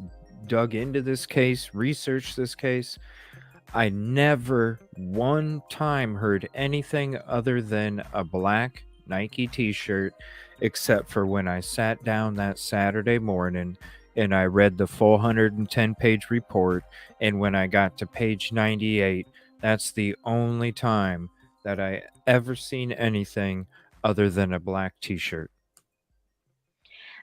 dug into this case, researched this case, I never one time heard anything other than a black Nike t-shirt, except for when I sat down that Saturday morning and I read the full 110 page report. And when I got to page 98, that's the only time that I ever seen anything other than a black t-shirt.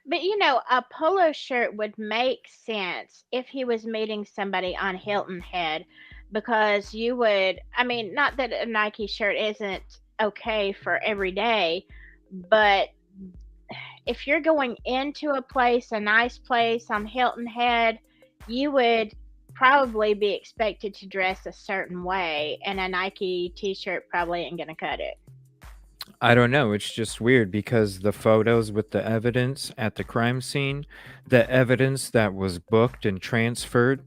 But you know, a polo shirt would make sense if he was meeting somebody on Hilton Head, because you would, I mean, not that a Nike shirt isn't okay for every day, but if you're going into a place, a nice place on Hilton Head, you would probably be expected to dress a certain way, and a Nike t shirt probably ain't going to cut it. I don't know. It's just weird because the photos with the evidence at the crime scene, the evidence that was booked and transferred,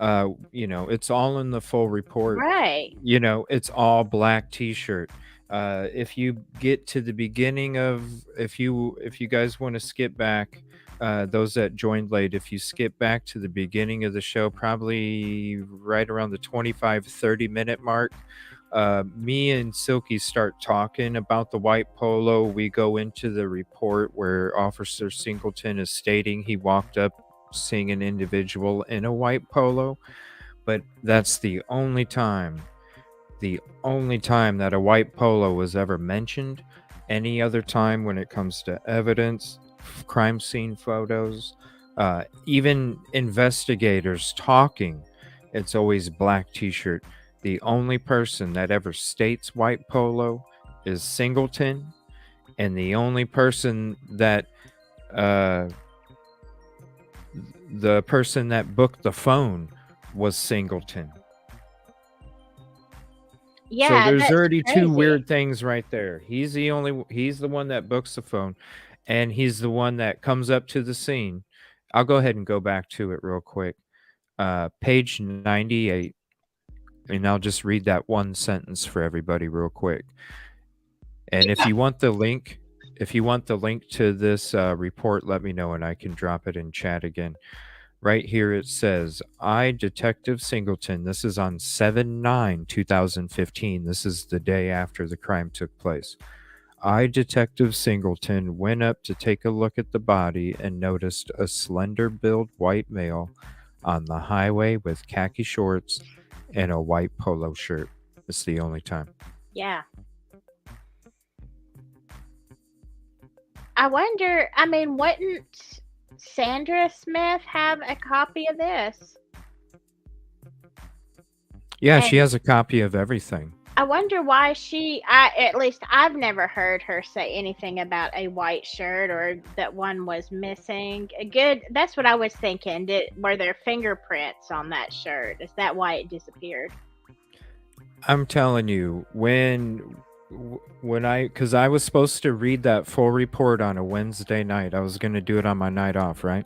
it's all in the full report. Right. It's all black t-shirt. If you get to the beginning of, if you guys want to skip back, those that joined late, if you skip back to the beginning of the show, probably right around the 25-30 minute mark, me and Silky start talking about the white polo. We go into the report where Officer Singleton is stating he walked up seeing an individual in a white polo, but that's the only time that a white polo was ever mentioned. Any other time when it comes to evidence, crime scene photos, even investigators talking, it's always black t-shirt. The only person that ever states white polo is Singleton, and the only person that the person that booked the phone was Singleton. Yeah, So there's that's already crazy. two weird things right there. He's the one that books the phone, and he's the one that comes up to the scene. I'll go ahead and go back to it real quick. Page 98. And I'll just read that one sentence for everybody real quick. And if you want the link to this report, let me know and I can drop it in chat again. Right here it says, I, Detective Singleton, this is on 7/9/2015. This is the day after the crime took place. I, Detective Singleton, went up to take a look at the body and noticed a slender-built white male on the highway with khaki shorts and a white polo shirt. It's the only time. Yeah. I wonder, I mean, wouldn't Sandra Smith have a copy of this? Yeah, And she has a copy of everything. I wonder why at least I've never heard her say anything about a white shirt or that one was missing. That's what I was thinking. Were there fingerprints on that shirt? Is that why it disappeared? I'm telling you, because I was supposed to read that full report on a Wednesday night. I was going to do it on my night off, right?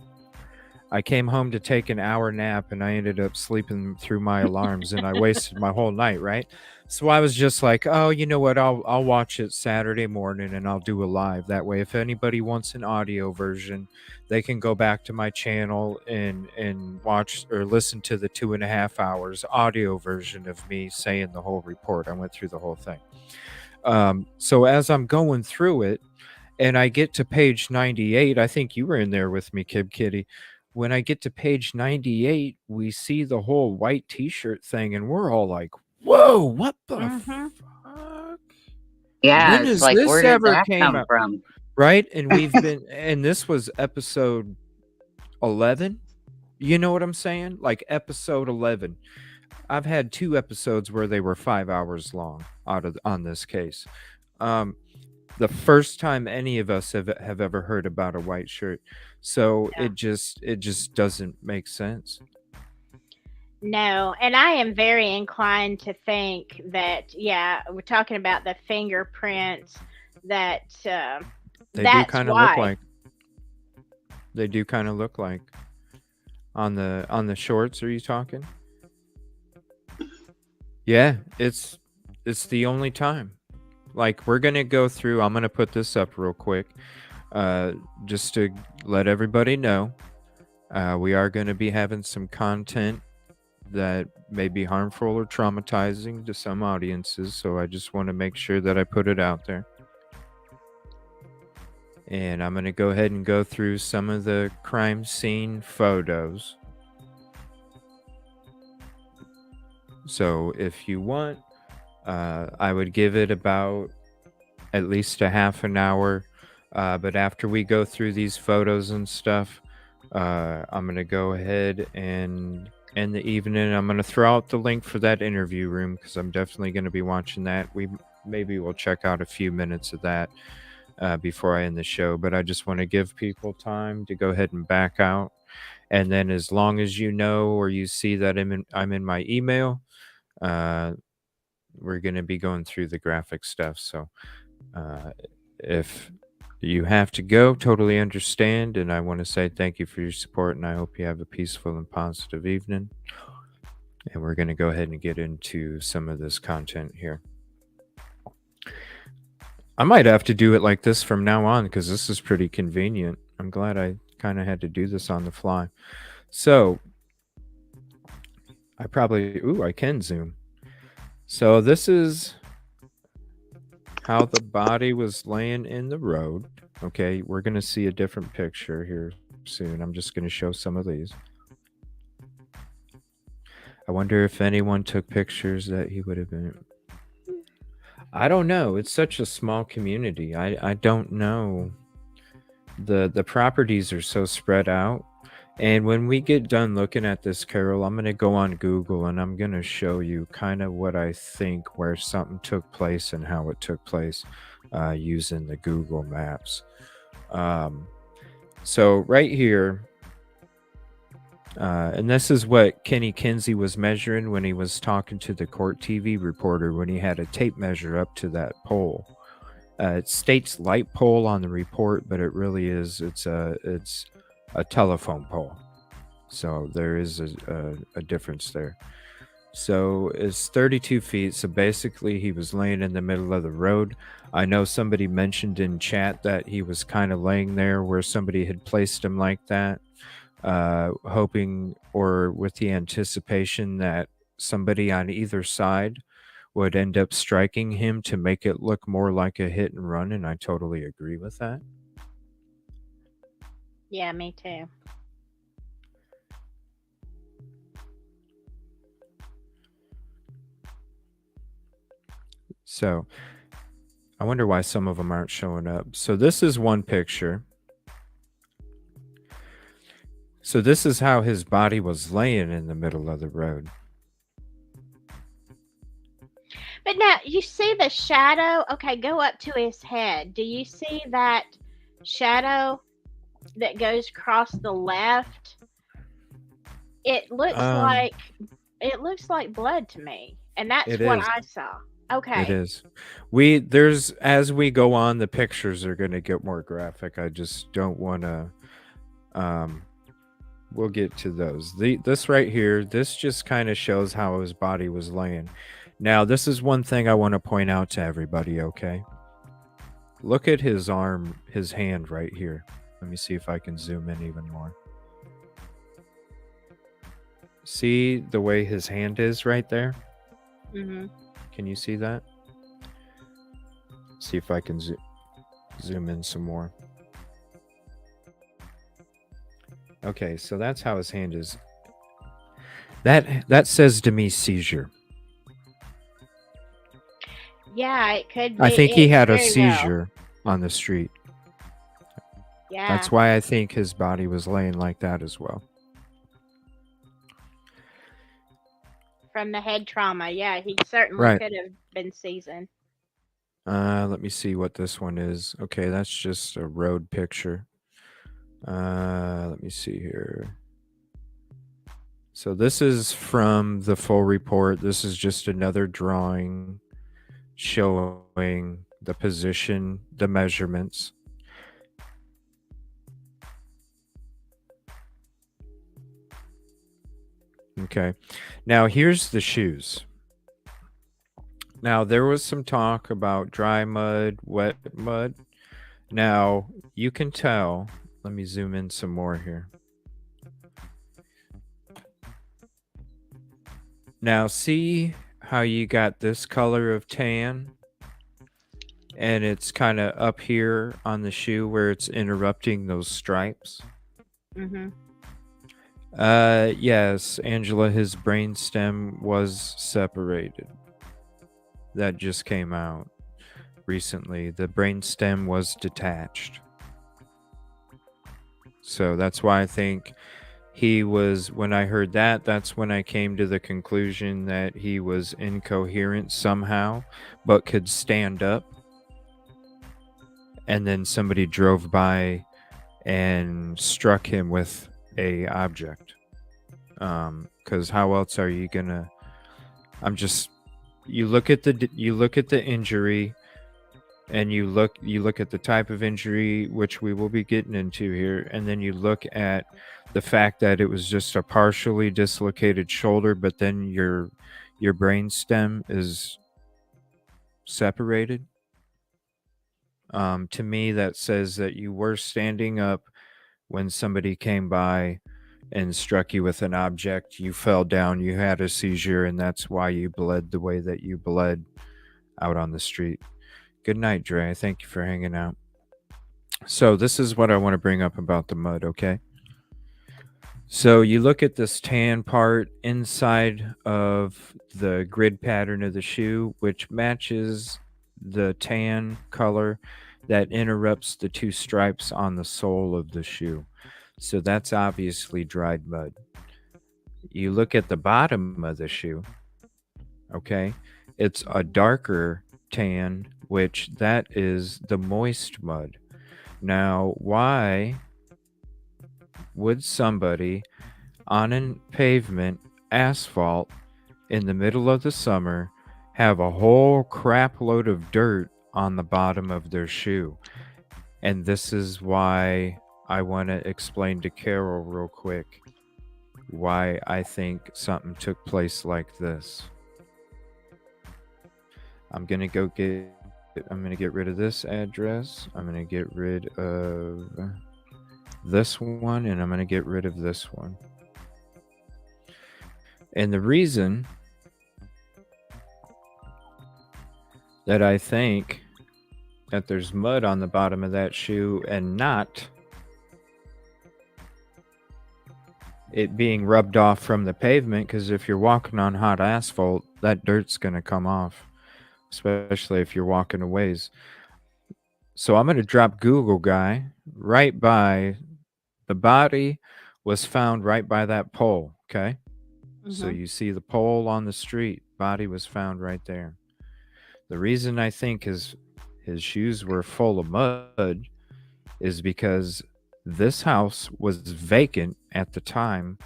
I came home to take an hour nap and I ended up sleeping through my alarms and I wasted my whole night, right? So I was just like, oh, you know what? I'll watch it Saturday morning and I'll do a live. That way, if anybody wants an audio version, they can go back to my channel and watch or listen to the 2.5 hours audio version of me saying the whole report. I went through the whole thing. So as I'm going through it and I get to page 98, I think you were in there with me, Kib Kitty. When I get to page 98, we see the whole white t-shirt thing and we're all like, whoa, what the fuck? Yeah, When it's is like, this where did ever that came come out? from? Right? And we've been, and this was episode 11. You know what I'm saying? Like episode 11. I've had 2 episodes where they were 5 hours long on this case. The first time any of us have ever heard about a white shirt. So Yeah. it just doesn't make sense. No, and I am very inclined to think that, yeah, we're talking about the fingerprints that They do that's kind of look why. like. They do kind of look like. On the shorts, are you talking? Yeah, it's the only time. Like, we're gonna go through. I'm gonna put this up real quick, just to let everybody know. We are gonna be having some content that may be harmful or traumatizing to some audiences, so I just want to make sure that I put it out there. And I'm gonna go ahead and go through some of the crime scene photos. So if you want, I would give it about at least a half an hour. But after we go through these photos and stuff, I'm going to go ahead and end the evening. I'm going to throw out the link for that interview room because I'm definitely going to be watching that. Maybe we'll check out a few minutes of that before I end the show. But I just want to give people time to go ahead and back out. And then as long as you know or you see that I'm in my email, we're going to be going through the graphic stuff. So if you have to go, totally understand. And I want to say thank you for your support. And I hope you have a peaceful and positive evening. And we're going to go ahead and get into some of this content here. I might have to do it like this from now on because this is pretty convenient. I'm glad I kind of had to do this on the fly. So I can zoom. So this is how the body was laying in the road. Okay, we're going to see a different picture here soon. I'm just going to show some of these. I wonder if anyone took pictures that he would have been. I don't know. It's such a small community. I don't know. The properties are so spread out. And when we get done looking at this, Carol, I'm going to go on Google and I'm going to show you kind of what I think where something took place and how it took place using the Google Maps. So right here, and this is what Kenny Kinsey was measuring when he was talking to the court TV reporter when he had a tape measure up to that pole. It states light pole on the report, but it really is, it's a telephone pole. So there is a difference there. So it's 32 feet. So basically he was laying in the middle of the road. I know somebody mentioned in chat that he was kind of laying there where somebody had placed him like that, hoping or with the anticipation that somebody on either side would end up striking him to make it look more like a hit and run. And I totally agree with that. Yeah, me too. So I wonder why some of them aren't showing up. So this is one picture. So this is how his body was laying in the middle of the road. But now you see the shadow. Okay, go up to his head. Do you see that shadow that goes across the left? It looks like blood to me, and that's what I saw. Okay. It is. As we go on, the pictures are going to get more graphic. I just don't want to. We'll get to those. This right here, this just kind of shows how his body was laying. Now, this is one thing I want to point out to everybody, okay? Look at his arm, his hand right here. Let me see if I can zoom in even more. See the way his hand is right there? Mm-hmm. Can you see that? See if I can zoom in some more. Okay, so that's how his hand is. That says to me seizure. Yeah, it could be. I think he had a seizure on the street. Yeah. That's why I think his body was laying like that as well. From the head trauma. Yeah, he certainly could have been seasoned. Let me see what this one is. Okay, that's just a road picture. Let me see here. So this is from the full report. This is just another drawing showing the position, the measurements. Okay. Now here's the shoes. Now there was some talk about dry mud, wet mud. Now you can tell. Let me zoom in some more here. Now see how you got this color of tan and it's kind of up here on the shoe where it's interrupting those stripes. Mm-hmm. Yes, Angela, his brainstem was separated. that just came out recently. The brainstem was detached. So that's why I think he was, when I heard that, that's when I came to the conclusion that he was incoherent somehow, but could stand up. And then somebody drove by and struck him with a object. Because how else are you gonna? You look at the injury, and you look at the type of injury, which we will be getting into here, and then you look at the fact that it was just a partially dislocated shoulder, but then your brain stem is separated. To me, that says that you were standing up when somebody came by and struck you with an object. You fell down, you had a seizure, and that's why you bled the way that you bled out on the street. Good night, Dre. Thank you for hanging out. So this is what I want to bring up about the mud, okay? So you look at this tan part inside of the grid pattern of the shoe, which matches the tan color that interrupts the two stripes on the sole of the shoe. So that's obviously dried mud. You look at the bottom of the shoe, okay? It's a darker tan, which that is the moist mud. Now, why would somebody on a pavement, asphalt, in the middle of the summer have a whole crap load of dirt on the bottom of their shoe? And this is why I want to explain to Carol real quick why I think something took place like this. I'm going to get rid of this address. I'm going to get rid of this one, and I'm going to get rid of this one. And the reason that I think that there's mud on the bottom of that shoe and not it being rubbed off from the pavement, because if you're walking on hot asphalt, that dirt's going to come off, especially if you're walking a ways. So I'm going to drop Google guy right by the body was found right by that pole, okay? So you see the pole on the street, body was found right there. The reason I think his shoes were full of mud is because this house was vacant at the time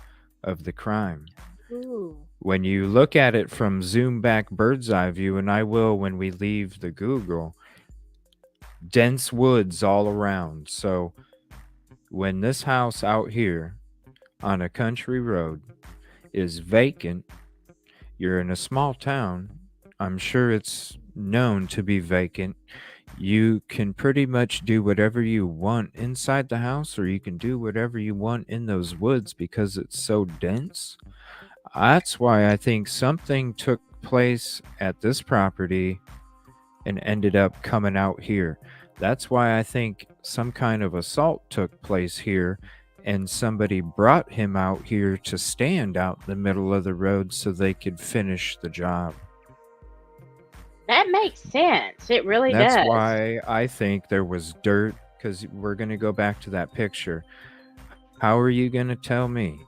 of the crime. Ooh. When you look at it from zoom back bird's eye view, and I will when we leave the Google, dense woods all around. So when this house out here on a country road is vacant, you're in a small town, I'm sure it's known to be vacant. You can pretty much do whatever you want inside the house, or you can do whatever you want in those woods because it's so dense. That's why I think something took place at this property and ended up coming out here. That's why I think some kind of assault took place here, and somebody brought him out here to stand out in the middle of the road so they could finish the job. That makes sense. It really does. That's why I think there was dirt, because we're going to go back to that picture. How are you going to tell me?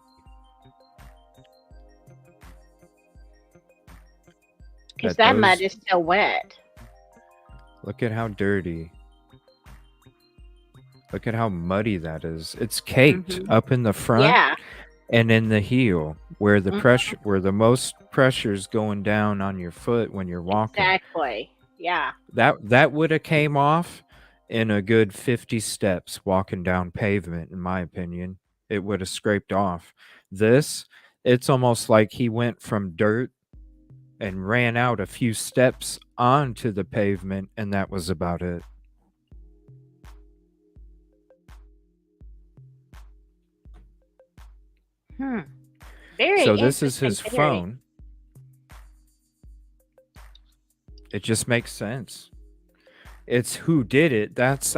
Because that mud is still wet. Look at how dirty. Look at how muddy that is. It's caked up in the front and in the heel, where the pressure, where the most pressure is going down on your foot when you're walking. Exactly. Yeah. That would have came off in a good 50 steps walking down pavement, in my opinion. It would have scraped off. This, it's almost like he went from dirt and ran out a few steps onto the pavement, and that was about it. Very so this is interesting his theory. phone. It just makes sense. It's who did it. That's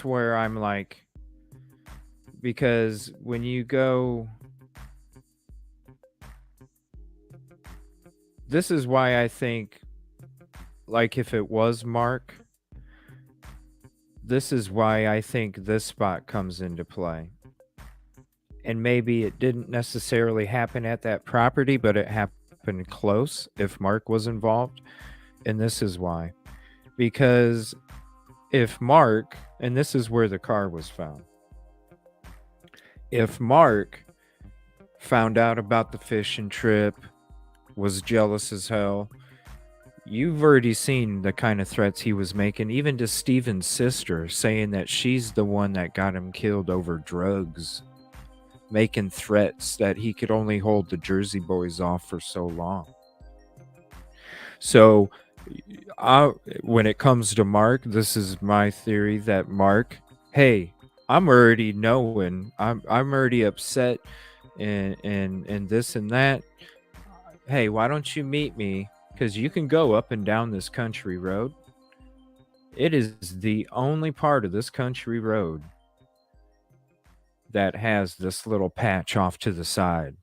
where I'm like, because when you go, this is why I think like if it was Mark, this is why I think this spot comes into play. And maybe it didn't necessarily happen at that property, but it happened close if Mark was involved. And this is why. Because if Mark, and this is where the car was found, if Mark found out about the fishing trip, was jealous as hell, you've already seen the kind of threats he was making, even to Steven's sister, saying that she's the one that got him killed over drugs, making threats that he could only hold the Jersey Boys off for so long. So when it comes to Mark, this is my theory that Mark, hey, I'm already knowing, I'm already upset and this and that. Hey, why don't you meet me? Because you can go up and down this country road. It is the only part of this country road that has this little patch off to the side.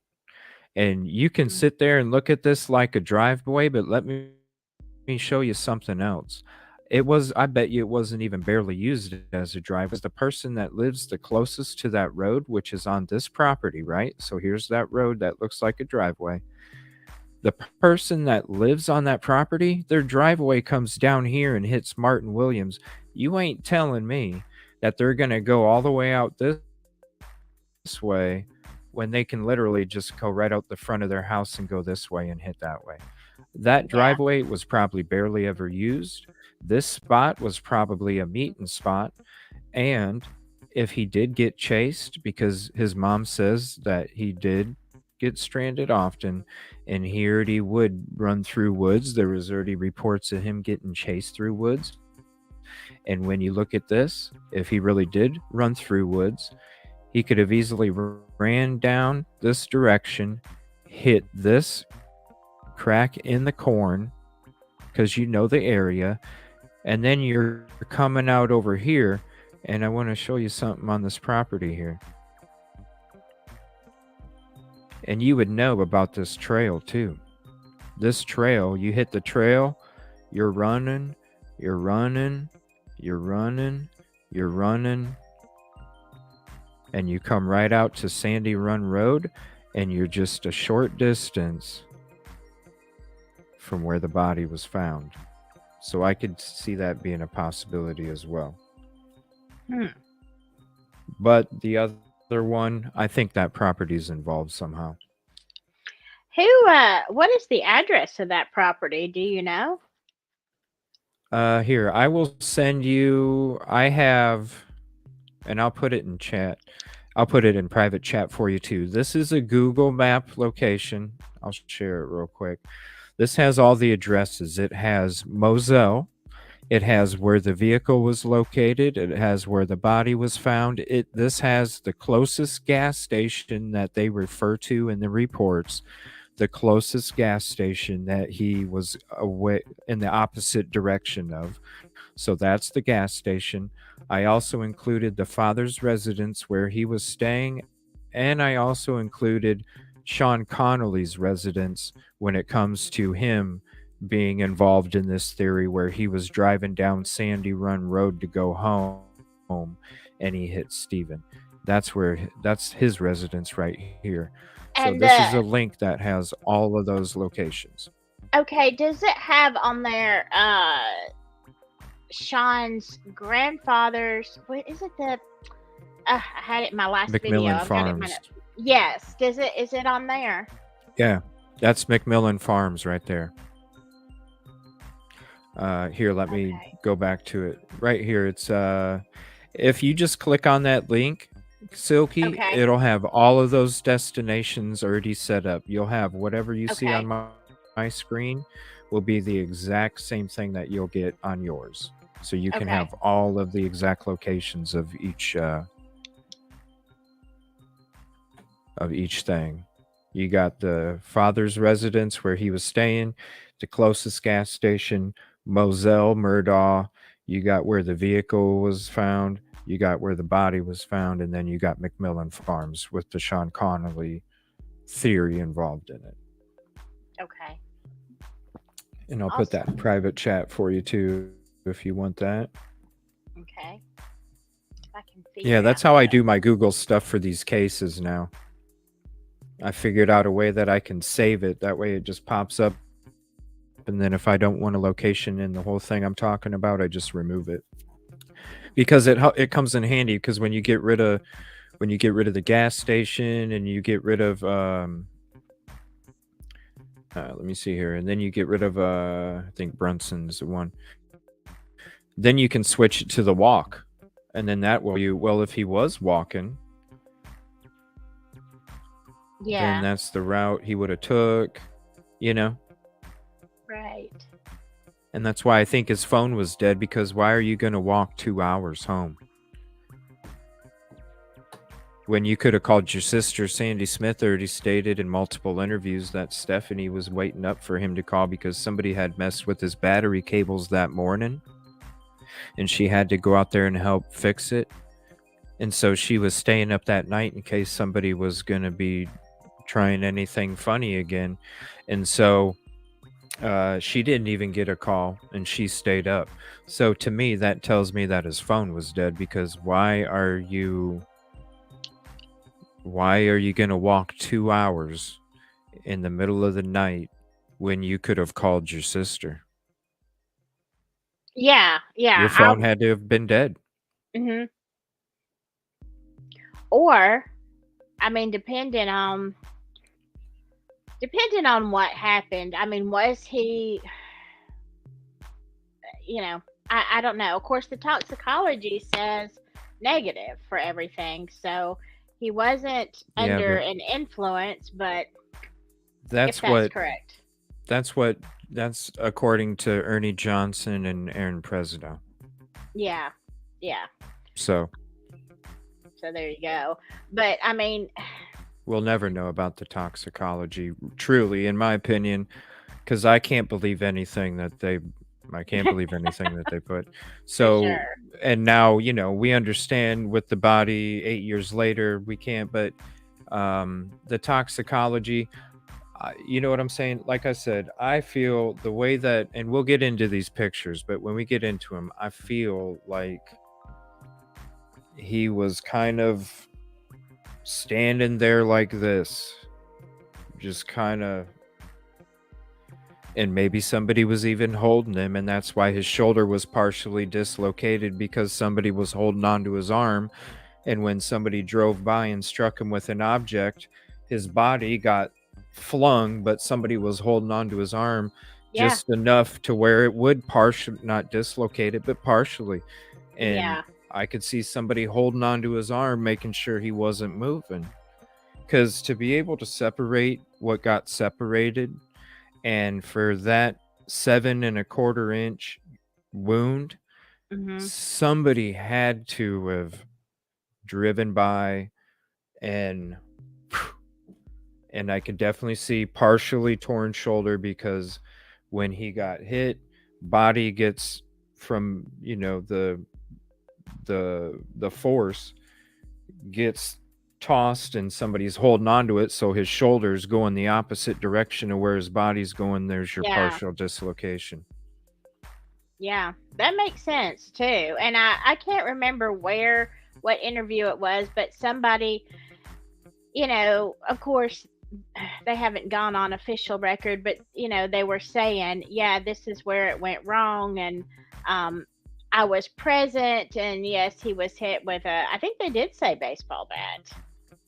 And you can sit there and look at this like a driveway, but let me show you something else. I bet you it wasn't even barely used as a drive. It was the person that lives the closest to that road, which is on this property, right? So here's that road that looks like a driveway. The person that lives on that property, their driveway comes down here and hits Martin Williams. You ain't telling me that they're going to go all the way out this way when they can literally just go right out the front of their house and go this way and hit that way. That driveway was probably barely ever used. This spot was probably a meeting spot. And if he did get chased, because his mom says that he did get stranded often, and he would run through woods. There was already reports of him getting chased through woods. And when you look at this, if he really did run through woods, he could have easily ran down this direction, hit this crack in the corn, because you know the area, and then you're coming out over here, and I want to show you something on this property here. And you would know about this trail too. This trail, you hit the trail, you're running, you're running, you're running, you're running, and you come right out to Sandy Run Road, and you're just a short distance from where the body was found. So I could see that being a possibility as well. But the other one, I think that property's involved somehow. What is the address of that property? Do you know? Here, I will send you, I have, and I'll put it in chat. I'll put it in private chat for you too. This is a Google map location. I'll share it real quick. This has all the addresses. It has Moselle. It has where the vehicle was located. It has where the body was found. This has the closest gas station that they refer to in the reports. The closest gas station that he was away in the opposite direction of. So that's the gas station. I also included the father's residence where he was staying, and I also included Sean Connolly's residence when it comes to him being involved in this theory where he was driving down Sandy Run Road to go home and he hit Steven. That's his residence right here. So And this is a link that has all of those locations. okay, does it have on there Sean's grandfather's? What is it? I had it in my last video. McMillan I've got it in my Farms. notes. Yes. Is it on there? Yeah, that's McMillan Farms right there. Here, let me go back to it. Right here, it's if you just click on that link, Silky, it'll have all of those destinations already set up. You'll have whatever you see on my screen will be the exact same thing that you'll get on yours. So you can have all of the exact locations of each thing. You got the father's residence where he was staying, the closest gas station, Moselle, Murdaugh. You got where the vehicle was found. You got where the body was found, and then you got McMillan Farms with the Sean Connolly theory involved in it. Okay. And I'll put that in private chat for you too, if you want that. Okay. If I can figure Yeah, that's out how I do my Google stuff for these cases now. I figured out a way that I can save it. That way it just pops up. And then if I don't want a location in the whole thing I'm talking about, I just remove it. Because it comes in handy, because when you get rid of the gas station and you get rid of let me see here, and then you get rid of I think Brunson's the one. Then you can switch it to the walk. And then that will if he was walking, then that's the route he would have took, you know? Right. And that's why I think his phone was dead, because why are you going to walk 2 hours home? When you could have called your sister. Sandy Smith already stated in multiple interviews that Stephanie was waiting up for him to call because somebody had messed with his battery cables that morning. And she had to go out there and help fix it. And so she was staying up that night in case somebody was going to be trying anything funny again. And so she didn't even get a call, and she stayed up. So to me, that tells me that his phone was dead, because why are you going to walk 2 hours in the middle of the night when you could have called your sister? Yeah. Your phone had to have been dead. Mm-hmm. Or, I mean, depending on what happened. I mean, was he, I don't know. Of course, the toxicology says negative for everything, so he wasn't under an influence, but that's correct. That's according to Ernie Johnson and Aaron President. Yeah. So there you go. But I mean, we'll never know about the toxicology, truly, in my opinion, because I can't believe anything that they put. So, sure. And now, we understand with the body 8 years later, we can't, but the toxicology, you know what I'm saying? Like I said, I feel the way that, and we'll get into these pictures, but when we get into them, I feel like he was kind of standing there like this, just kind of, and maybe somebody was even holding him, and that's why his shoulder was partially dislocated, because somebody was holding onto his arm, and when somebody drove by and struck him with an object, his body got flung, but somebody was holding onto his arm just enough to where it would partially, not dislocate it, but partially. And I could see somebody holding onto his arm, making sure he wasn't moving. Because to be able to separate what got separated, and for that 7 1/4 inch wound, somebody had to have driven by, and I could definitely see partially torn shoulder, because when he got hit, body gets from, the force gets tossed and somebody's holding onto it, so his shoulders go in the opposite direction of where his body's going. There's your partial dislocation. Yeah, that makes sense too. And I can't remember what interview it was, but somebody, of course they haven't gone on official record, but they were saying, this is where it went wrong, and I was present, and yes, he was hit with I think they did say baseball bat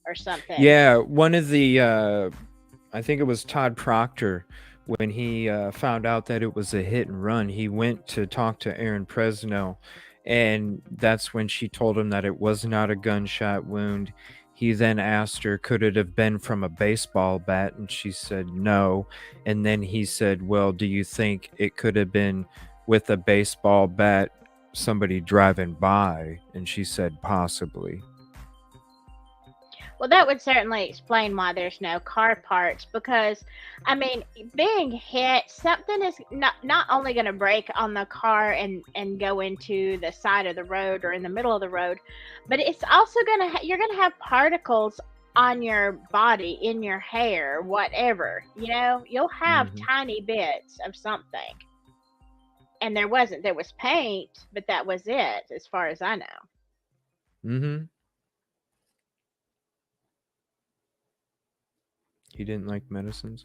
or something. Yeah, one of the I think it was Todd Proctor, when he found out that it was a hit and run, he went to talk to Aaron Presnell, and that's when she told him that it was not a gunshot wound. He then asked her, could it have been from a baseball bat? And she said no. And then he said, well, do you think it could have been with a baseball bat, somebody driving by? And she said possibly. Well, that would certainly explain why there's no car parts, because, I mean, being hit, something is not only going to break on the car and go into the side of the road or in the middle of the road, but it's also going to you're going to have particles on your body, in your hair, whatever. You'll have tiny bits of something. And there wasn't. There was paint, but that was it, as far as I know. Mm-hmm. He didn't like medicines.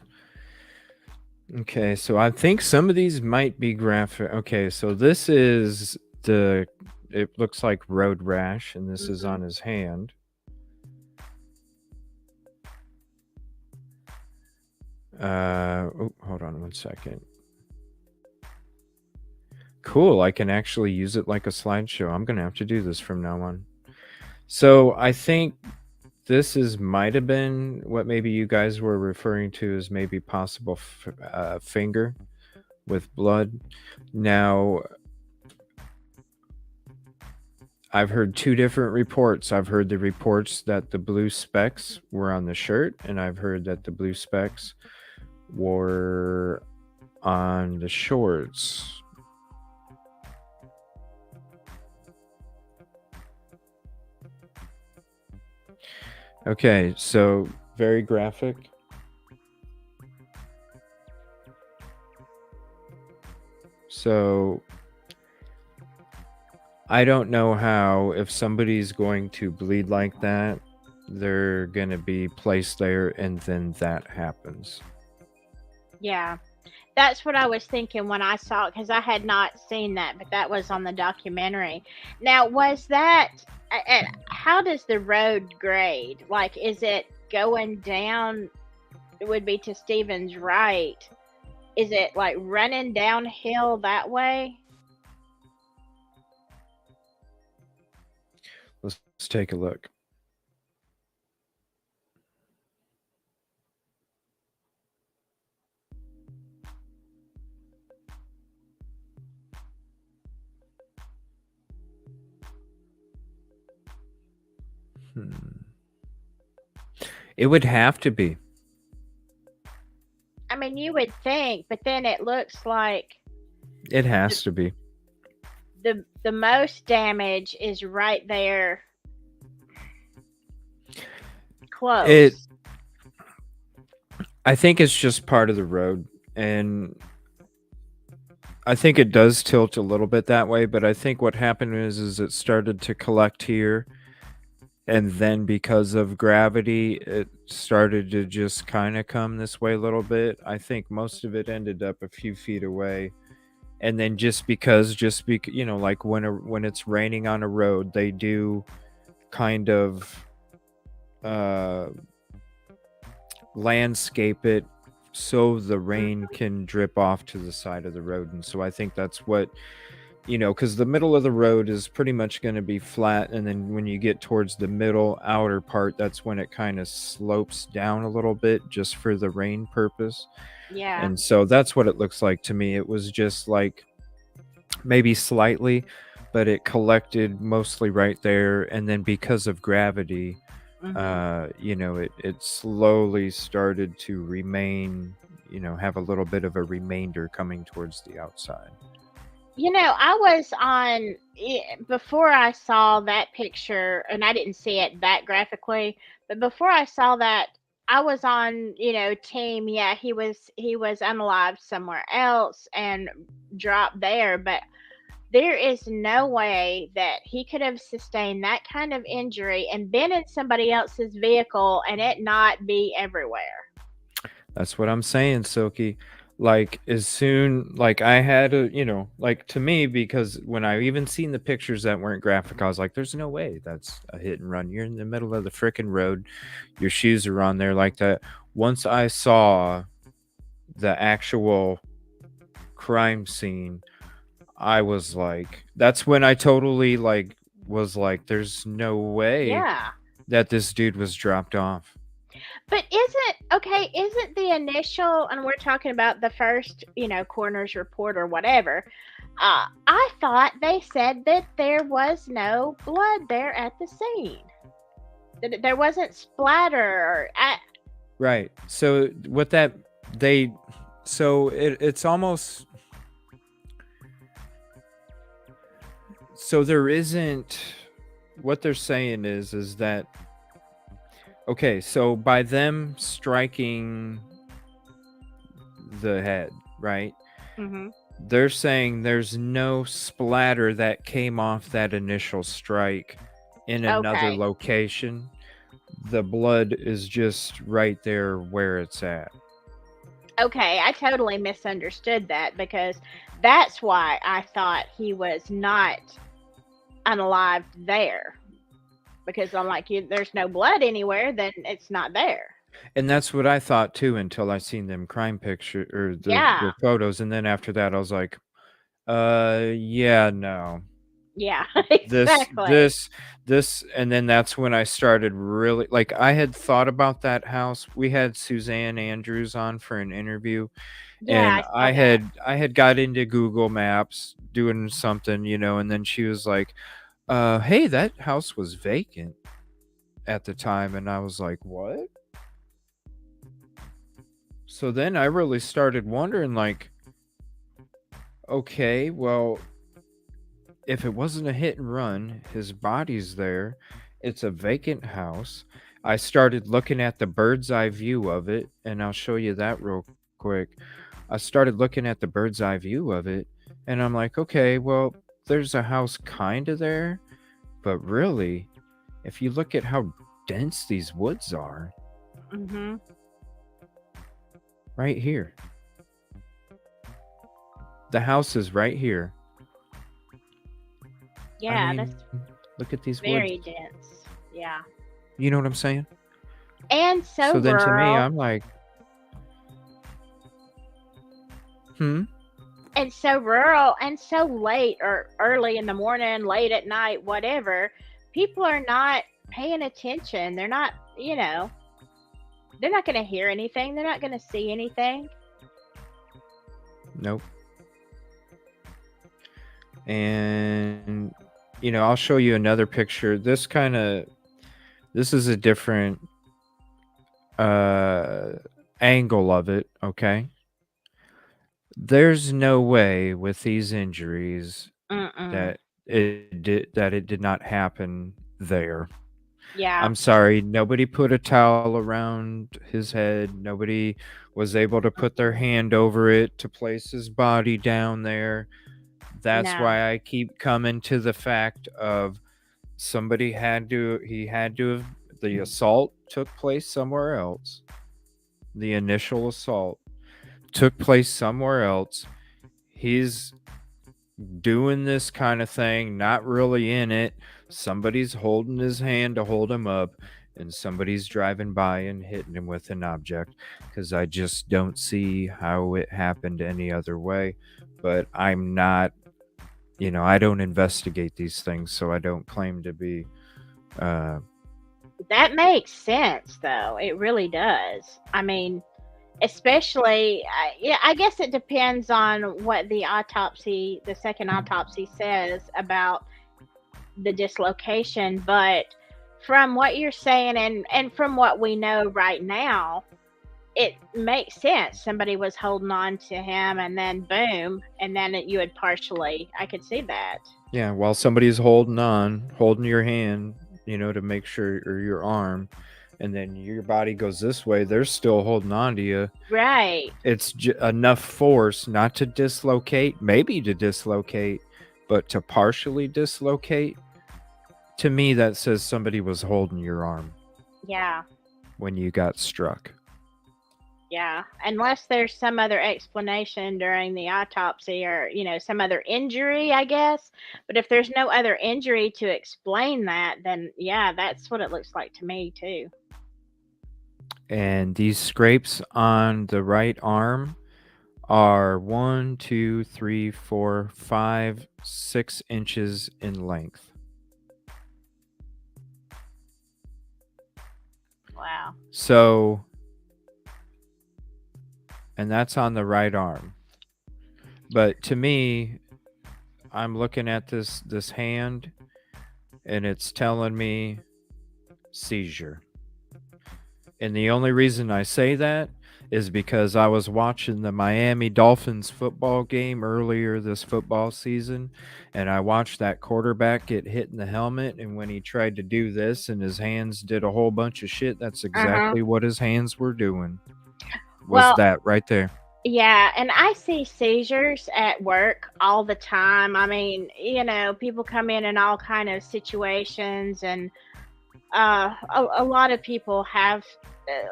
Okay, so I think some of these might be graphic. Okay, so this is it looks like road rash, and this is on his hand. Oh, hold on one second. Cool, I can actually use it like a slideshow. I'm gonna have to do this from now on. So I think this might have been what maybe you guys were referring to as maybe possible finger with blood. Now, I've heard two different reports. I've heard the reports that the blue specks were on the shirt, and I've heard that the blue specks were on the shorts. Okay, so very graphic. So I don't know how, if somebody's going to bleed like that, they're going to be placed there and then that happens. Yeah. That's what I was thinking when I saw it, because I had not seen that, but that was on the documentary. Now, was that, and how does the road grade? Like, is it going down, it would be to Stephen's right? Is it like running downhill that way? Let's take a look. It would have to be. I mean, you would think, but then it looks like It has to be. the most damage is right there close. I think it's just part of the road, and I think it does tilt a little bit that way, but I think what happened is it started to collect here, and then because of gravity, it started to just kind of come this way a little bit. I think most of it ended up a few feet away. And then just because like when it's raining on a road, they do kind of landscape it so the rain can drip off to the side of the road. And so I think that's what, because the middle of the road is pretty much going to be flat, and then when you get towards the middle outer part, that's when it kind of slopes down a little bit just for the rain purpose. Yeah. And so that's what it looks like to me. It was just like maybe slightly, but it collected mostly right there, and then because of gravity, it slowly started to remain, have a little bit of a remainder coming towards the outside. I was on, before I saw that picture, and I didn't see it that graphically, but before I saw that, I was on, team, yeah, he was unalived somewhere else and dropped there, but there is no way that he could have sustained that kind of injury and been in somebody else's vehicle and it not be everywhere. That's what I'm saying, Silky. Like, as soon, like, I had to me, because when I even seen the pictures that weren't graphic, I was like, there's no way that's a hit and run. You're in the middle of the frickin' road. Your shoes are on there like that. Once I saw the actual crime scene, I was like, that's when I totally was like, there's no way that this dude was dropped off. But isn't the initial, and we're talking about the first, coroner's report or whatever, I thought they said that there was no blood there at the scene. That there wasn't splatter Right. So it's almost, so there isn't, what they're saying is that Okay, so by them striking the head, right? Mm-hmm. They're saying there's no splatter that came off that initial strike in another Okay. location. The blood is just right there where it's at. Okay, I totally misunderstood that because that's why I thought he was not unalived there. Because I'm like, there's no blood anywhere, then it's not there. And that's what I thought too until I seen them crime picture or Yeah. the photos, and then after that I was like, yeah, no. Yeah, This exactly. this this and then that's when I started really like I had thought about that house. We had Suzanne Andrews on for an interview, Yeah, and I saw that. I had got into Google Maps doing something, and then she was like, hey, that house was vacant at the time, and I was like, what? So then I really started wondering, like, okay, well, if it wasn't a hit and run, his body's there. It's a vacant house. I started looking at the bird's eye view of it, and I'll show you that real quick. I started looking at the bird's eye view of it, and I'm like, okay, well, there's a house kind of there, but really, if you look at how dense these woods are, Mm-hmm. right here, the house is right here. Yeah, I that's mean, look at these woods. very dense. Yeah. You know what I'm saying? And so So then to me, rural. I'm like, And so rural and so late or early in the morning, late at night, whatever. People are not paying attention. They're not, they're not going to hear anything. They're not going to see anything. nope. And I'll show you another picture. This is a different angle of it, okay? There's no way with these injuries Mm-mm. that it did not happen there. Yeah. I'm sorry, nobody put a towel around his head. Nobody was able to put their hand over it to place his body down there. That's No. why I keep coming to the fact of he had to have, the assault took place somewhere else. The initial assault took place somewhere else. He's doing this kind of thing, not really in it. Somebody's holding his hand to hold him up, and somebody's driving by and hitting him with an object, because I just don't see how it happened any other way. But I'm not, I don't investigate these things, so I don't claim to be. That makes sense, though. It really does. I mean, especially, I guess it depends on what the second autopsy says about the dislocation. But from what you're saying and from what we know right now, it makes sense. Somebody was holding on to him, and then boom, and then you had partially. I could see that. Yeah, while somebody's holding your hand, to make sure, or your arm, and then your body goes this way, they're still holding on to you. Right. It's enough force not to dislocate, maybe to dislocate, but to partially dislocate. To me, that says somebody was holding your arm. Yeah. When you got struck. Yeah, unless there's some other explanation during the autopsy or, some other injury, I guess. But if there's no other injury to explain that, then yeah, that's what it looks like to me too. And these scrapes on the right arm are 1, 2, 3, 4, 5, 6 inches in length. Wow. So, and that's on the right arm. But to me, I'm looking at this hand, and it's telling me seizure. And the only reason I say that is because I was watching the Miami Dolphins football game earlier this football season, and I watched that quarterback get hit in the helmet. And when he tried to do this and his hands did a whole bunch of shit, that's exactly what his hands were doing. Was Well, that right there? yeah, and I see seizures at work all the time. I mean, people come in all kind of situations, and a lot of people have,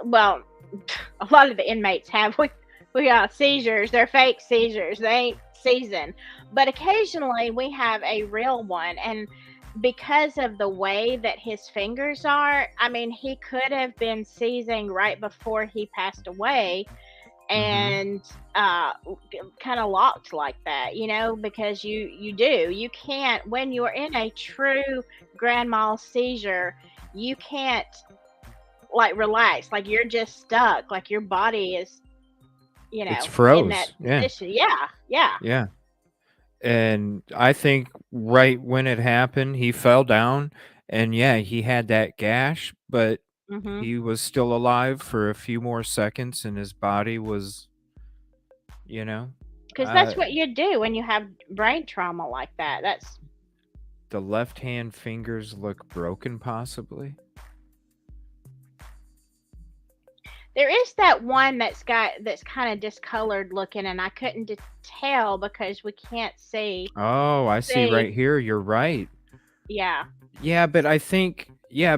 well, a lot of the inmates have we seizures. They're fake seizures. They ain't seasoned, but occasionally we have a real one, and because of the way that his fingers are, I mean, he could have been seizing right before he passed away, and kind of locked like that, because you can't, when you're in a true grand mal seizure, you can't like relax, like you're just stuck, like your body is It's in that froze. Yeah. position. Yeah. Yeah. And I think right when it happened, he fell down, and yeah, he had that gash, but Mhm. he was still alive for a few more seconds, and his body was, you know, Because that's what you do when you have brain trauma like that. That's the left hand fingers look broken, possibly. There is that one that's kind of discolored looking, and I couldn't tell because we can't see. Oh, I see right here. You're right. Yeah. Yeah, but I think,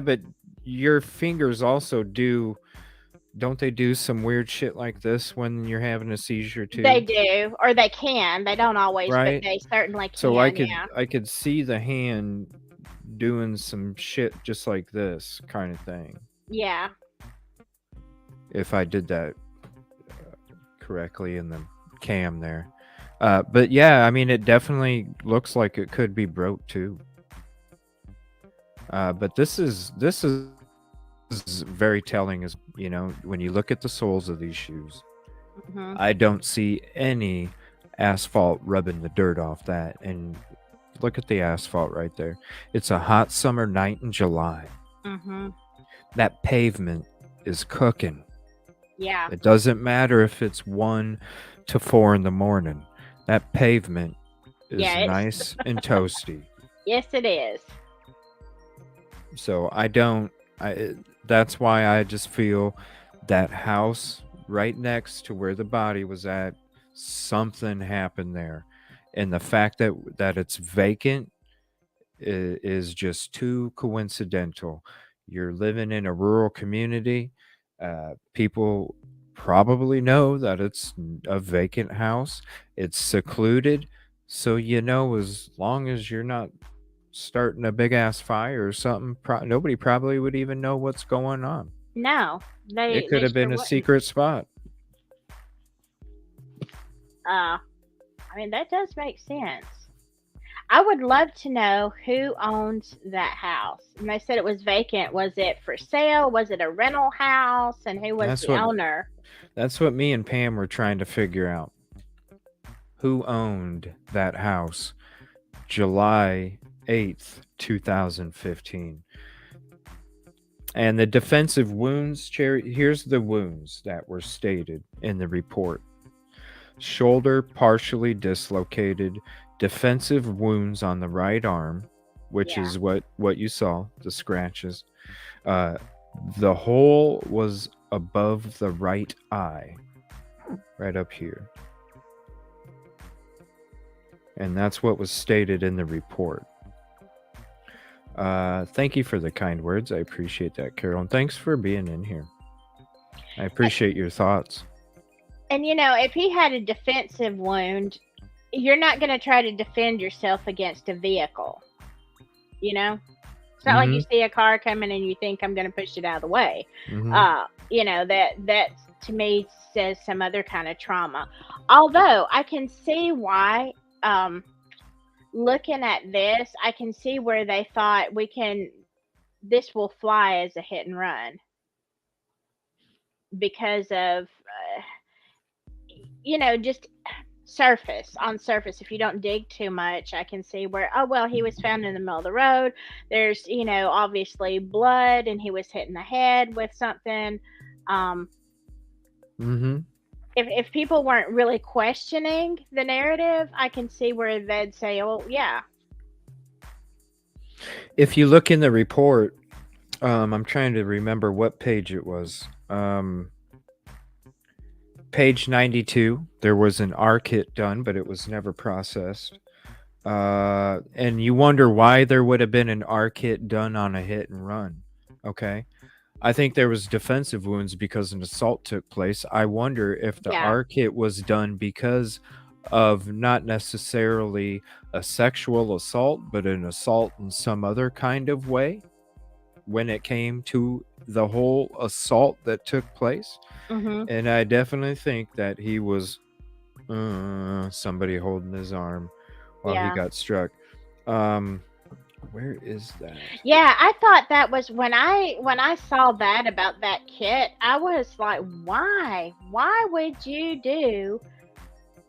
but your fingers also don't they do some weird shit like this when you're having a seizure They too? do, or they can. They don't always, but Right? they certainly So can. Yeah. I could see the hand doing some shit just like this kind of thing. Yeah. If I did that correctly in the cam there. But yeah, I mean, it definitely looks like it could be broke too. But this is very telling, as when you look at the soles of these shoes. I don't see any asphalt rubbing the dirt off that. And look at the asphalt right there. It's a hot summer night in July. That pavement is cooking. Yeah. It doesn't matter if it's 1 to 4 in the morning. That pavement is nice and toasty. Yes, it is. So that's why I just feel that house right next to where the body was at, something happened there. And the fact that it's vacant is just too coincidental. You're living in a rural community. People probably know that it's a vacant house. It's secluded. So, as long as you're not starting a big ass fire or something, nobody probably would even know what's going on. No, It could have been a wouldn't. secret spot. I mean, that does make sense. I would love to know who owns that house. And they said it was vacant. Was it for sale? Was it a rental house? And who was the owner? That's what me and Pam were trying to figure out. Who owned that house July 8th, 2015? And the defensive wounds, Cherry, here's the wounds that were stated in the report. Shoulder partially dislocated, defensive wounds on the right arm, which is what you saw, the scratches. The hole was above the right eye, right up here. And that's what was stated in the report. Thank you for the kind words. I appreciate that, Carol. And thanks for being in here. I appreciate your thoughts. And if he had a defensive wound, you're not going to try to defend yourself against a vehicle. It's not like you see a car coming and you think, I'm going to push it out of the way. That to me says some other kind of trauma. Although I can see why, looking at this, I can see where they thought this will fly as a hit and run because of, just on surface, if you don't dig too much, I can see where, oh well, he was found in the middle of the road. There's, obviously blood, and he was hit in the head with something. Um, Mm-hmm. if people weren't really questioning the narrative, I can see where they'd say, oh yeah. If you look in the report, I'm trying to remember what page it was. Page 92, there was an R kit done, but it was never processed. And you wonder why there would have been an R kit done on a hit and run. Okay. I think there was defensive wounds because an assault took place. I wonder if the Yeah. R kit was done because of not necessarily a sexual assault, but an assault in some other kind of way when it came to the whole assault that took place. Mm-hmm. And I definitely think that he was somebody holding his arm while he Yeah. got struck. Where is that? Yeah, I thought that was when I saw that about that kit, I was like, why? Why would you do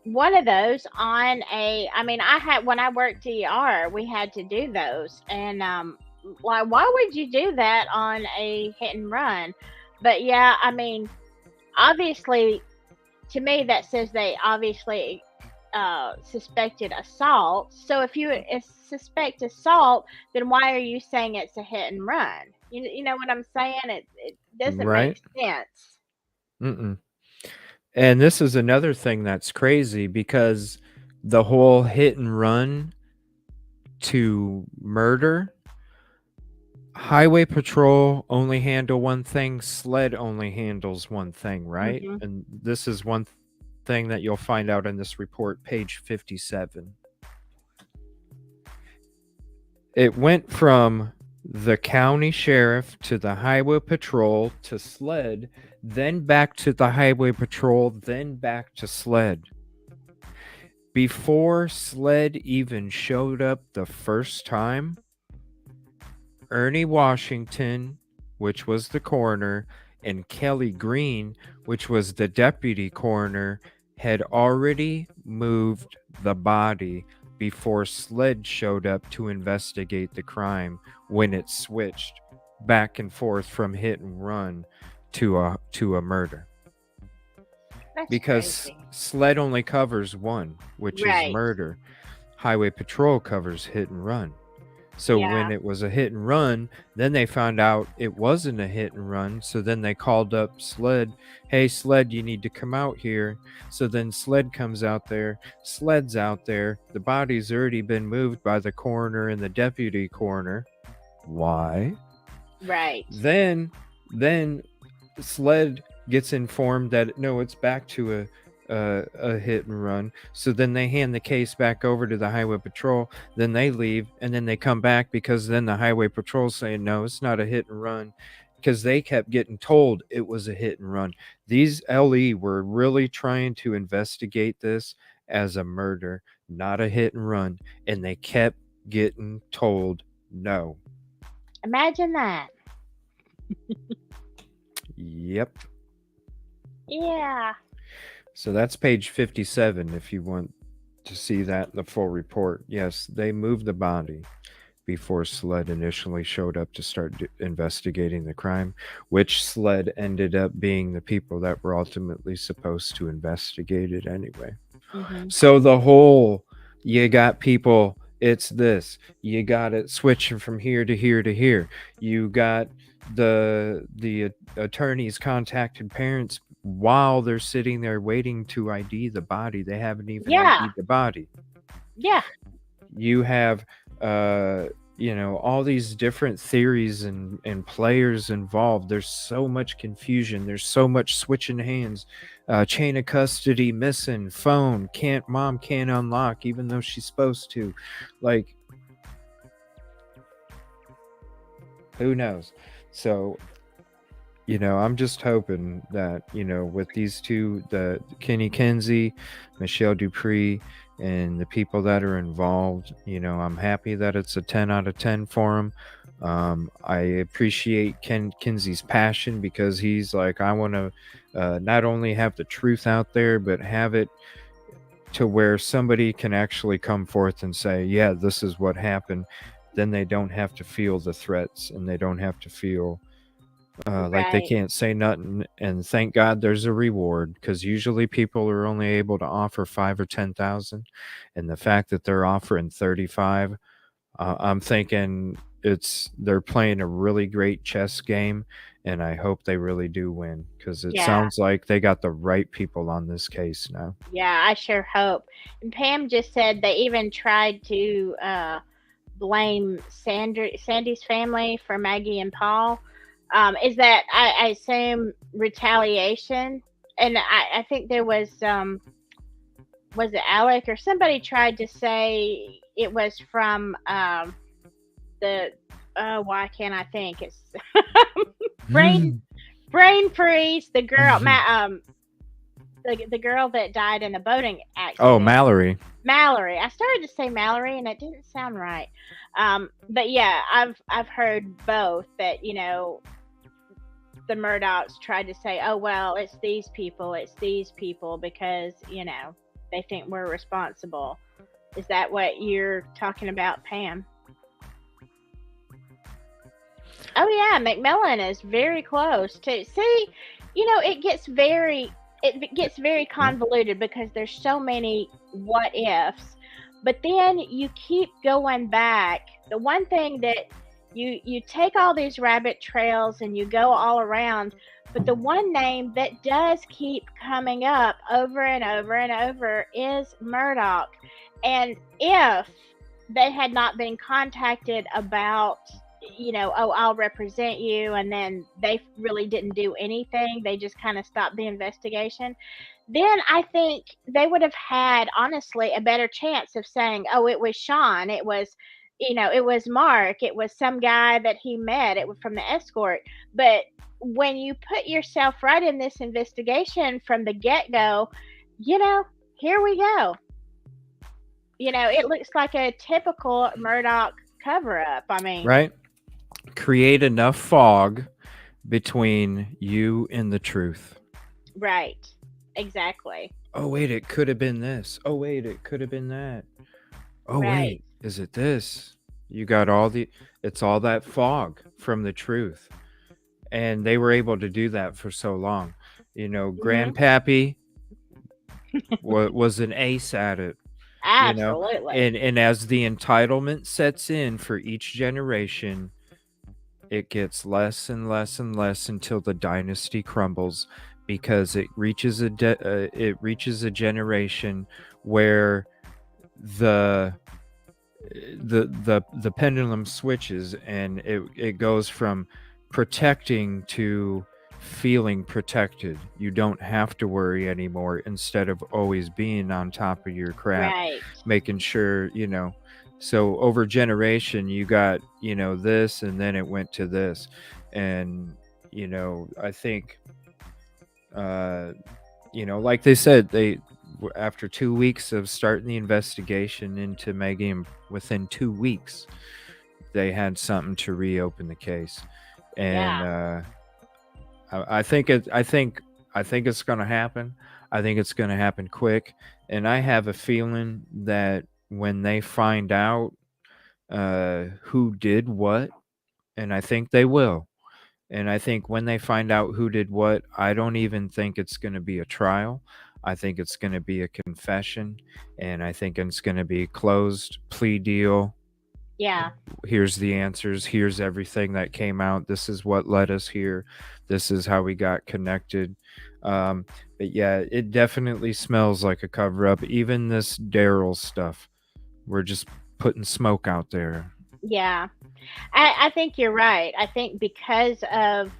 one of those on when I worked ER, we had to do those. And like, why would you do that on a hit and run? But yeah, obviously, to me, that says they obviously suspected assault. So if you suspect assault, then why are you saying it's a hit and run? You know what I'm saying? It doesn't Right? make sense. Mm-mm. And this is another thing that's crazy because the whole hit and run to murder, highway patrol only handle one thing, SLED only handles one thing, right? Mhm. And this is one thing that you'll find out in this report, page 57. It went from the county sheriff to the highway patrol to SLED, then back to the highway patrol, then back to SLED. Before SLED even showed up the first time, Ernie Washington, which was the coroner, and Kelly Green, which was the deputy coroner, had already moved the body before SLED showed up to investigate the crime when it switched back and forth from hit and run to a murder. That's Because crazy. SLED only covers one, which Right. is murder. Highway patrol covers hit and run. So when Yeah. it was a hit and run, then they found out it wasn't a hit and run. So then they called up SLED. Hey, SLED, you need to come out here. So then SLED comes out there. SLED's out there. The body's already been moved by the coroner and the deputy coroner. Why? Right. Then SLED gets informed that no, it's back to a hit and run. So then they hand the case back over to the highway patrol. Then they leave, and then they come back because then the highway patrol saying no, it's not a hit and run, because they kept getting told it was a hit and run. These LE were really trying to investigate this as a murder, not a hit and run, and they kept getting told no. Imagine that. Yep. Yeah. So that's page 57 if you want to see that in the full report. Yes, they moved the body before SLED initially showed up to start investigating the crime, which SLED ended up being the people that were ultimately supposed to investigate it anyway. Mhm. So the whole, you got people, it's this, you got it switching from here to here to here. You got the attorneys contacted parents while they're sitting there waiting to ID the body. They haven't even Yeah. ID'd the body. Yeah. You have all these different theories and players involved. There's so much confusion. There's so much switching hands. Chain of custody missing. Phone mom can't unlock even though she's supposed to. Like, who knows? So, I'm just hoping that, with these two, the Kenny Kinsey, Michelle Dupree, and the people that are involved, I'm happy that it's a 10 out of 10 for him. I appreciate Kinsey's passion because he's like, I want to not only have the truth out there, but have it to where somebody can actually come forth and say, yeah, this is what happened, then they don't have to feel the threats, and they don't have to feel like they Right. can't say nothing. And thank God there's a reward, because usually people are only able to offer 5 or 10,000, and the fact that they're offering 35, I'm thinking they're playing a really great chess game, and I hope they really do win, because it Yeah. sounds like they got the right people on this case now. Yeah, I sure hope. And Pam just said they even tried to blame Sandy's family for Maggie and Paul. Is that, I assume, retaliation? And I think there was it Alec or somebody tried to say it was from the why can't I think? It's brain freeze. The girl, the girl that died in the boating accident. Oh, Mallory. Mallory. I started to say Mallory, and it didn't sound right. But yeah, I've heard both, that the Murdochs tried to say, oh well, it's these people because they think we're responsible. Is that what you're talking about, Pam? Oh yeah, McMillan is very close to. See, it gets very convoluted because there's so many what ifs, but then you keep going back. The one thing that you take all these rabbit trails and you go all around, but the one name that does keep coming up over and over and over is Murdoch. And if they had not been contacted about, oh, I'll represent you, and then they really didn't do anything, they just kind of stopped the investigation, then I think they would have had, honestly, a better chance of saying, oh, it was Sean, it was Mark, it was some guy that he met, it was from the escort. But when you put yourself right in this investigation from the get-go, here we go. It looks like a typical Murdoch cover-up. I mean, Right? Create enough fog between you and the truth. Right. Exactly. Oh, wait, it could have been this. Oh, wait, it could have been that. Oh, Right. wait, is it this? You got it's all that fog from the truth. And they were able to do that for so long. Grandpappy was an ace at it. Absolutely. And as the entitlement sets in for each generation, it gets less and less and less until the dynasty crumbles, because it reaches a generation where the pendulum switches, and it goes from protecting to feeling protected. You don't have to worry anymore, instead of always being on top of your crap, Right. making sure, so over generation you got, this, and then it went to this. And, I think, like they said, after 2 weeks of starting the investigation into Megan, within 2 weeks, they had something to reopen the case. And I think it's going to happen. I think it's going to happen quick. And I have a feeling that when they find out who did what, and I think they will, and I think when they find out who did what, I don't even think it's going to be a trial. I think it's going to be a confession, and I think it's going to be closed plea deal. Yeah. Here's the answers. Here's everything that came out. This is what led us here. This is how we got connected. But yeah, it definitely smells like a cover-up. Even this Daryl stuff, we're just putting smoke out there. Yeah. I think you're right. I think because of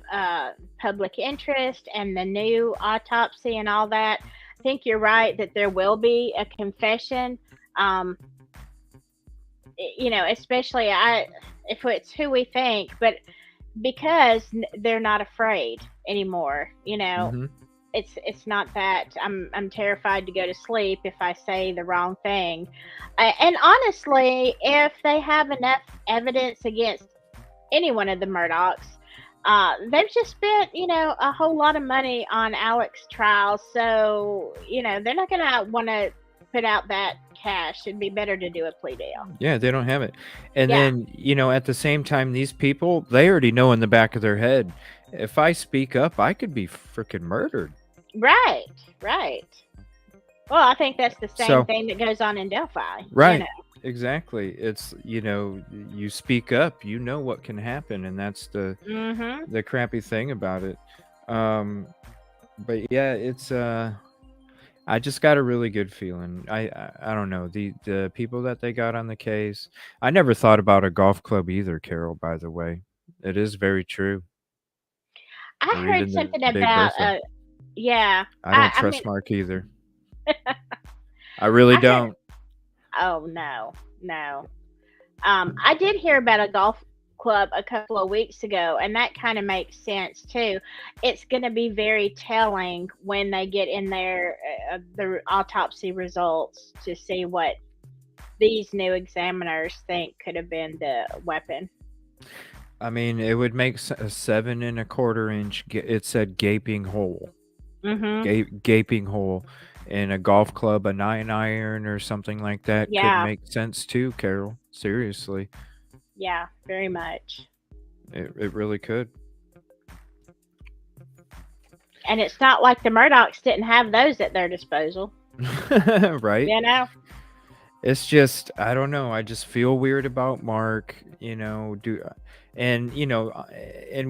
public interest and the new autopsy and all that, I think you're right that there will be a confession. Especially if it's who we think, but because they're not afraid anymore. Mm-hmm. It's not that I'm terrified to go to sleep if I say the wrong thing. And honestly, if they have enough evidence against any one of the Murdochs, they've just spent, a whole lot of money on Alex's trial. So, they're not going to want to put out that cash. It'd be better to do a plea deal. Yeah, they don't have it. And Yeah. then, at the same time, these people, they already know in the back of their head, if I speak up, I could be freaking murdered. Right. Well, I think that's the same So- thing that goes on in Delphi. Right. Exactly. It's, you speak up, you know what can happen. And that's the crappy thing about it. But yeah, it's, I just got a really good feeling. I don't know, the people that they got on the case. I never thought about a golf club either, Carol, by the way. It is very true. I Or heard even the something Big about Bertha. yeah. I don't I trust mean, Mark either. I really I heard- don't. Oh no. I did hear about a golf club a couple of weeks ago, and that kind of makes sense too. It's going to be very telling when they get in there the autopsy results to see what these new examiners think could have been the weapon. I mean, it would make a 7 1/4 inch. It said gaping hole. Gaping hole in a golf club, a 9-iron or something like that Yeah. could make sense too, Carol. Seriously, Yeah, very much. it really could. And it's not like the Murdochs didn't have those at their disposal. Right? It's just, I don't know. I just feel weird about Mark, and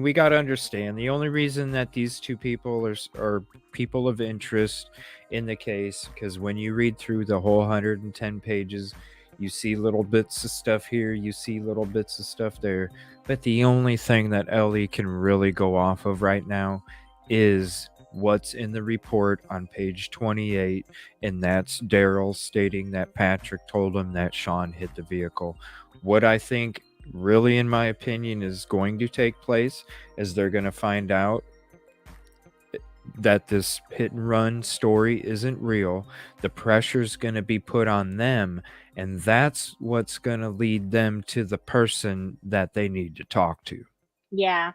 we got to understand the only reason that these two people are people of interest in the case, because when you read through the whole 110 pages, you see little bits of stuff here, you see little bits of stuff there. But the only thing that Ellie can really go off of right now is what's in the report on page 28, and that's Daryl stating that Patrick told him that Sean hit the vehicle. What I think, really, in my opinion, is going to take place is they're going to find out that this hit and run story isn't real. The pressure's going to be put on them, and that's what's going to lead them to the person that they need to talk to. Yeah.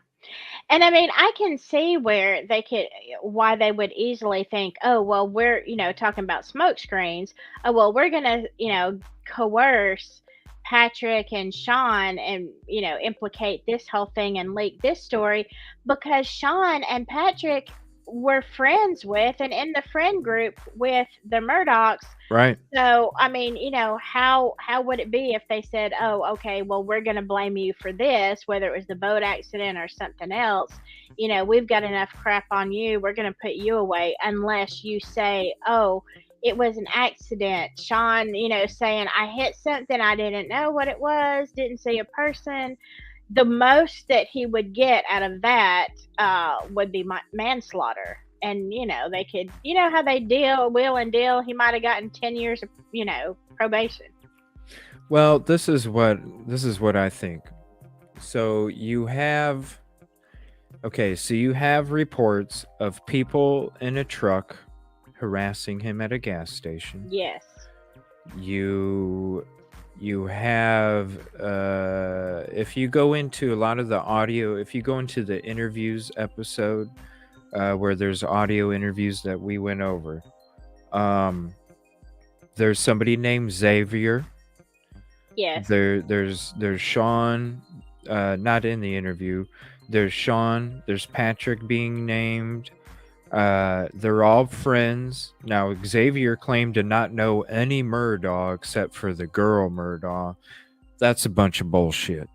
And I mean, I can see why they would easily think, oh, well, we're, talking about smoke screens. Oh, well, we're going to, coerce Patrick and Sean and, implicate this whole thing and leak this story, because Sean and Patrick were friends with and in the friend group with the Murdochs. Right. So, I mean, how would it be if they said, oh, okay, well, we're going to blame you for this, whether it was the boat accident or something else. We've got enough crap on you. We're going to put you away unless you say, oh, it was an accident. Sean, saying I hit something, I didn't know what it was, didn't see a person. The most that he would get out of that would be manslaughter. And, they could, how they will and deal. He might have gotten 10 years of, probation. Well, this is what I think. So you have reports of people in a truck harassing him at a gas station. Yes. You have, if you go into a lot of the audio, if you go into the interviews episode, where there's audio interviews that we went over, there's somebody named Xavier. Yes. There's Sean, not in the interview. There's Sean. There's Patrick being named. They're all friends. Now, Xavier claimed to not know any Murdaugh except for the girl Murdaugh. That's a bunch of bullshit.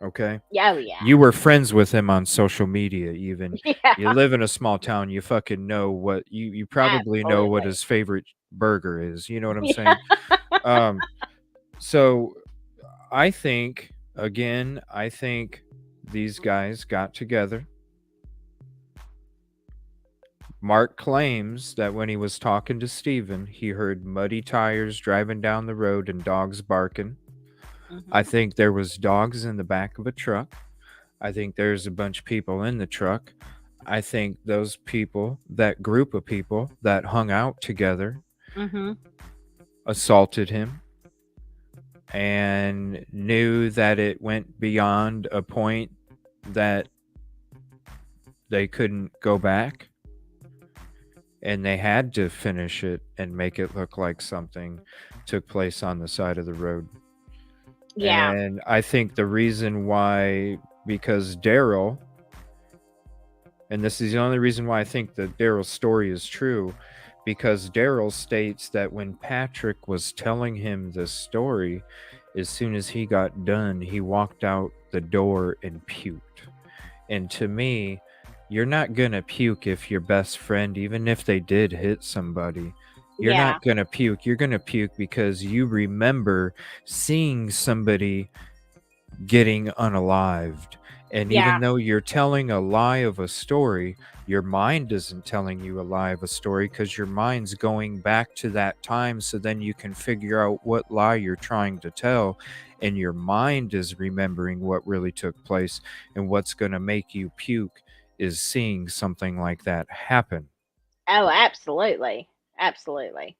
Okay? Oh, yeah. You were friends with him on social media, even. Yeah. You live in a small town. You fucking know what... You probably know what his favorite burger is. You know what I'm saying? So, I think these guys got together. Mark claims that when he was talking to Steven, he heard muddy tires driving down the road and dogs barking. I think there was dogs in the back of a truck. I think there's a bunch of people in the truck. I think those people, that group of people that hung out together, assaulted him and knew that it went beyond a point that they couldn't go back. and they had to finish it and make it look like something took place on the side of the road. Yeah. And I think the reason why, because Daryl, and this is the only reason why I think that Daryl's story is true, because Daryl states that when Patrick was telling him this story, as soon as he got done, he walked out the door and puked. And to me, you're not going to puke if your best friend, even if they did hit somebody, you're Yeah. not going to puke. You're going to puke because you remember seeing somebody getting unalived. And Yeah. even though you're telling a lie of a story, your mind isn't telling you a lie of a story because your mind's going back to that time, so then you can figure out what lie you're trying to tell. And your mind is remembering what really took place. And what's going to make you puke is seeing something like that happen. Oh, absolutely. Absolutely.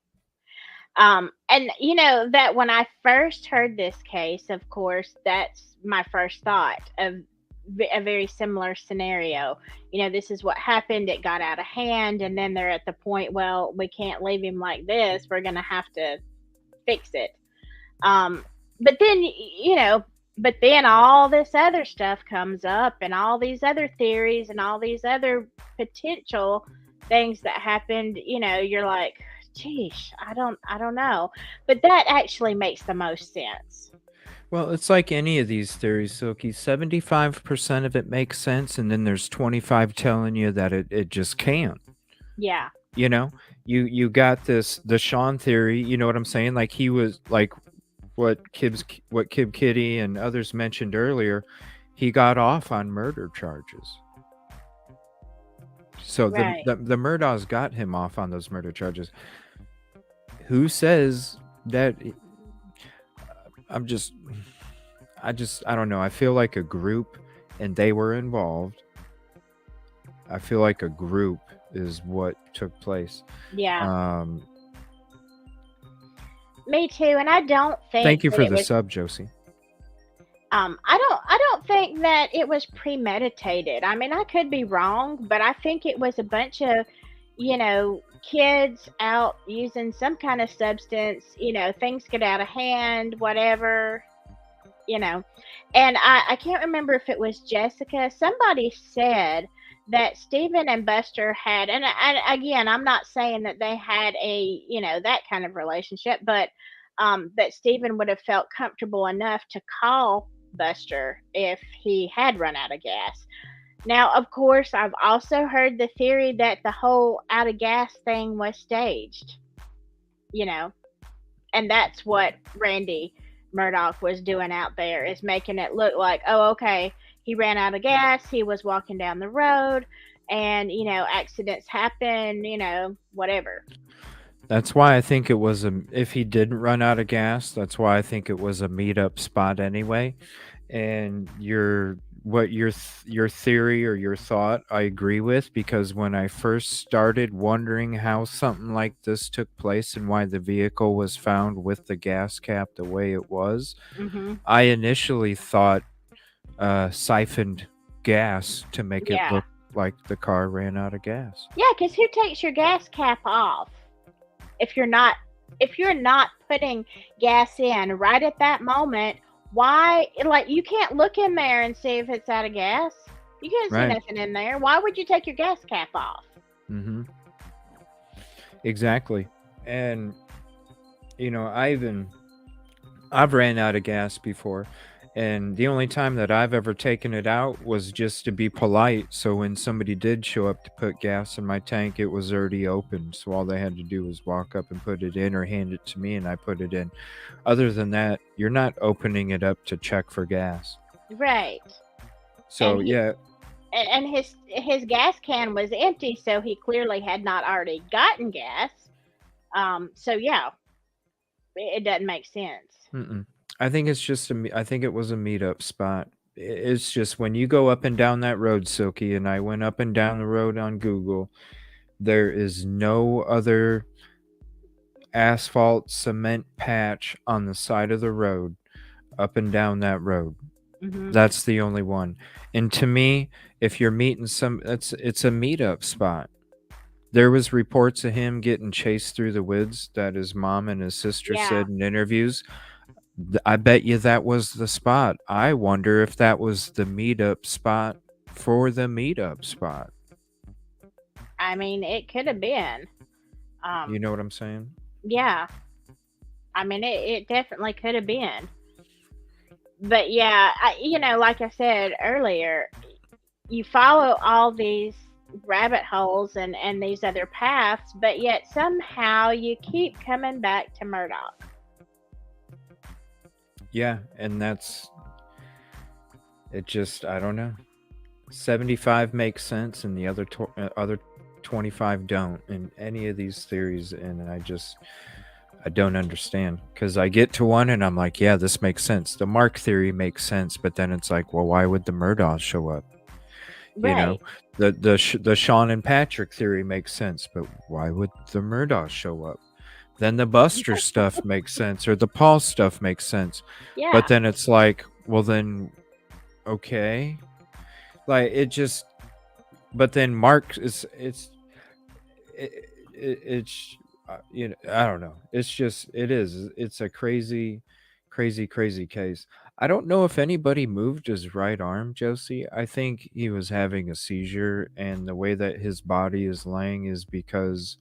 And you know that when I first heard this case, of course, that's my first thought of a very similar scenario. You know, this is what happened. It got out of hand, and then they're at the point, well, we can't leave him like this. We're going to have to fix it. Um, but then, but then all this other stuff comes up, and all these other theories, and all these other potential things that happened. You're like, geesh, I don't know. But that actually makes the most sense. Well, it's like any of these theories, Silky. 75% of it makes sense, and then there's 25 telling you that it just can't. Yeah. You know, you got the Sean theory. You know what I'm saying? Like he was like what Kib Kitty and others mentioned earlier. He got off on murder charges. So Right. the Murdaws got him off on those murder charges. Who says that? I don't know. I feel like a group, and they were involved. I feel like a group is what took place. Yeah. Me too, and I don't think Thank you that for it the was. sub, Josie. I don't think that it was premeditated. I mean, I could be wrong, but I think it was a bunch of, kids out using some kind of substance. Things get out of hand, whatever. And I can't remember if it was Jessica. Somebody said that Stephen and Buster had, and again, I'm not saying that they had a, that kind of relationship, but that Stephen would have felt comfortable enough to call Buster if he had run out of gas. Now, of course, I've also heard the theory that the whole out of gas thing was staged, you know, and that's what Randy Murdoch was doing out there, is making it look like, oh, okay, he ran out of gas, he was walking down the road, and accidents happen, whatever. That's why I think it was if he didn't run out of gas, that's why I think it was a meetup spot anyway. And your theory or your thought, I agree with, because when I first started wondering how something like this took place and why the vehicle was found with the gas cap the way it was, Mm-hmm. I initially thought siphoned gas to make it Yeah. look like the car ran out of gas. Yeah, because who takes your gas cap off if you're not putting gas in right at that moment? Why? Like, you can't look in there and see if it's out of gas. You can't see Right. nothing in there. Why would you take your gas cap off? Mm-hmm. Exactly. And I've ran out of gas before, and the only time that I've ever taken it out was just to be polite. So when somebody did show up to put gas in my tank, it was already open. So all they had to do was walk up and put it in, or hand it to me and I put it in. Other than that, you're not opening it up to check for gas. Right. So And he- yeah, And his gas can was empty, so he clearly had not already gotten gas. So yeah, it doesn't make sense. mm-mm. I think it's just I think it was a meetup spot. It's just when you go up and down that road, Silky, and I went up and down the road on Google, there is no other asphalt cement patch on the side of the road up and down that road. Mhm. That's the only one. And to me, if you're meeting it's a meetup spot. There was reports of him getting chased through the woods that his mom and his sister Yeah. said in interviews. I bet you that was the spot. I wonder if that was the meetup spot for the meetup spot. I mean, it could have been. You know what I'm saying? Yeah. I mean, it definitely could have been. But yeah, like I said earlier, you follow all these rabbit holes and these other paths, but yet somehow you keep coming back to Murdoch. Yeah, and that's it. Just I don't know. 75 makes sense, and the other other 25 don't in any of these theories, and I don't understand, because I get to one and I'm like, yeah, this makes sense. The Mark theory makes sense, but then it's like, well, why would the Murdaugh show up? You know, the Sean and Patrick theory makes sense, but why would the Murdaugh show up? Then the Buster stuff makes sense, or the Paul stuff makes sense. Yeah. But then it's like, well, then, okay, like it just. But then Mark it's I don't know. It's a crazy case. I don't know if anybody moved his right arm, Josie. I think he was having a seizure, and the way that his body is laying is because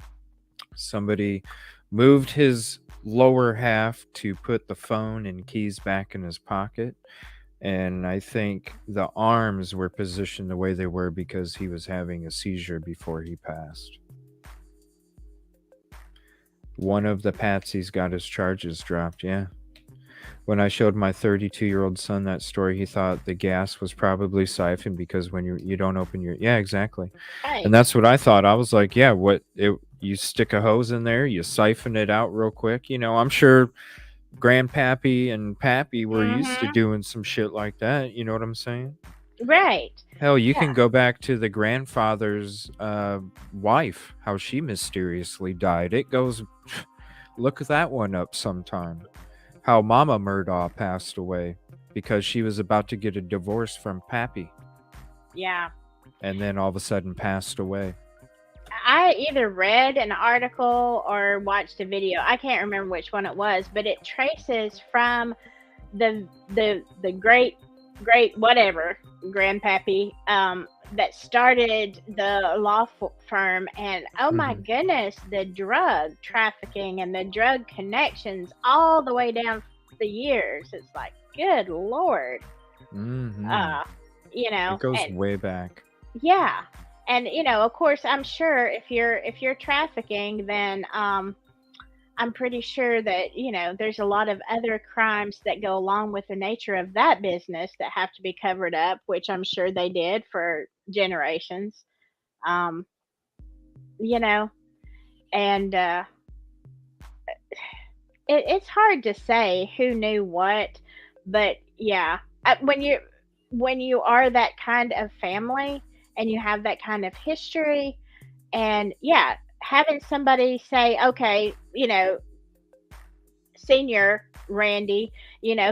somebody moved his lower half to put the phone and keys back in his pocket. And I think the arms were positioned the way they were because he was having a seizure before he passed. One of the patsies got his charges dropped, yeah. When I showed my 32-year-old son that story, he thought the gas was probably siphoned because when you don't open your... Yeah, exactly. Right. And that's what I thought. I was like, yeah, you stick a hose in there, you siphon it out real quick. I'm sure Grandpappy and Pappy were used to doing some shit like that. You know what I'm saying? Right. Hell, you can go back to the grandfather's wife, how she mysteriously died. It goes, look that one up sometime. How Mama Murdaugh passed away because she was about to get a divorce from Pappy. Yeah. And then all of a sudden passed away. I either read an article or watched a video. I can't remember which one it was, but it traces from the great whatever grandpappy that started the law firm, and oh my goodness, the drug trafficking and the drug connections all the way down the years. It's like, good Lord. It goes way back. Yeah. And of course, I'm sure if you're trafficking, then I'm pretty sure that there's a lot of other crimes that go along with the nature of that business that have to be covered up, which I'm sure they did for generations. And it's hard to say who knew what, but yeah, when you are that kind of family and you have that kind of history, and yeah, having somebody say, okay, senior Randy,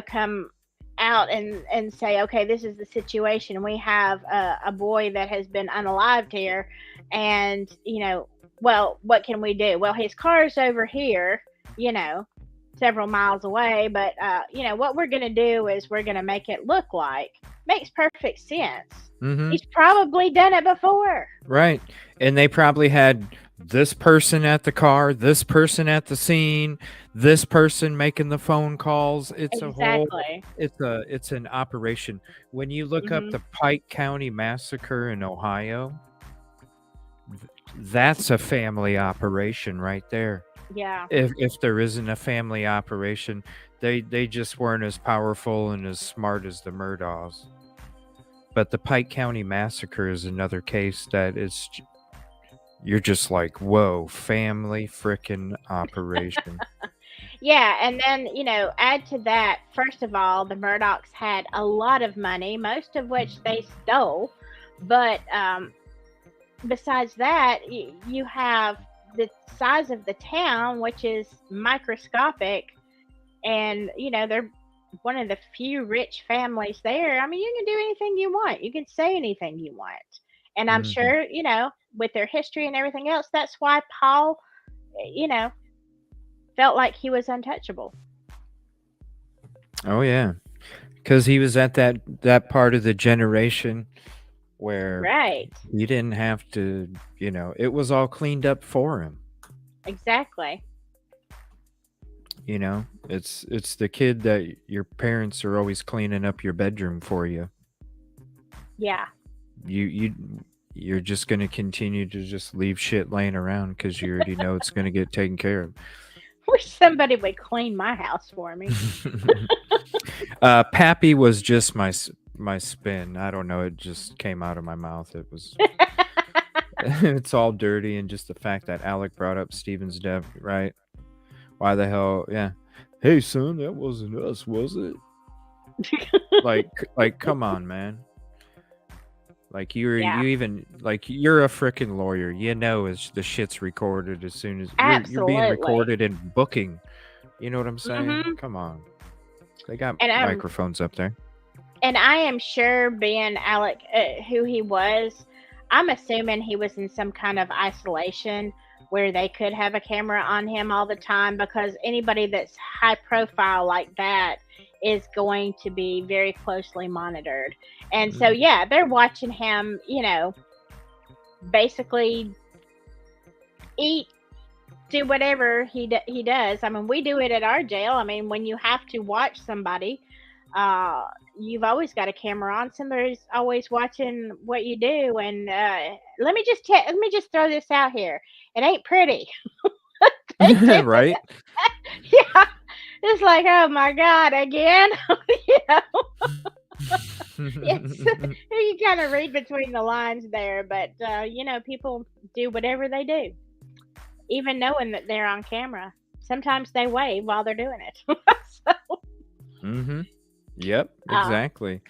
come out and say, okay, this is the situation. We have a boy that has been unalived here, and well, what can we do? Well, his car's over here, several miles away, but what we're going to do is we're going to make it look like. Makes perfect sense. He's probably done it before. Right. And they probably had this person at the car, this person at the scene, this person making the phone calls. It's exactly. It's an operation. When you look up the Pike County Massacre in Ohio, that's a family operation right there. Yeah. If there isn't a family operation, they just weren't as powerful and as smart as the Murdaughs. But the Pike County Massacre is another case that is, you're just like, whoa, family frickin' operation. Yeah, and then, add to that, first of all, the Murdochs had a lot of money, most of which they stole. But besides that, you have the size of the town, which is microscopic, and, they're one of the few rich families there. I mean, you can do anything you want. You can say anything you want. And I'm Mhm. sure, with their history and everything else, that's why Paul, felt like he was untouchable. Oh yeah, because he was at that part of the generation where Right. he didn't have to. It was all cleaned up for him. Exactly. It's the kid that your parents are always cleaning up your bedroom for you. Yeah. You're just gonna continue to just leave shit laying around because you already know it's gonna get taken care of. Wish somebody would clean my house for me. Pappy was just my spin. I don't know. It just came out of my mouth. It was. It's all dirty, and just the fact that Alec brought up Steven's death, right? Why the hell? Yeah. Hey, son, that wasn't us, was it? like, come on, man. Like you Yeah. even like you're a freaking lawyer. It's the shit's recorded as soon as you're being Absolutely. recorded in booking. You know what I'm saying? Mhm. Come on. They got And microphones up there. And I am sure, being Alec, who he was, I'm assuming he was in some kind of isolation where they could have a camera on him all the time, because anybody that's high profile like that is going to be very closely monitored. And so, yeah, they're watching him, basically eat, do whatever he does. I mean, we do it at our jail. I mean, when you have to watch somebody, you've always got a camera on. Somebody's always watching what you do. And let me just throw this out here. It ain't pretty. Right? Yeah. It's like, oh my God, again. You kind of read between the lines there, but people do whatever they do, even knowing that they're on camera. Sometimes they wave while they're doing it. Mm-hmm. Yep, exactly.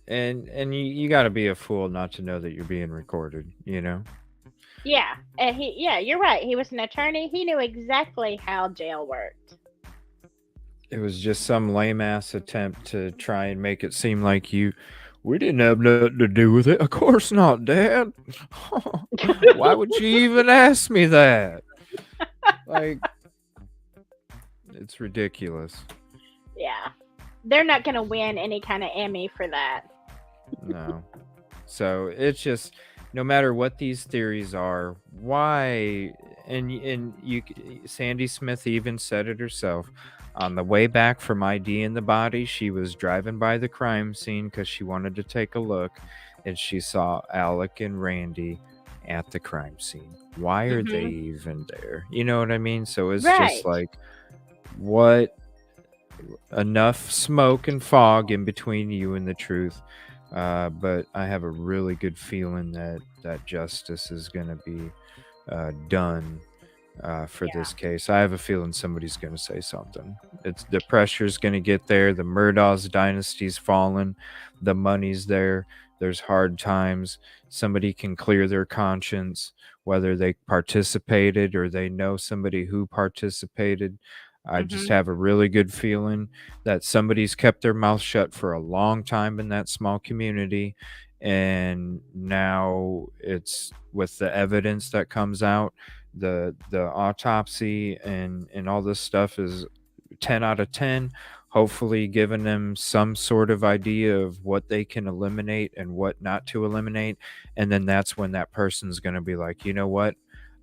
And you got to be a fool not to know that you're being recorded. Yeah, and you're right. He was an attorney. He knew exactly how jail worked. It was just some lame ass attempt to try and make it seem like we didn't have nothing to do with it. Of course not, Dad. Why would you even ask me that? Like, it's ridiculous. Yeah. They're not going to win any kind of Emmy for that. No. So it's just, no matter what these theories are, why, and you, Sandy Smith even said it herself. On the way back from IDing the body, she was driving by the crime scene because she wanted to take a look, and she saw Alec and Randy at the crime scene. Why are they even there? You know what I mean? So it's just like, what? Enough smoke and fog in between you and the truth. But I have a really good feeling that justice is going to be done for this case. I have a feeling somebody's going to say something. The pressure's going to get there. The Murdaugh's dynasty's fallen. The money's there. There's hard times. Somebody can clear their conscience, whether they participated or they know somebody who participated. I just have a really good feeling that somebody's kept their mouth shut for a long time in that small community. And now it's with the evidence that comes out, the autopsy and all this stuff is 10 out of 10, hopefully giving them some sort of idea of what they can eliminate and what not to eliminate. And then that's when that person's going to be like, you know what?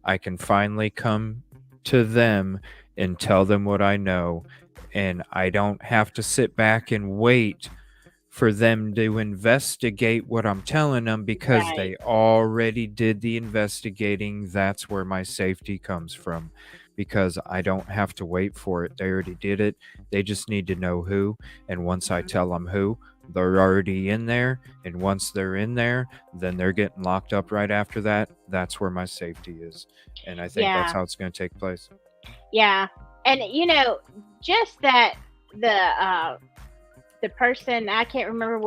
I can finally come to them and tell them what I know, and I don't have to sit back and wait for them to investigate what I'm telling them, because they already did the investigating. That's where my safety comes from, because I don't have to wait for it. They already did it. They just need to know who, and once I tell them who, they're already in there, and once they're in there, then they're getting locked up right after that. That's where my safety is, and I think that's how it's going to take place. Yeah. And just that the person, I can't remember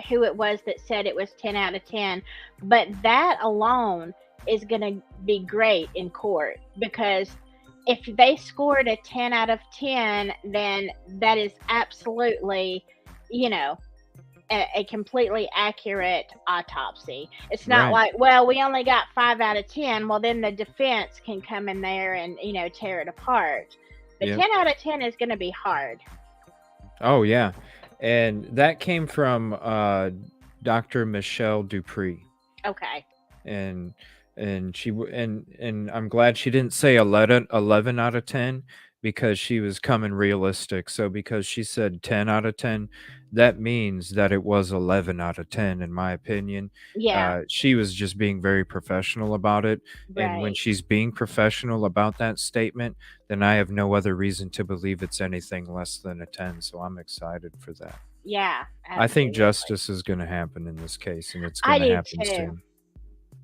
who it was that said it was 10 out of 10, but that alone is going to be great in court, because if they scored a 10 out of 10, then that is absolutely, a completely accurate autopsy. It's not Right. like, well, we only got 5 out of 10. Well, then the defense can come in there and, tear it apart. The Yep. 10 out of 10 is going to be hard. Oh yeah, and that came from Dr. Michelle Dupree, Okay. and and I'm glad she didn't say 11 out of 10 because she was coming realistic. So because she said 10 out of 10, that means that it was 11 out of 10 in my opinion. Yeah. She was just being very professional about it, and when Right. she's being professional about that statement, then I have no other reason to believe it's anything less than a 10. So I'm excited for that. Yeah. I think Absolutely. justice is going to happen in this case, and it's I going to do happen too. soon.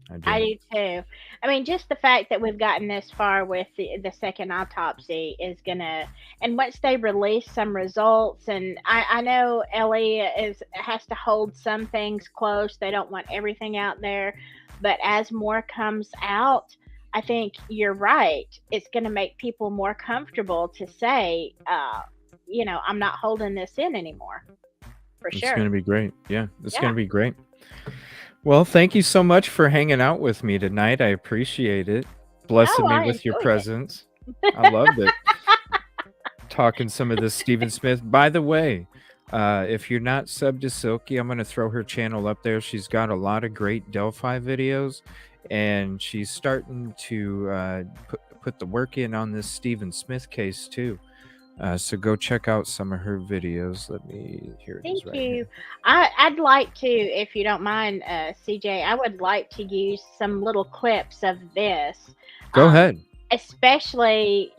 I I do. do too. I mean, just the fact that we've gotten this far with the second autopsy is gonna, and once they release some results, and I know Ellie has to hold some things close. They don't want everything out there, but as more comes out, I think you're right. It's gonna make people more comfortable to say, I'm not holding this in anymore. For It's sure. going to be great. Yeah, it's going Yeah. to be great. Well, thank you so much for hanging out with me tonight. I appreciate it. Blessing Oh, me I with your enjoyed it. presence. I loved it. Talking some of this Stephen Smith. By the way, if you're not subbed to Silky, I'm going to throw her channel up there. She's got a lot of great Delphi videos, and she's starting to put the work in on this Stephen Smith case too. So go check out some of her videos. Here it is Thank right you. here. I'd like to, if you don't mind, CJ, I would like to use some little clips of this, Go um, ahead. especially,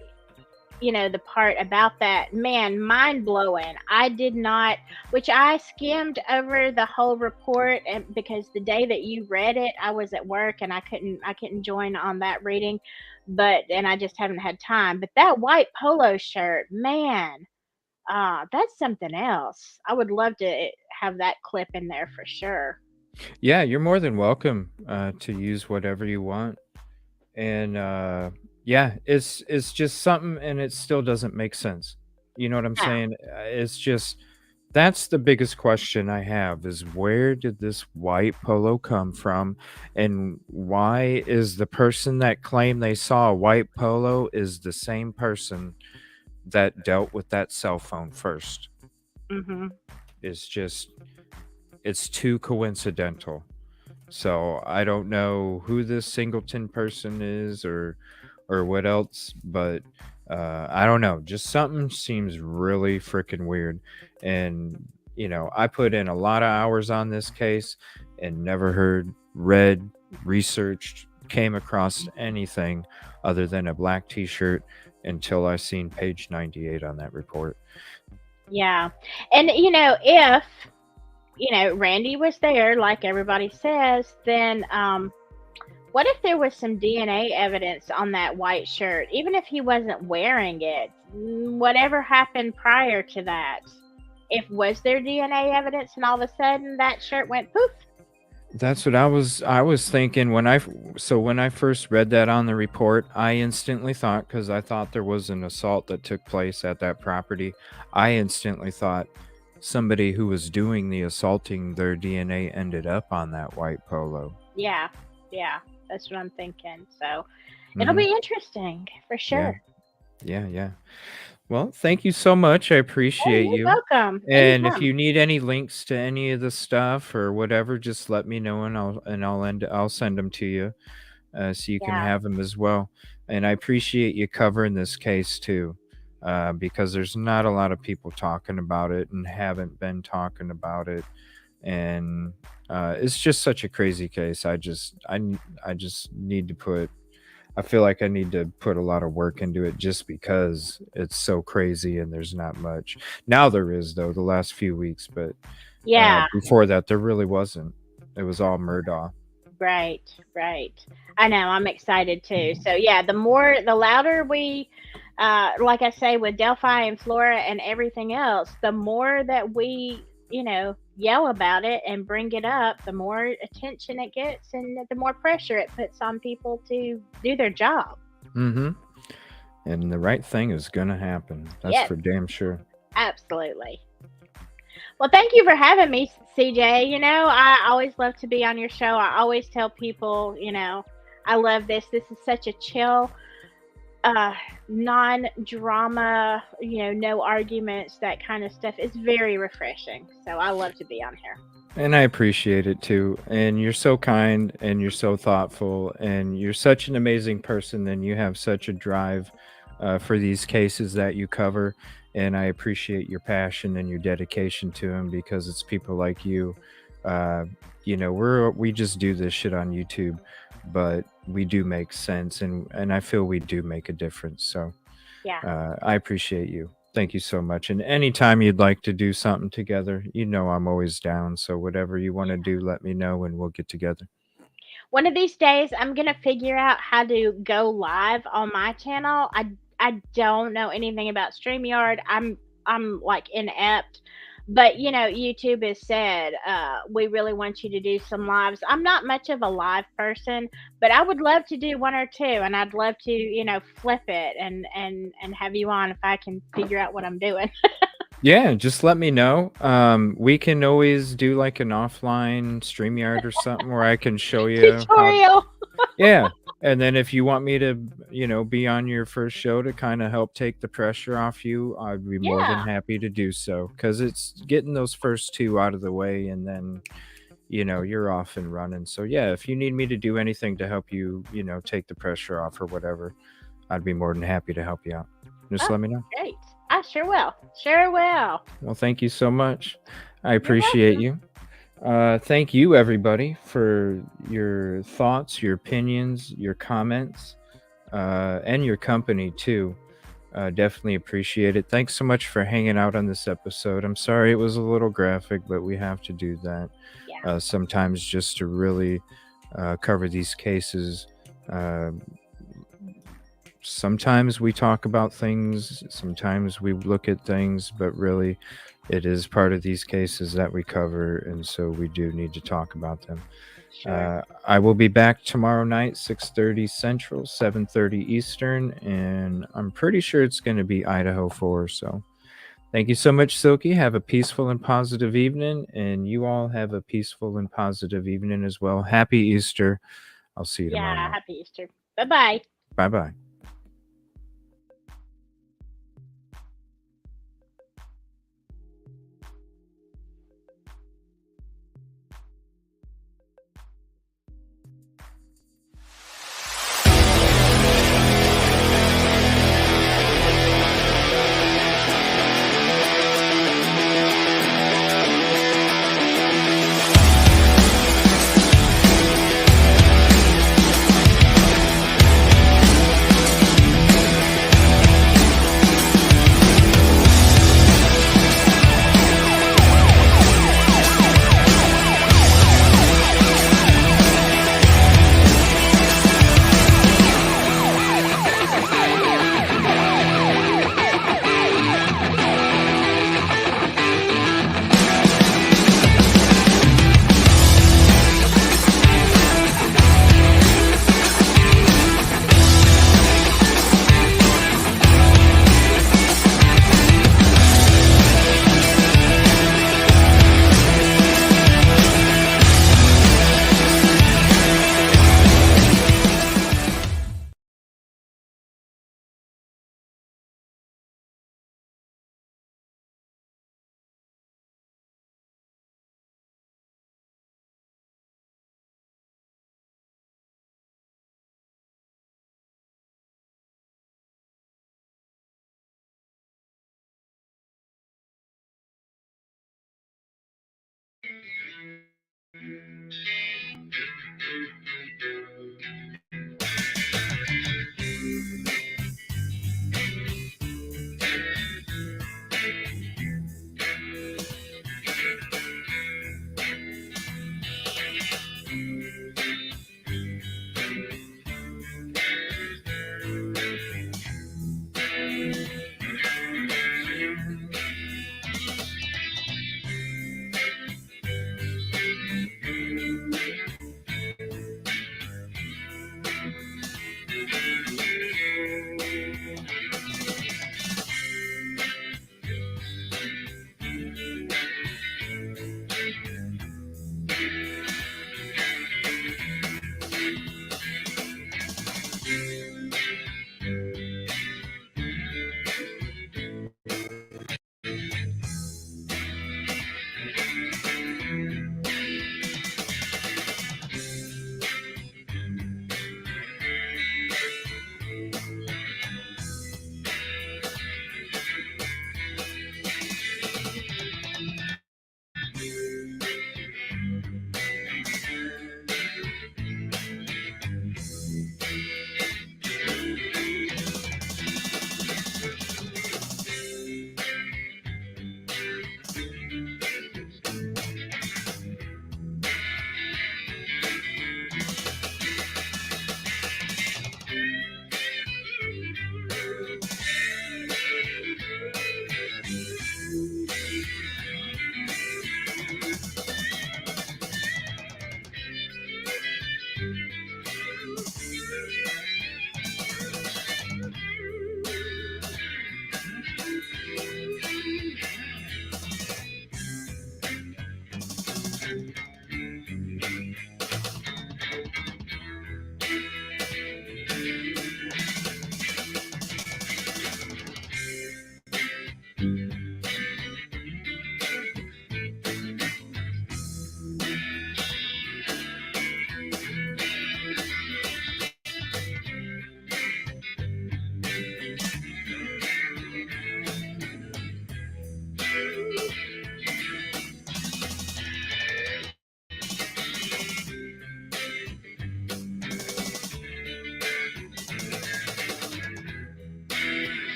the part about that. Man, mind blowing. I did not, which I skimmed over the whole report, and because the day that you read it, I was at work and I couldn't join on that reading, and I just haven't had time. But that white polo shirt, man. That's something else. I would love to have that clip in there for sure. Yeah, you're more than welcome to use whatever you want. And yeah, it's just something, and it still doesn't make sense. You know what I'm Yeah. saying? It's just that's the biggest question I have is where did this white polo come from, and why is the person that claimed they saw a white polo is the same person that dealt with that cell phone first? Mhm. It's too coincidental. So I don't know who this Singleton person is or what else, but I don't know. Just something seems really freaking weird. And I put in a lot of hours on this case and never read, researched, came across anything other than a black t-shirt until I seen page 98 on that report. Yeah. And if Randy was there, like everybody says, then what if there was some DNA evidence on that white shirt, even if he wasn't wearing it? Whatever happened prior to that? Was there DNA evidence, and all of a sudden that shirt went poof? That's what I was thinking when I first read that on the report. I instantly thought, because I thought there was an assault that took place at that property, I instantly thought somebody who was doing the assaulting, their DNA ended up on that white polo. Yeah, that's what I'm thinking. So it'll be interesting for sure. Yeah. Well, thank you so much. I appreciate You're you. welcome. And if Anytime. you need any links to any of the stuff or whatever, just let me know, and I'll send them to you, so you can Yeah. have them as well. And I appreciate you covering this case too, because there's not a lot of people talking about it and haven't been talking about it, and it's just such a crazy case. I just need to put. I feel like I need to put a lot of work into it just because it's so crazy and there's not much. Now there is, though, the last few weeks, but Yeah. before that, there really wasn't. It was all Murdaugh. Right. I know. I'm excited too. So yeah, the louder we, like I say, with Delphi and Flora and everything else, the more that we, yell about it and bring it up, the more attention it gets, and the more pressure it puts on people to do their job. Mm-hmm. And the right thing is gonna happen. That's Yes. for damn sure. Absolutely. Well, thank you for having me, CJ. I always love to be on your show. I always tell people, I love this. This is such a chill, uh, non-drama, no arguments, that kind of stuff. It's very refreshing. So I love to be on here. And I appreciate it too. And you're so kind and you're so thoughtful and you're such an amazing person and you have such a drive for these cases that you cover. And I appreciate your passion and your dedication to them because it's people like you. Uh, we just do this shit on YouTube, but we do make sense and I feel we do make a difference. So Yeah. I appreciate you. Thank you so much. And anytime you'd like to do something together, I'm always down. So whatever you want to do, let me know and we'll get together. One of these days, I'm gonna figure out how to go live on my channel. I don't know anything about StreamYard. I'm like inept, but YouTube has said we really want you to do some lives. I'm not much of a live person, but I would love to do one or two, and I'd love to flip it and have you on if I can figure out what I'm doing. Yeah, just let me know. We can always do like an offline StreamYard or something where I can show you how. Tutorial. Yeah. And then if you want me to, be on your first show to kind of help take the pressure off you, I'd be more than Yeah. happy to do so. Because it's getting those first two out of the way and then, you're off and running. So yeah, if you need me to do anything to help you, take the pressure off or whatever, I'd be more than happy to help you out. Just Oh, let me know. great. I sure will. Sure will. Well, thank you so much. I You're appreciate welcome. you. Thank you, everybody, for your thoughts, your opinions, your comments, and your company, too. Definitely appreciate it. Thanks so much for hanging out on this episode. I'm sorry it was a little graphic, but we have to do that Yeah. sometimes just to really cover these cases. Uh, Sometimes we talk about things, sometimes we look at things, but really it is part of these cases that we cover, and so we do need to talk about them. Sure. I will be back tomorrow night, 6:30 Central, 7:30 Eastern, and I'm pretty sure it's going to be Idaho 4. So thank you so much, Silky. Have a peaceful and positive evening, and you all have a peaceful and positive evening as well. Happy Easter. I'll see you tomorrow Yeah. night. Happy Easter. Bye bye. Bye bye.